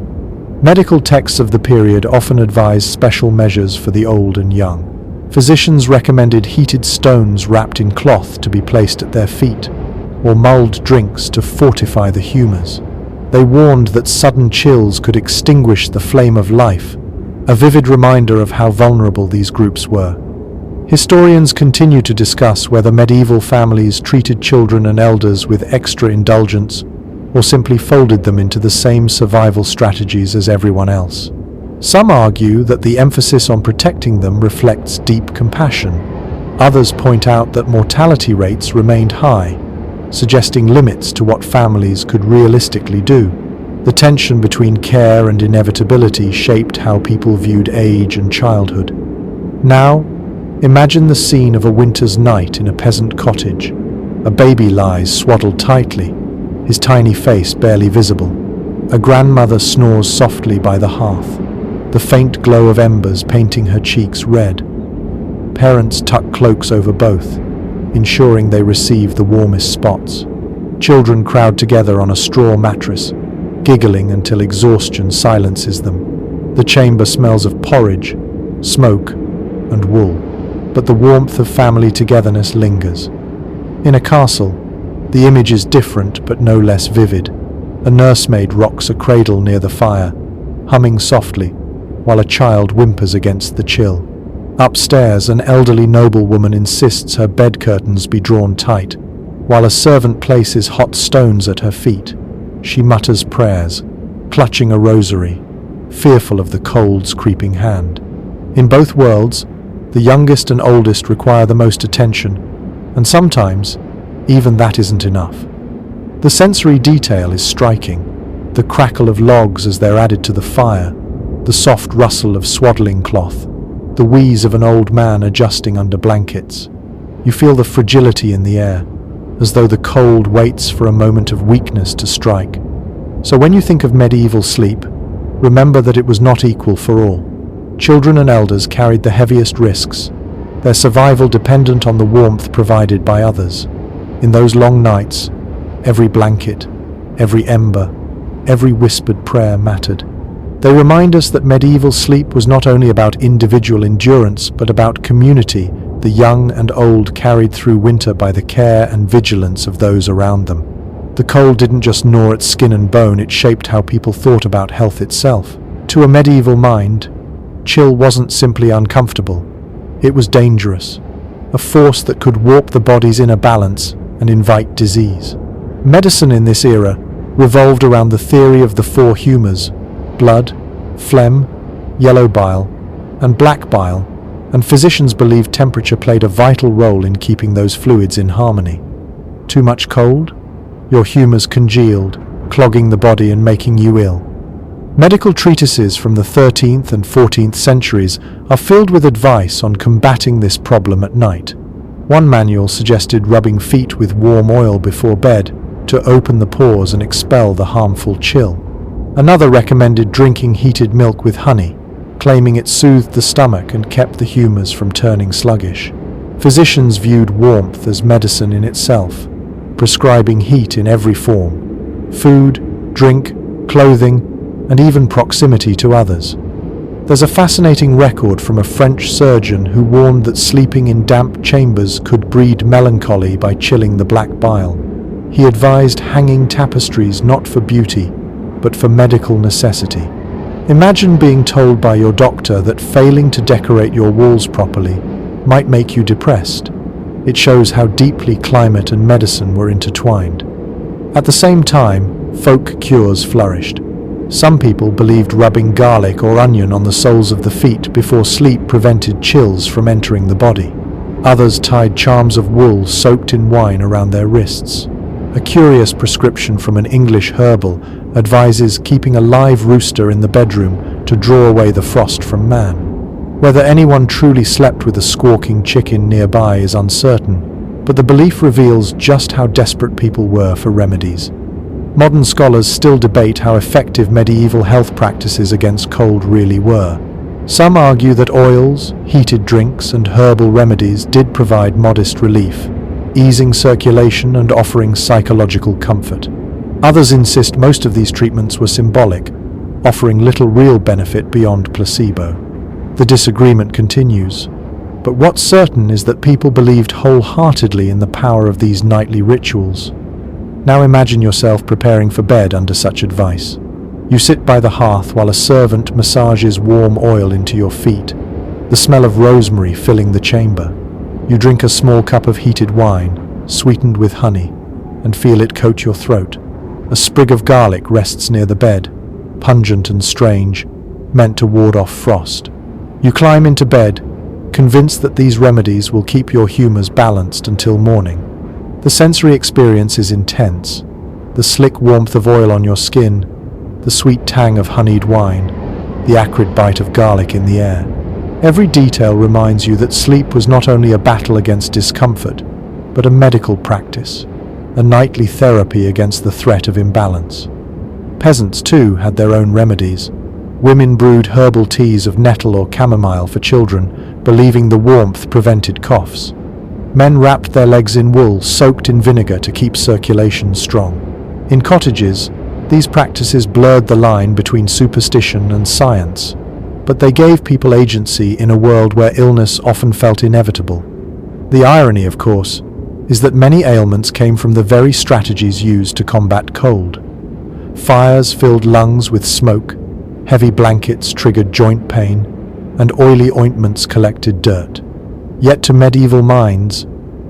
Medical texts of the period often advised special measures for the old and young. Physicians recommended heated stones wrapped in cloth to be placed at their feet, or mulled drinks to fortify the humors. They warned that sudden chills could extinguish the flame of life, a vivid reminder of how vulnerable these groups were. Historians continue to discuss whether medieval families treated children and elders with extra indulgence or simply folded them into the same survival strategies as everyone else. Some argue that the emphasis on protecting them reflects deep compassion. Others point out that mortality rates remained high, suggesting limits to what families could realistically do. The tension between care and inevitability shaped how people viewed age and childhood. Now, imagine the scene of a winter's night in a peasant cottage. A baby lies swaddled tightly, his tiny face barely visible. A grandmother snores softly by the hearth, the faint glow of embers painting her cheeks red. Parents tuck cloaks over both, ensuring they receive the warmest spots. Children crowd together on a straw mattress, giggling until exhaustion silences them. The chamber smells of porridge, smoke, and wool, but the warmth of family togetherness lingers. In a castle, the image is different but no less vivid. A nursemaid rocks a cradle near the fire, humming softly, while a child whimpers against the chill. Upstairs, an elderly noblewoman insists her bed curtains be drawn tight, while a servant places hot stones at her feet. She mutters prayers, clutching a rosary, fearful of the cold's creeping hand. In both worlds, the youngest and oldest require the most attention, and sometimes, even that isn't enough. The sensory detail is striking. The crackle of logs as they're added to the fire, the soft rustle of swaddling cloth, the wheeze of an old man adjusting under blankets. You feel the fragility in the air, as though the cold waits for a moment of weakness to strike. So when you think of medieval sleep, remember that it was not equal for all. Children and elders carried the heaviest risks, their survival dependent on the warmth provided by others. In those long nights, every blanket, every ember, every whispered prayer mattered. They remind us that medieval sleep was not only about individual endurance, but about community, the young and old carried through winter by the care and vigilance of those around them. The cold didn't just gnaw at skin and bone, it shaped how people thought about health itself. To a medieval mind, chill wasn't simply uncomfortable, it was dangerous, a force that could warp the body's inner balance and invite disease. Medicine in this era revolved around the theory of the four humors: blood, phlegm, yellow bile, and black bile, and physicians believed temperature played a vital role in keeping those fluids in harmony. Too much cold? Your humors congealed, clogging the body and making you ill. Medical treatises from the 13th and 14th centuries are filled with advice on combating this problem at night. One manual suggested rubbing feet with warm oil before bed to open the pores and expel the harmful chill. Another recommended drinking heated milk with honey, claiming it soothed the stomach and kept the humours from turning sluggish. Physicians viewed warmth as medicine in itself, prescribing heat in every form: food, drink, clothing, and even proximity to others. There's a fascinating record from a French surgeon who warned that sleeping in damp chambers could breed melancholy by chilling the black bile. He advised hanging tapestries not for beauty, but for medical necessity. Imagine being told by your doctor that failing to decorate your walls properly might make you depressed. It shows how deeply climate and medicine were intertwined. At the same time, folk cures flourished. Some people believed rubbing garlic or onion on the soles of the feet before sleep prevented chills from entering the body. Others tied charms of wool soaked in wine around their wrists. A curious prescription from an English herbal advises keeping a live rooster in the bedroom to draw away the frost from man. Whether anyone truly slept with a squawking chicken nearby is uncertain, but the belief reveals just how desperate people were for remedies. Modern scholars still debate how effective medieval health practices against cold really were. Some argue that oils, heated drinks, and herbal remedies did provide modest relief, easing circulation and offering psychological comfort. Others insist most of these treatments were symbolic, offering little real benefit beyond placebo. The disagreement continues, but what's certain is that people believed wholeheartedly in the power of these nightly rituals. Now imagine yourself preparing for bed under such advice. You sit by the hearth while a servant massages warm oil into your feet, the smell of rosemary filling the chamber. You drink a small cup of heated wine, sweetened with honey, and feel it coat your throat. A sprig of garlic rests near the bed, pungent and strange, meant to ward off frost. You climb into bed, convinced that these remedies will keep your humours balanced until morning. The sensory experience is intense. The slick warmth of oil on your skin, the sweet tang of honeyed wine, the acrid bite of garlic in the air. Every detail reminds you that sleep was not only a battle against discomfort, but a medical practice, a nightly therapy against the threat of imbalance. Peasants, too, had their own remedies. Women brewed herbal teas of nettle or chamomile for children, believing the warmth prevented coughs. Men wrapped their legs in wool soaked in vinegar to keep circulation strong. In cottages, these practices blurred the line between superstition and science, but they gave people agency in a world where illness often felt inevitable. The irony, of course, is that many ailments came from the very strategies used to combat cold. Fires filled lungs with smoke, heavy blankets triggered joint pain, and oily ointments collected dirt. Yet to medieval minds,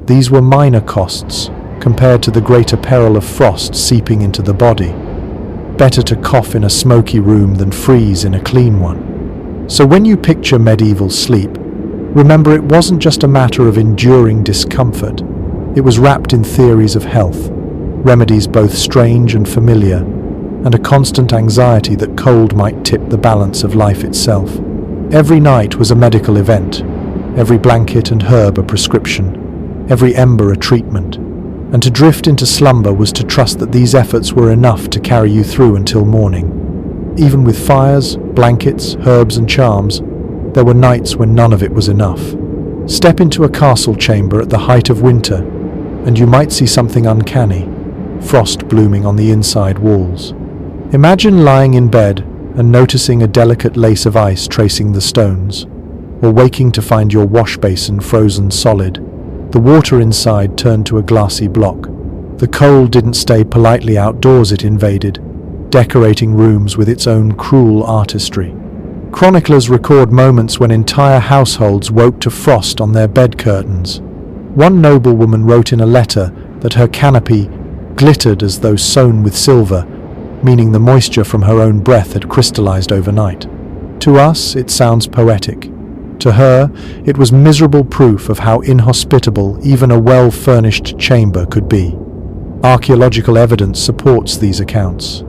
these were minor costs compared to the greater peril of frost seeping into the body. Better to cough in a smoky room than freeze in a clean one. So when you picture medieval sleep, remember it wasn't just a matter of enduring discomfort. It was wrapped in theories of health, remedies both strange and familiar, and a constant anxiety that cold might tip the balance of life itself. Every night was a medical event, every blanket and herb a prescription, every ember a treatment, and to drift into slumber was to trust that these efforts were enough to carry you through until morning. Even with fires, blankets, herbs and charms, there were nights when none of it was enough. Step into a castle chamber at the height of winter, and you might see something uncanny, frost blooming on the inside walls. Imagine lying in bed and noticing a delicate lace of ice tracing the stones, or waking to find your wash basin frozen solid. The water inside turned to a glassy block. The cold didn't stay politely outdoors, it invaded, decorating rooms with its own cruel artistry. Chroniclers record moments when entire households woke to frost on their bed curtains. One noblewoman wrote in a letter that her canopy glittered as though sewn with silver, meaning the moisture from her own breath had crystallized overnight. To us, it sounds poetic. To her, it was miserable proof of how inhospitable even a well-furnished chamber could be. Archaeological evidence supports these accounts.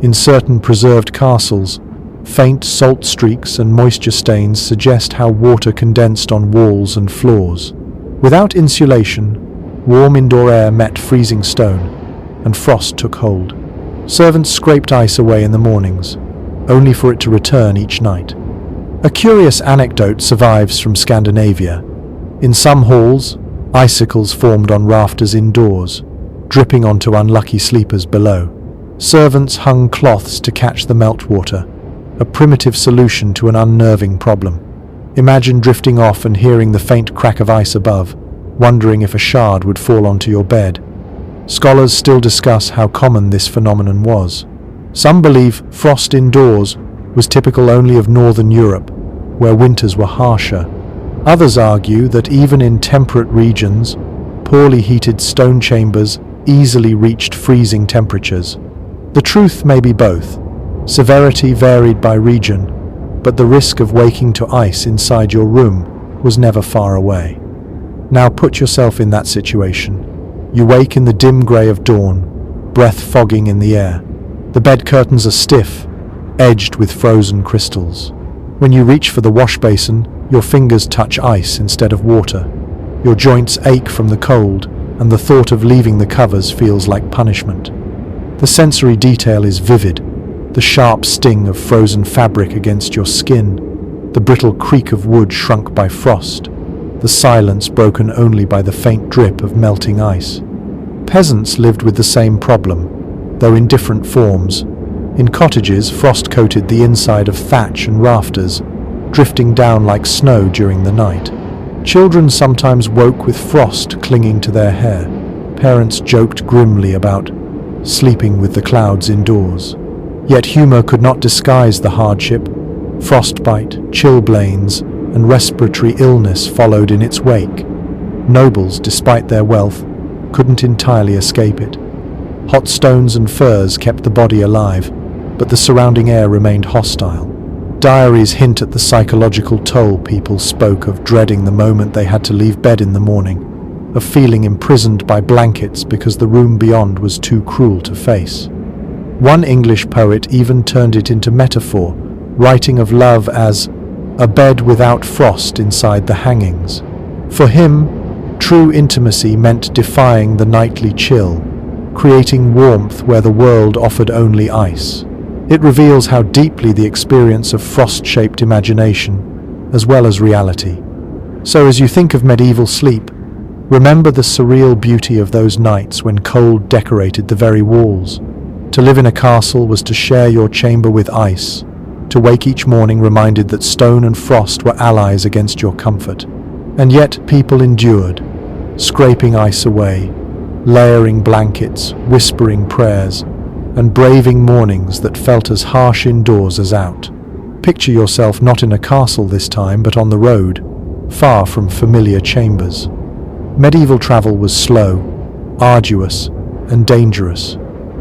In certain preserved castles, faint salt streaks and moisture stains suggest how water condensed on walls and floors. Without insulation, warm indoor air met freezing stone, and frost took hold. Servants scraped ice away in the mornings, only for it to return each night. A curious anecdote survives from Scandinavia. In some halls, icicles formed on rafters indoors, dripping onto unlucky sleepers below. Servants hung cloths to catch the meltwater, a primitive solution to an unnerving problem. Imagine drifting off and hearing the faint crack of ice above, wondering if a shard would fall onto your bed. Scholars still discuss how common this phenomenon was. Some believe frost indoors was typical only of northern Europe, where winters were harsher. Others argue that even in temperate regions, poorly heated stone chambers easily reached freezing temperatures. The truth may be both. Severity varied by region, but the risk of waking to ice inside your room was never far away. Now put yourself in that situation. You wake in the dim grey of dawn, breath fogging in the air. The bed curtains are stiff, edged with frozen crystals. When you reach for the wash basin, your fingers touch ice instead of water. Your joints ache from the cold, and the thought of leaving the covers feels like punishment. The sensory detail is vivid. The sharp sting of frozen fabric against your skin, the brittle creak of wood shrunk by frost, the silence broken only by the faint drip of melting ice. Peasants lived with the same problem, though in different forms. In cottages, frost coated the inside of thatch and rafters, drifting down like snow during the night. Children sometimes woke with frost clinging to their hair. Parents joked grimly about sleeping with the clouds indoors. Yet humor could not disguise the hardship. Frostbite, chilblains, and respiratory illness followed in its wake. Nobles, despite their wealth, couldn't entirely escape it. Hot stones and furs kept the body alive, but the surrounding air remained hostile. Diaries hint at the psychological toll people spoke of, dreading the moment they had to leave bed in the morning, of feeling imprisoned by blankets because the room beyond was too cruel to face. One English poet even turned it into metaphor, writing of love as a bed without frost inside the hangings. For him, true intimacy meant defying the nightly chill, creating warmth where the world offered only ice. It reveals how deeply the experience of frost-shaped imagination, as well as reality. So as you think of medieval sleep, remember the surreal beauty of those nights when cold decorated the very walls. To live in a castle was to share your chamber with ice, to wake each morning reminded that stone and frost were allies against your comfort. And yet people endured, scraping ice away, layering blankets, whispering prayers, and braving mornings that felt as harsh indoors as out. Picture yourself not in a castle this time, but on the road, far from familiar chambers. Medieval travel was slow, arduous, and dangerous,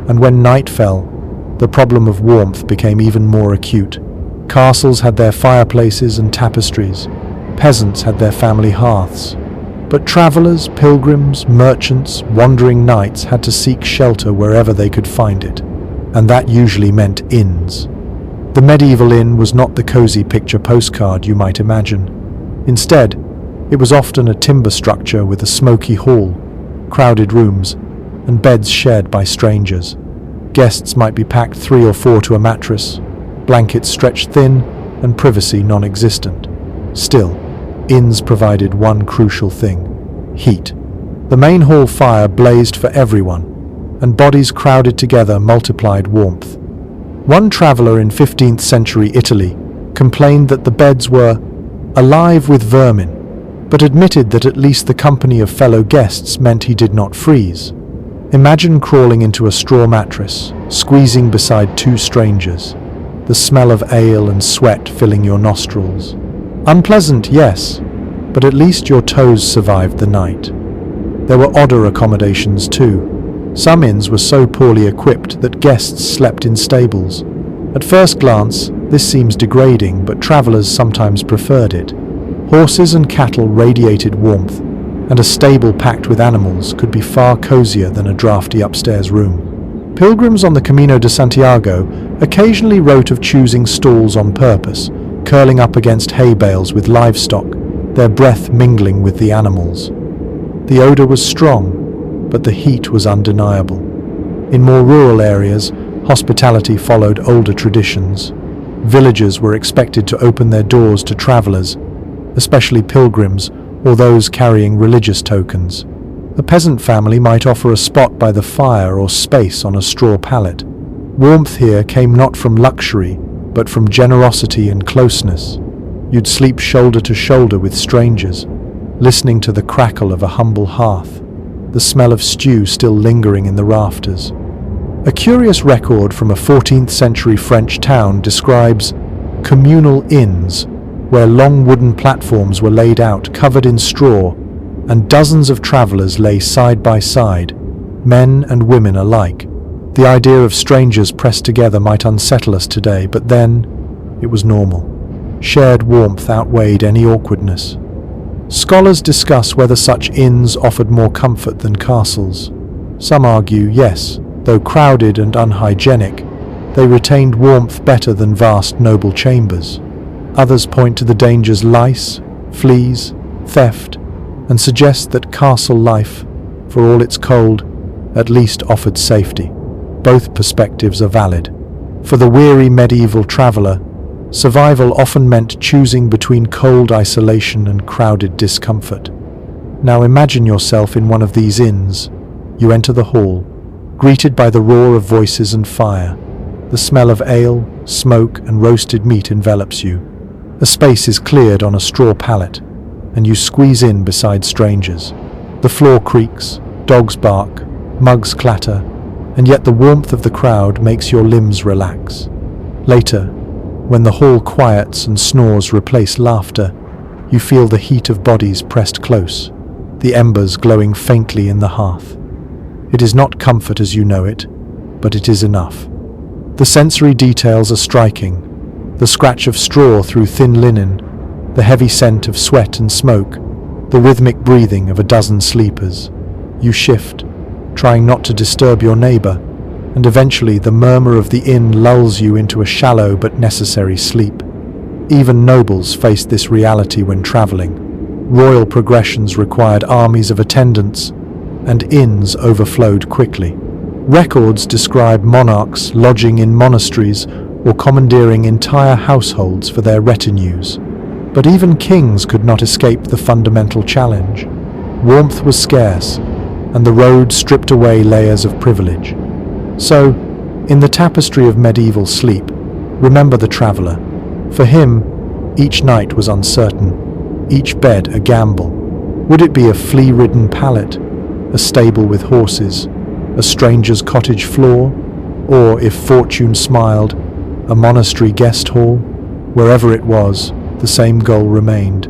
and when night fell, the problem of warmth became even more acute. Castles had their fireplaces and tapestries, peasants had their family hearths, but travelers, pilgrims, merchants, wandering knights had to seek shelter wherever they could find it, and that usually meant inns. The medieval inn was not the cozy picture postcard you might imagine. Instead, it was often a timber structure with a smoky hall, crowded rooms, and beds shared by strangers. Guests might be packed 3 or 4 to a mattress, blankets stretched thin, and privacy non-existent. Still, inns provided one crucial thing: heat. The main hall fire blazed for everyone, and bodies crowded together multiplied warmth. One traveller in 15th century Italy complained that the beds were alive with vermin, but admitted that at least the company of fellow guests meant he did not freeze. Imagine crawling into a straw mattress, squeezing beside 2 strangers, the smell of ale and sweat filling your nostrils. Unpleasant, yes, but at least your toes survived the night. There were odder accommodations too. Some inns were so poorly equipped that guests slept in stables. At first glance, this seems degrading, but travelers sometimes preferred it. Horses and cattle radiated warmth, and a stable packed with animals could be far cozier than a drafty upstairs room. Pilgrims on the Camino de Santiago occasionally wrote of choosing stalls on purpose, curling up against hay bales with livestock, their breath mingling with the animals. The odor was strong, but the heat was undeniable. In more rural areas, Hospitality followed older traditions. Villagers were expected to open their doors to travelers, especially pilgrims or those carrying religious tokens. A peasant family might offer a spot by the fire or space on a straw pallet. Warmth here came not from luxury, but from generosity and closeness. You'd sleep shoulder to shoulder with strangers, listening to the crackle of a humble hearth, the smell of stew still lingering in the rafters. A curious record from a 14th century French town describes communal inns, where long wooden platforms were laid out covered in straw, and dozens of travelers lay side by side, men and women alike. The idea of strangers pressed together might unsettle us today, but then it was normal. Shared warmth outweighed any awkwardness. Scholars discuss whether such inns offered more comfort than castles. Some argue yes, though crowded and unhygienic, they retained warmth better than vast noble chambers. Others point to the dangers lice, fleas, theft, and suggest that castle life, for all its cold, at least offered safety. Both perspectives are valid. For the weary medieval traveller, survival often meant choosing between cold isolation and crowded discomfort. Now imagine yourself in one of these inns. You enter the hall, greeted by the roar of voices and fire. The smell of ale, smoke, and roasted meat envelops you. A space is cleared on a straw pallet, and you squeeze in beside strangers. The floor creaks, dogs bark, mugs clatter, and yet the warmth of the crowd makes your limbs relax. Later, when the hall quiets and snores replace laughter, you feel the heat of bodies pressed close, the embers glowing faintly in the hearth. It is not comfort as you know it, but it is enough. The sensory details are striking. The scratch of straw through thin linen, the heavy scent of sweat and smoke, the rhythmic breathing of a dozen sleepers. You shift, trying not to disturb your neighbor, and eventually the murmur of the inn lulls you into a shallow but necessary sleep. Even nobles faced this reality when traveling. Royal progressions required armies of attendants, and inns overflowed quickly. Records describe monarchs lodging in monasteries or commandeering entire households for their retinues. But even kings could not escape the fundamental challenge. Warmth was scarce, and the road stripped away layers of privilege. So, in the tapestry of medieval sleep, remember the traveller. For him, each night was uncertain, each bed a gamble. Would it be a flea-ridden pallet, a stable with horses, a stranger's cottage floor, or, if fortune smiled, a monastery guest hall? Wherever it was, the same goal remained: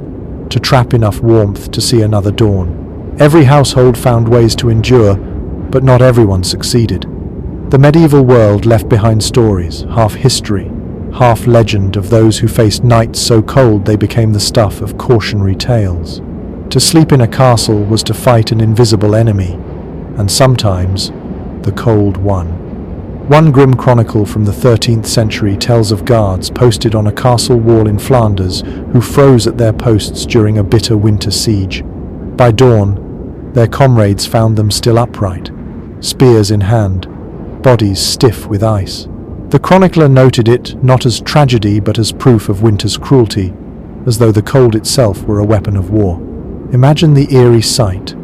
to trap enough warmth to see another dawn. Every household found ways to endure, but not everyone succeeded. The medieval world left behind stories, half history, half legend, of those who faced nights so cold they became the stuff of cautionary tales. To sleep in a castle was to fight an invisible enemy, and sometimes the cold won. One grim chronicle from the 13th century tells of guards posted on a castle wall in Flanders who froze at their posts during a bitter winter siege. By dawn, their comrades found them still upright, spears in hand, bodies stiff with ice. The chronicler noted it not as tragedy but as proof of winter's cruelty, as though the cold itself were a weapon of war. Imagine the eerie sight: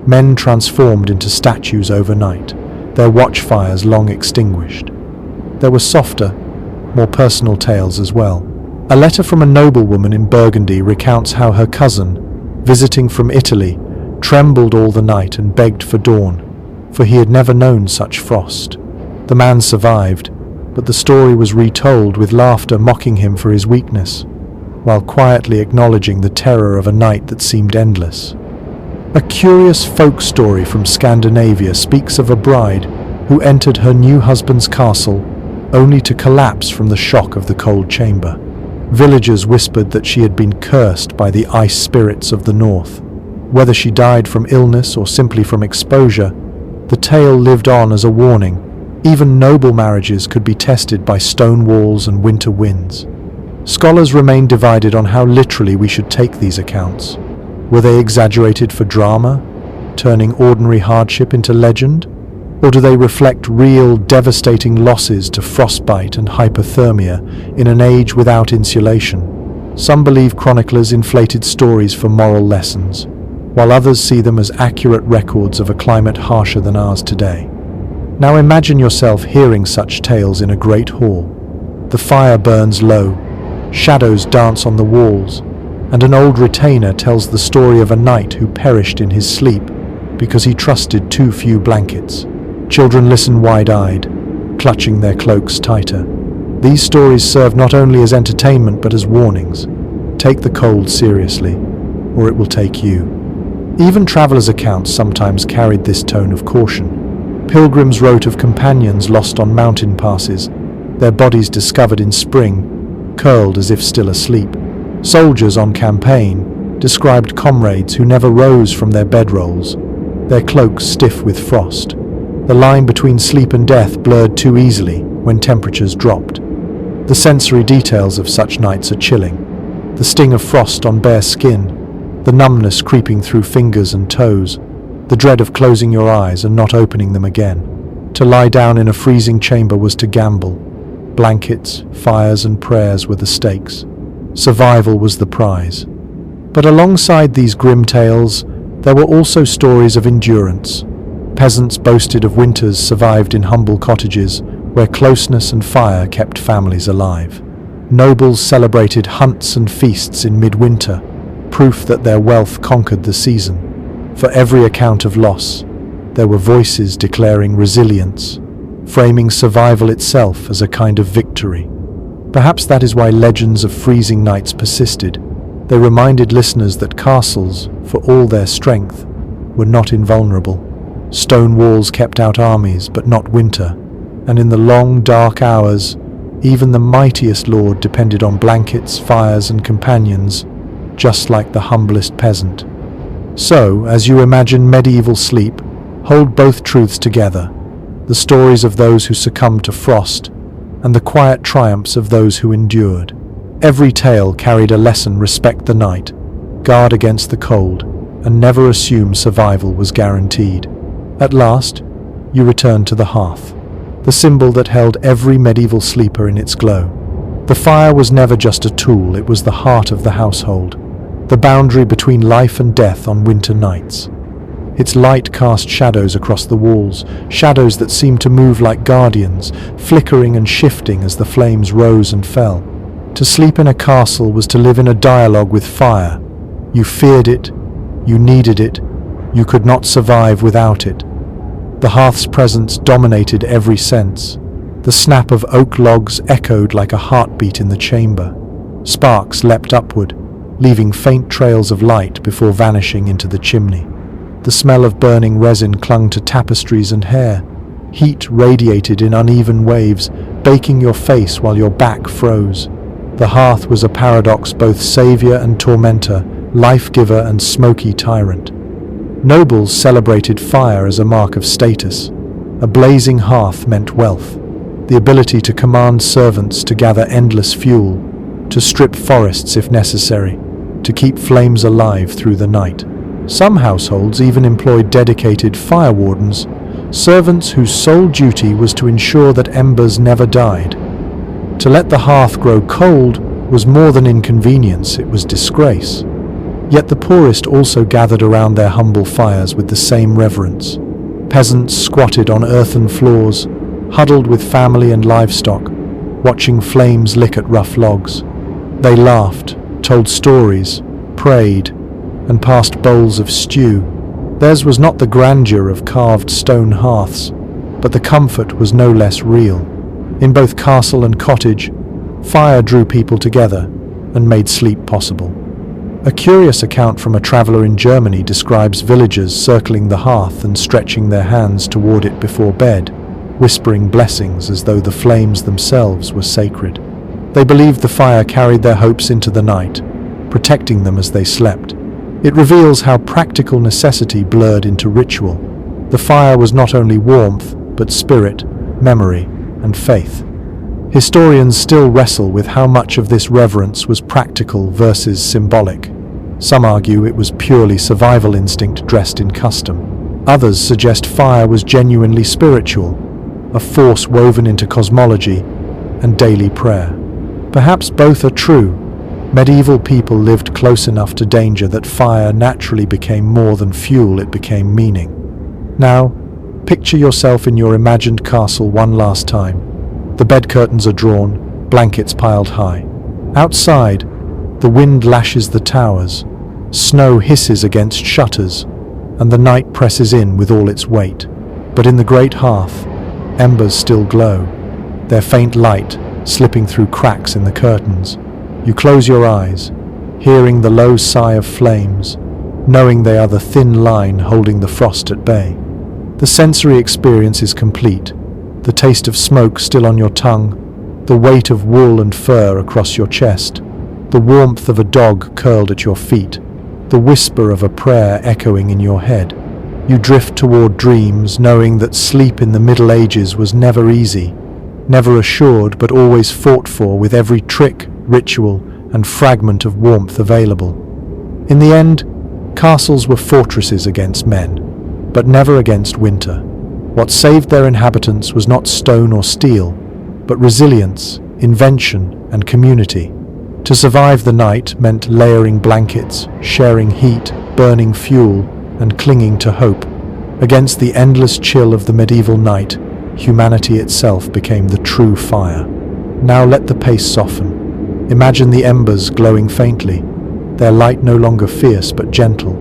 men transformed into statues overnight, their watchfires long extinguished. There were softer, more personal tales as well. A letter from a noblewoman in Burgundy recounts how her cousin, visiting from Italy, trembled all the night and begged for dawn, for he had never known such frost. The man survived, but the story was retold with laughter mocking him for his weakness, while quietly acknowledging the terror of a night that seemed endless. A curious folk story from Scandinavia speaks of a bride who entered her new husband's castle only to collapse from the shock of the cold chamber. Villagers whispered that she had been cursed by the ice spirits of the north. Whether she died from illness or simply from exposure, the tale lived on as a warning. Even noble marriages could be tested by stone walls and winter winds. Scholars remain divided on how literally we should take these accounts. Were they exaggerated for drama, turning ordinary hardship into legend? Or do they reflect real, devastating losses to frostbite and hypothermia in an age without insulation? Some believe chroniclers inflated stories for moral lessons, while others see them as accurate records of a climate harsher than ours today. Now imagine yourself hearing such tales in a great hall. The fire burns low, shadows dance on the walls, and an old retainer tells the story of a knight who perished in his sleep because he trusted too few blankets. Children listen wide-eyed, clutching their cloaks tighter. These stories serve not only as entertainment but as warnings. Take the cold seriously, or it will take you. Even travelers' accounts sometimes carried this tone of caution. Pilgrims wrote of companions lost on mountain passes, their bodies discovered in spring, curled as if still asleep. Soldiers on campaign described comrades who never rose from their bedrolls, their cloaks stiff with frost. The line between sleep and death blurred too easily when temperatures dropped. The sensory details of such nights are chilling. The sting of frost on bare skin, the numbness creeping through fingers and toes, the dread of closing your eyes and not opening them again. To lie down in a freezing chamber was to gamble. Blankets, fires and prayers were the stakes. Survival was the prize. But alongside these grim tales, there were also stories of endurance. Peasants boasted of winters survived in humble cottages where closeness and fire kept families alive. Nobles celebrated hunts and feasts in midwinter, proof that their wealth conquered the season. For every account of loss, there were voices declaring resilience, framing survival itself as a kind of victory. Perhaps that is why legends of freezing nights persisted. They reminded listeners that castles, for all their strength, were not invulnerable. Stone walls kept out armies, but not winter, and in the long, dark hours, even the mightiest lord depended on blankets, fires, and companions, just like the humblest peasant. So, as you imagine medieval sleep, hold both truths together, the stories of those who succumbed to frost, and the quiet triumphs of those who endured. Every tale carried a lesson: respect the night, guard against the cold, and never assume survival was guaranteed. At last, you return to the hearth, the symbol that held every medieval sleeper in its glow. The fire was never just a tool, it was the heart of the household, the boundary between life and death on winter nights. Its light cast shadows across the walls, shadows that seemed to move like guardians, flickering and shifting as the flames rose and fell. To sleep in a castle was to live in a dialogue with fire. You feared it, you needed it, you could not survive without it. The hearth's presence dominated every sense. The snap of oak logs echoed like a heartbeat in the chamber. Sparks leapt upward, leaving faint trails of light before vanishing into the chimney. The smell of burning resin clung to tapestries and hair. Heat radiated in uneven waves, baking your face while your back froze. The hearth was a paradox, both savior and tormentor, life-giver and smoky tyrant. Nobles celebrated fire as a mark of status. A blazing hearth meant wealth, the ability to command servants to gather endless fuel, to strip forests if necessary, to keep flames alive through the night. Some households even employed dedicated fire wardens, servants whose sole duty was to ensure that embers never died. To let the hearth grow cold was more than inconvenience, it was disgrace. Yet the poorest also gathered around their humble fires with the same reverence. Peasants squatted on earthen floors, huddled with family and livestock, watching flames lick at rough logs. They laughed, told stories, prayed, and passed bowls of stew. Theirs was not the grandeur of carved stone hearths, but the comfort was no less real. In both castle and cottage, fire drew people together and made sleep possible. A curious account from a traveller in Germany describes villagers circling the hearth and stretching their hands toward it before bed, whispering blessings as though the flames themselves were sacred. They believed the fire carried their hopes into the night, protecting them as they slept. It reveals how practical necessity blurred into ritual. The fire was not only warmth, but spirit, memory, and faith. Historians still wrestle with how much of this reverence was practical versus symbolic. Some argue it was purely survival instinct dressed in custom. Others suggest fire was genuinely spiritual, a force woven into cosmology and daily prayer. Perhaps both are true. Medieval people lived close enough to danger that fire naturally became more than fuel, it became meaning. Now, picture yourself in your imagined castle one last time. The bed curtains are drawn, blankets piled high. Outside, the wind lashes the towers, snow hisses against shutters, and the night presses in with all its weight. But in the great hearth, embers still glow, their faint light slipping through cracks in the curtains. You close your eyes, hearing the low sigh of flames, knowing they are the thin line holding the frost at bay. The sensory experience is complete, the taste of smoke still on your tongue, the weight of wool and fur across your chest, the warmth of a dog curled at your feet, the whisper of a prayer echoing in your head. You drift toward dreams, knowing that sleep in the Middle Ages was never easy, never assured but always fought for with every trick, ritual, and fragment of warmth available. In the end, castles were fortresses against men, but never against winter. What saved their inhabitants was not stone or steel, but resilience, invention, and community. To survive the night meant layering blankets, sharing heat, burning fuel, and clinging to hope. Against the endless chill of the medieval night, humanity itself became the true fire. Now let the pace soften. Imagine the embers glowing faintly, their light no longer fierce but gentle,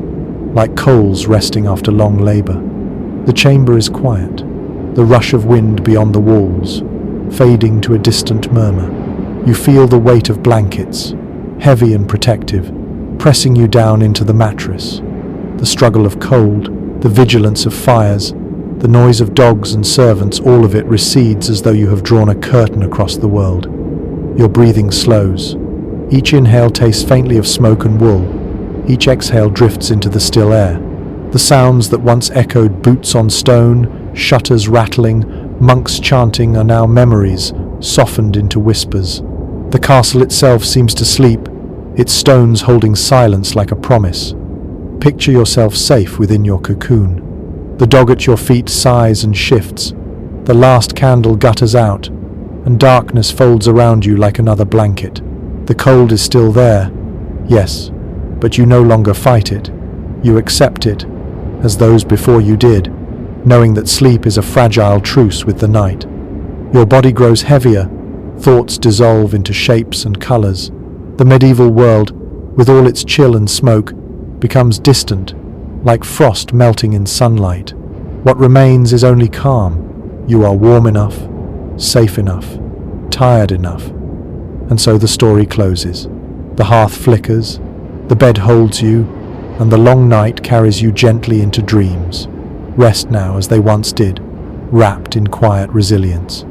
like coals resting after long labor. The chamber is quiet, the rush of wind beyond the walls, fading to a distant murmur. You feel the weight of blankets, heavy and protective, pressing you down into the mattress. The struggle of cold, the vigilance of fires, the noise of dogs and servants, all of it recedes as though you have drawn a curtain across the world. Your breathing slows. Each inhale tastes faintly of smoke and wool. Each exhale drifts into the still air. The sounds that once echoed boots on stone, shutters rattling, monks chanting are now memories, softened into whispers. The castle itself seems to sleep, its stones holding silence like a promise. Picture yourself safe within your cocoon. The dog at your feet sighs and shifts. The last candle gutters out, and darkness folds around you like another blanket. The cold is still there, yes, but you no longer fight it. You accept it, as those before you did, knowing that sleep is a fragile truce with the night. Your body grows heavier, thoughts dissolve into shapes and colors. The medieval world, with all its chill and smoke, becomes distant, like frost melting in sunlight. What remains is only calm. You are warm enough, safe enough, tired enough. And so the story closes. The hearth flickers, the bed holds you, and the long night carries you gently into dreams. Rest now as they once did, wrapped in quiet resilience.